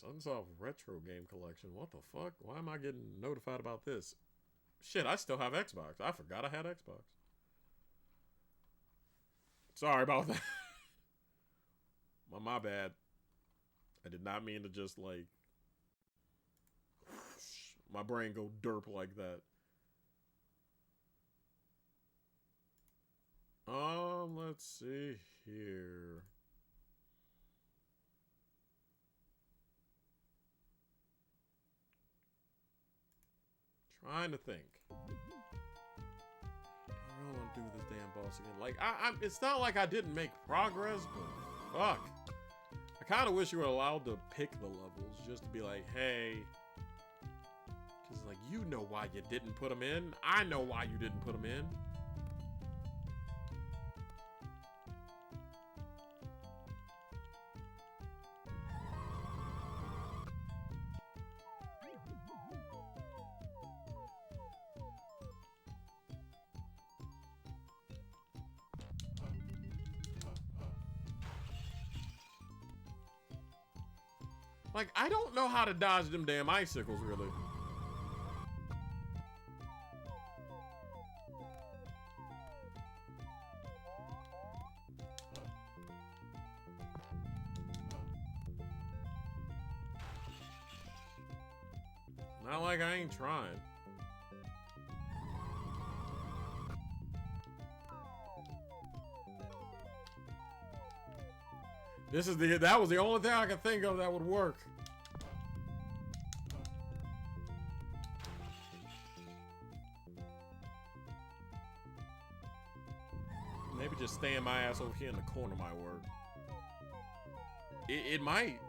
Sunsoft Retro Game Collection. What the fuck? Why am I getting notified about this? Shit, I still have Xbox. I forgot I had Xbox. Sorry about that. My bad. I did not mean to just like... my brain go derp like that. Let's see here. Trying to think. I don't want to do this damn boss again. Like, it's not like I didn't make progress, but fuck. I kind of wish you were allowed to pick the levels just to be like, hey. Because, like, you know why you didn't put them in. I know why you didn't put them in. Like, I don't know how to dodge them damn icicles, really. Not like I ain't trying. That was the only thing I could think of that would work. Maybe just staying my ass over here in the corner might work. It might.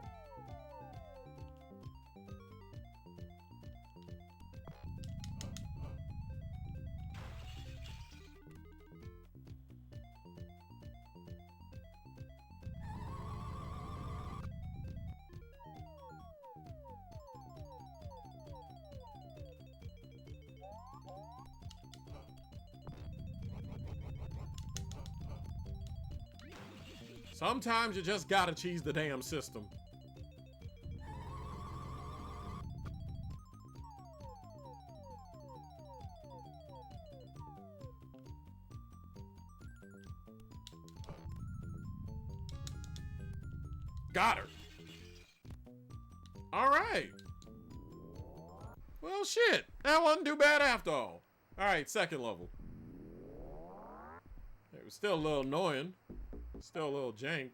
Sometimes you just gotta cheese the damn system. Got her. All right. Well, shit. That wasn't too bad after all. All right, second level. It was still a little annoying. Still a little jank.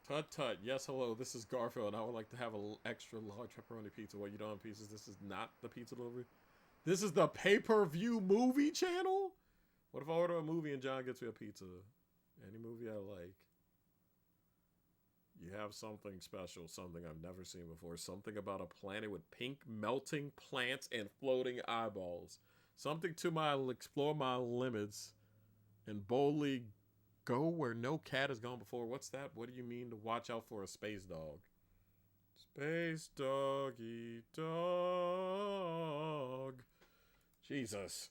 Tut tut. Yes, hello. This is Garfield. I would like to have an extra large pepperoni pizza. What, you don't have pizzas? This is not the pizza delivery. This is the pay-per-view movie channel? What if I order a movie and John gets me a pizza? Any movie I like. You have something special, something I've never seen before. Something about a planet with pink melting plants and floating eyeballs. Something to explore my limits and boldly go where no cat has gone before. What's that? What do you mean to watch out for a space dog? Space doggy dog. Jesus.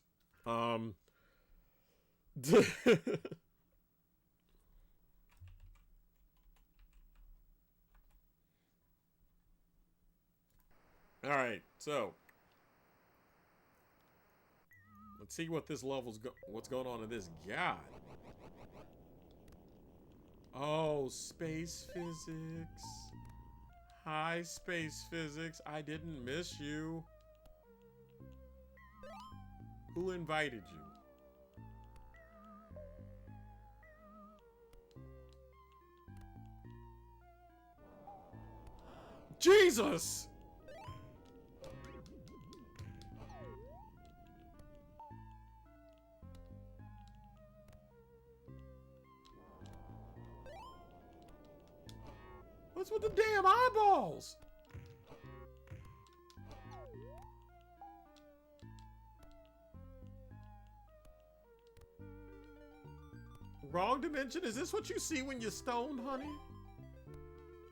All right, so let's see what this level's what's going on in this. God. Oh, space physics. Hi, space physics. I didn't miss you. Who invited you? Jesus! What's with the damn eyeballs? Wrong dimension? Is this what you see when you're stoned, honey?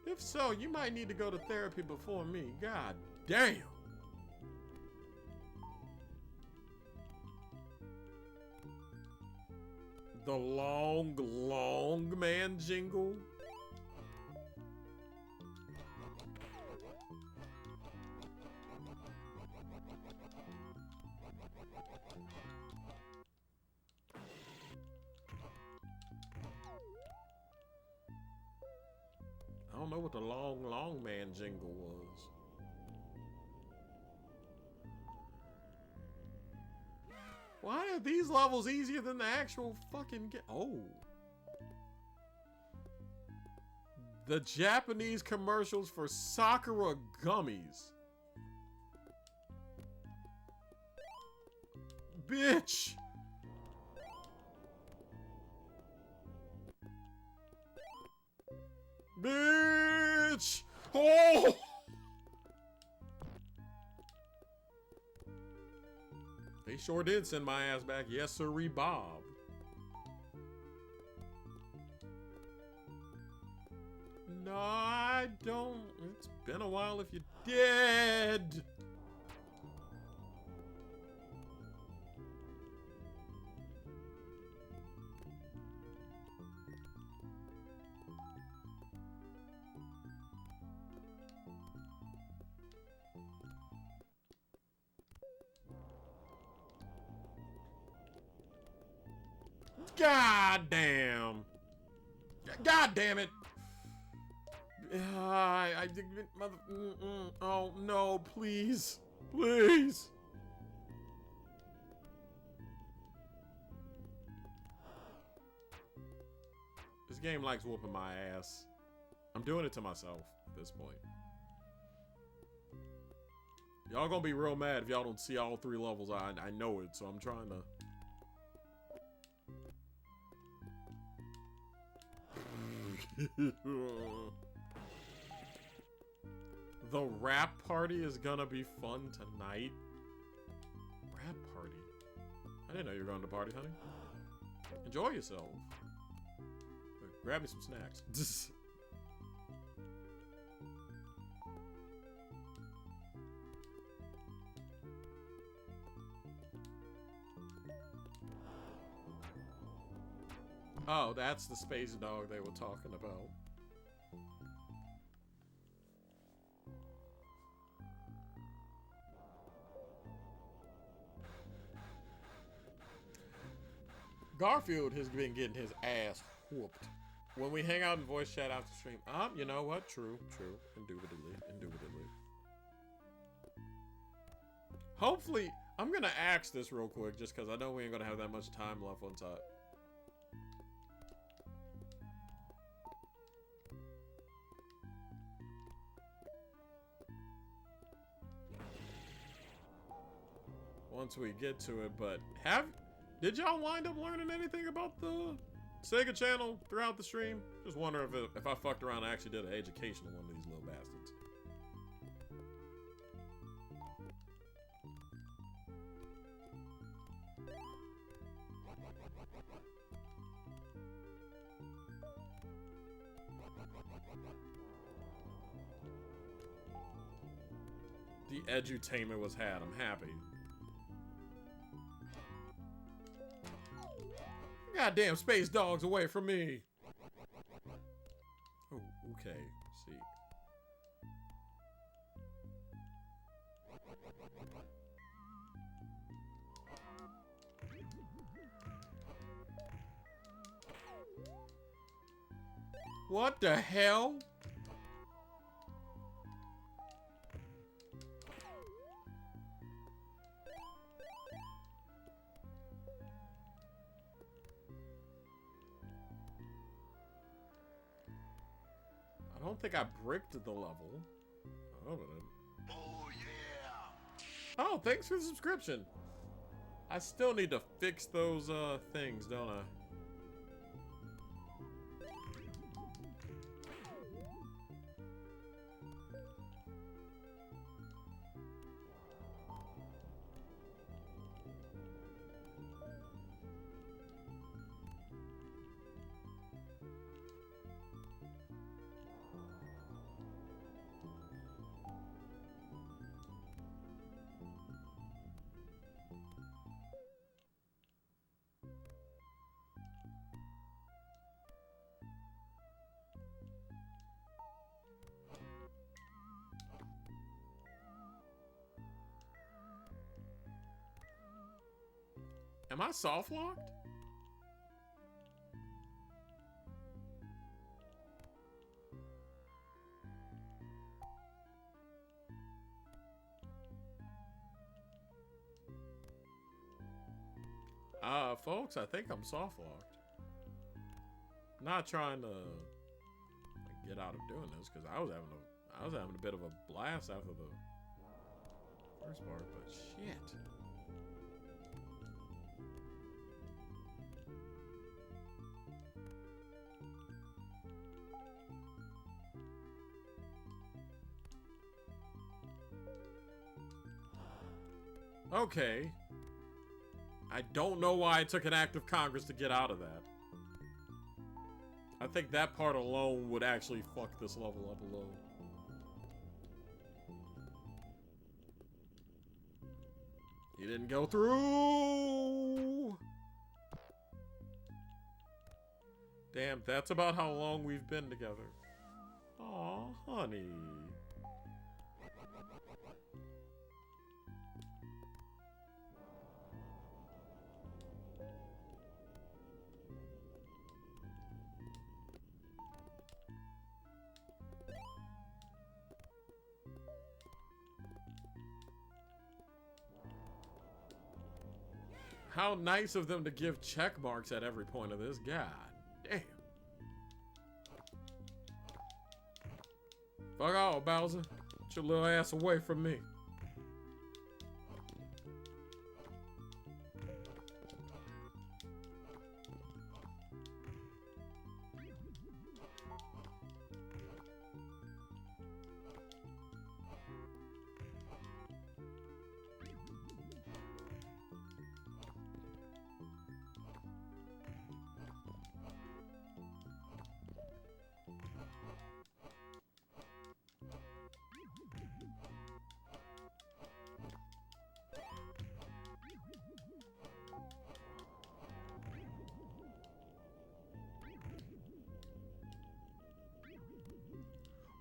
If so, you might need to go to therapy before me. God damn. The long man jingle. I don't know what the long man jingle was. Why are these levels easier than the actual fucking game? Oh. The Japanese commercials for Sakura gummies. Bitch. Bitch! Oh! They sure did send my ass back. Yes, sirree, Bob. No, I don't. It's been a while if you did. God damn. God damn it. Oh no, please. Please. game likes whooping my ass. I'm doing it to myself at this point. Y'all gonna be real mad if y'all don't see all 3 levels. I know it, so I'm trying to... The rap party is gonna be fun tonight. Rap party? I didn't know you were going to party, honey. Enjoy yourself. Grab me some snacks. Oh, that's the space dog they were talking about. Garfield has been getting his ass whooped. When we hang out in voice chat after stream, you know what? True. Indubitably. Hopefully, I'm gonna axe this real quick just because I know we ain't gonna have that much time left on top. Once we get to it, but did y'all wind up learning anything about the Sega channel throughout the stream? Just wondering if I fucked around and actually did an education on one of these little bastards. The edutainment was had. I'm happy. Goddamn space dogs away from me. Oh, okay. See. What the hell? I don't think I bricked the level. Oh yeah! Oh, thanks for the subscription. I still need to fix those things, don't I? Am I soft locked? Folks, I think I'm soft locked. Not trying to get out of doing this because I was having a bit of a blast after the first part, but shit. Okay. I don't know why it took an act of Congress to get out of that. I think that part alone would actually fuck this level up a little. He didn't go through! Damn, that's about how long we've been together. Aw, honey. How nice of them to give check marks at every point of this. God damn. Fuck off, Bowser. Get your little ass away from me.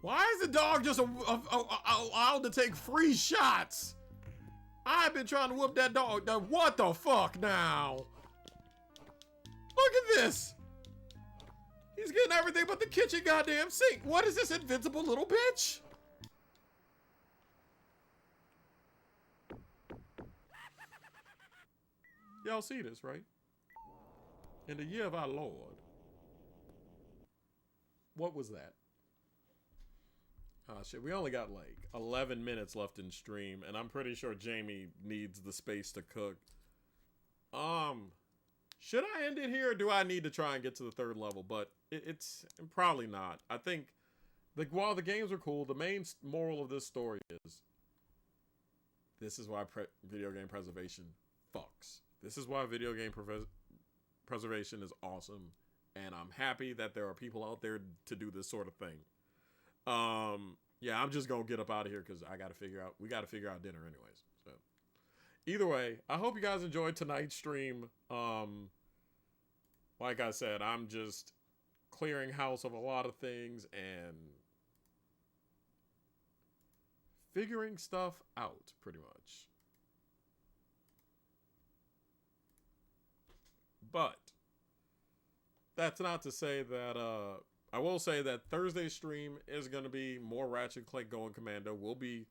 Why is the dog just allowed to take free shots? I've been trying to whoop that dog. Now, what the fuck now? Look at this. He's getting everything but the kitchen goddamn sink. What is this invincible little bitch? Y'all see this, right? In the year of our Lord. What was that? Oh shit, we only got like 11 minutes left in stream, and I'm pretty sure Jamie needs the space to cook. Should I end it here, or do I need to try and get to the 3rd level? But it's probably not. I think, like, while the games are cool, the main moral of this story is, this is why video game preservation fucks. This is why video game preservation is awesome, and I'm happy that there are people out there to do this sort of thing. Yeah, I'm just gonna get up out of here because we gotta figure out dinner anyways. So either way, I hope you guys enjoyed tonight's stream. Like I said, I'm just clearing house of a lot of things and figuring stuff out pretty much. But that's not to say that I will say that Thursday's stream is going to be more Ratchet & Clank Going Commando. We'll be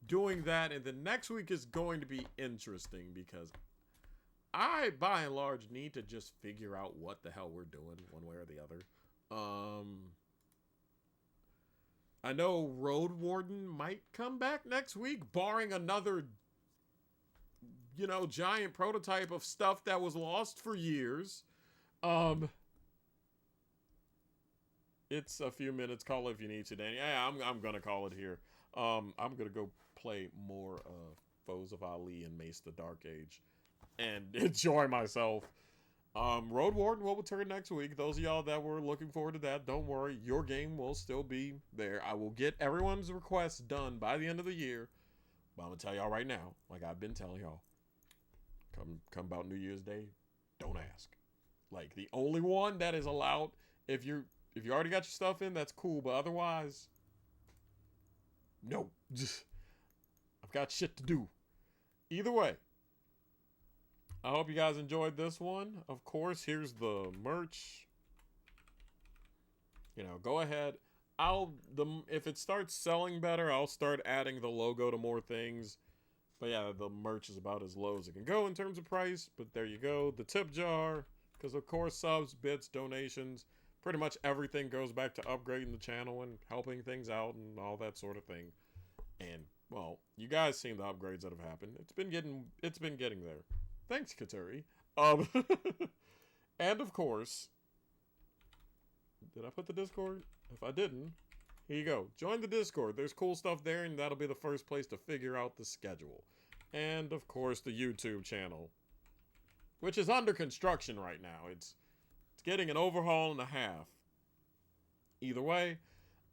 doing that, and the next week is going to be interesting because I, by and large, need to just figure out what the hell we're doing one way or the other. I know Road Warden might come back next week, barring another, you know, giant prototype of stuff that was lost for years. It's a few minutes. Call it if you need to, Danny. Yeah, I'm gonna call it here. I'm gonna go play more Foes of Ali and Mace the Dark Age and enjoy myself. Road Warden will return next week. Those of y'all that were looking forward to that, don't worry. Your game will still be there. I will get everyone's requests done by the end of the year. But I'm gonna tell y'all right now, like I've been telling y'all, come about New Year's Day, don't ask. Like, the only one that is allowed, if you already got your stuff in, that's cool. But otherwise, no. I've got shit to do. Either way, I hope you guys enjoyed this one. Of course, here's the merch. You know, go ahead. If it starts selling better, I'll start adding the logo to more things. But yeah, the merch is about as low as it can go in terms of price. But there you go. The tip jar, because of course, subs, bits, donations, pretty much everything goes back to upgrading the channel and helping things out and all that sort of thing. And, well, you guys seen the upgrades that have happened. It's been getting there. Thanks, Kateri. And of course, did I put the Discord? If I didn't, here you go. Join the Discord. There's cool stuff there, and that'll be the first place to figure out the schedule. And of course, the YouTube channel, which is under construction right now. It's getting an overhaul and a half. Either way,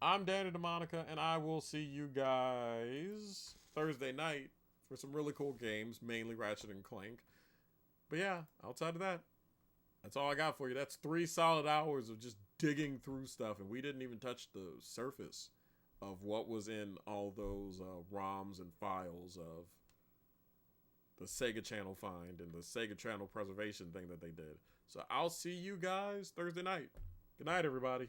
I'm Danny DeMonica, and I will see you guys Thursday night for some really cool games, mainly Ratchet & Clank. But yeah, outside of that, that's all I got for you. That's 3 solid hours of just digging through stuff, and we didn't even touch the surface of what was in all those ROMs and files of the Sega Channel find and the Sega Channel preservation thing that they did. So I'll see you guys Thursday night. Good night, everybody.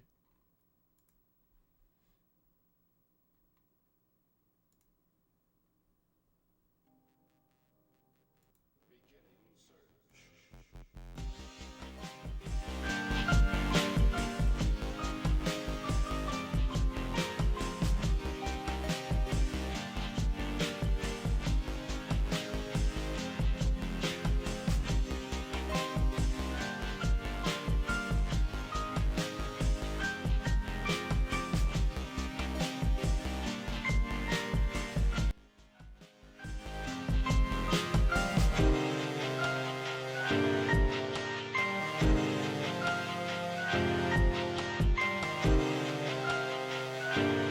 Bye.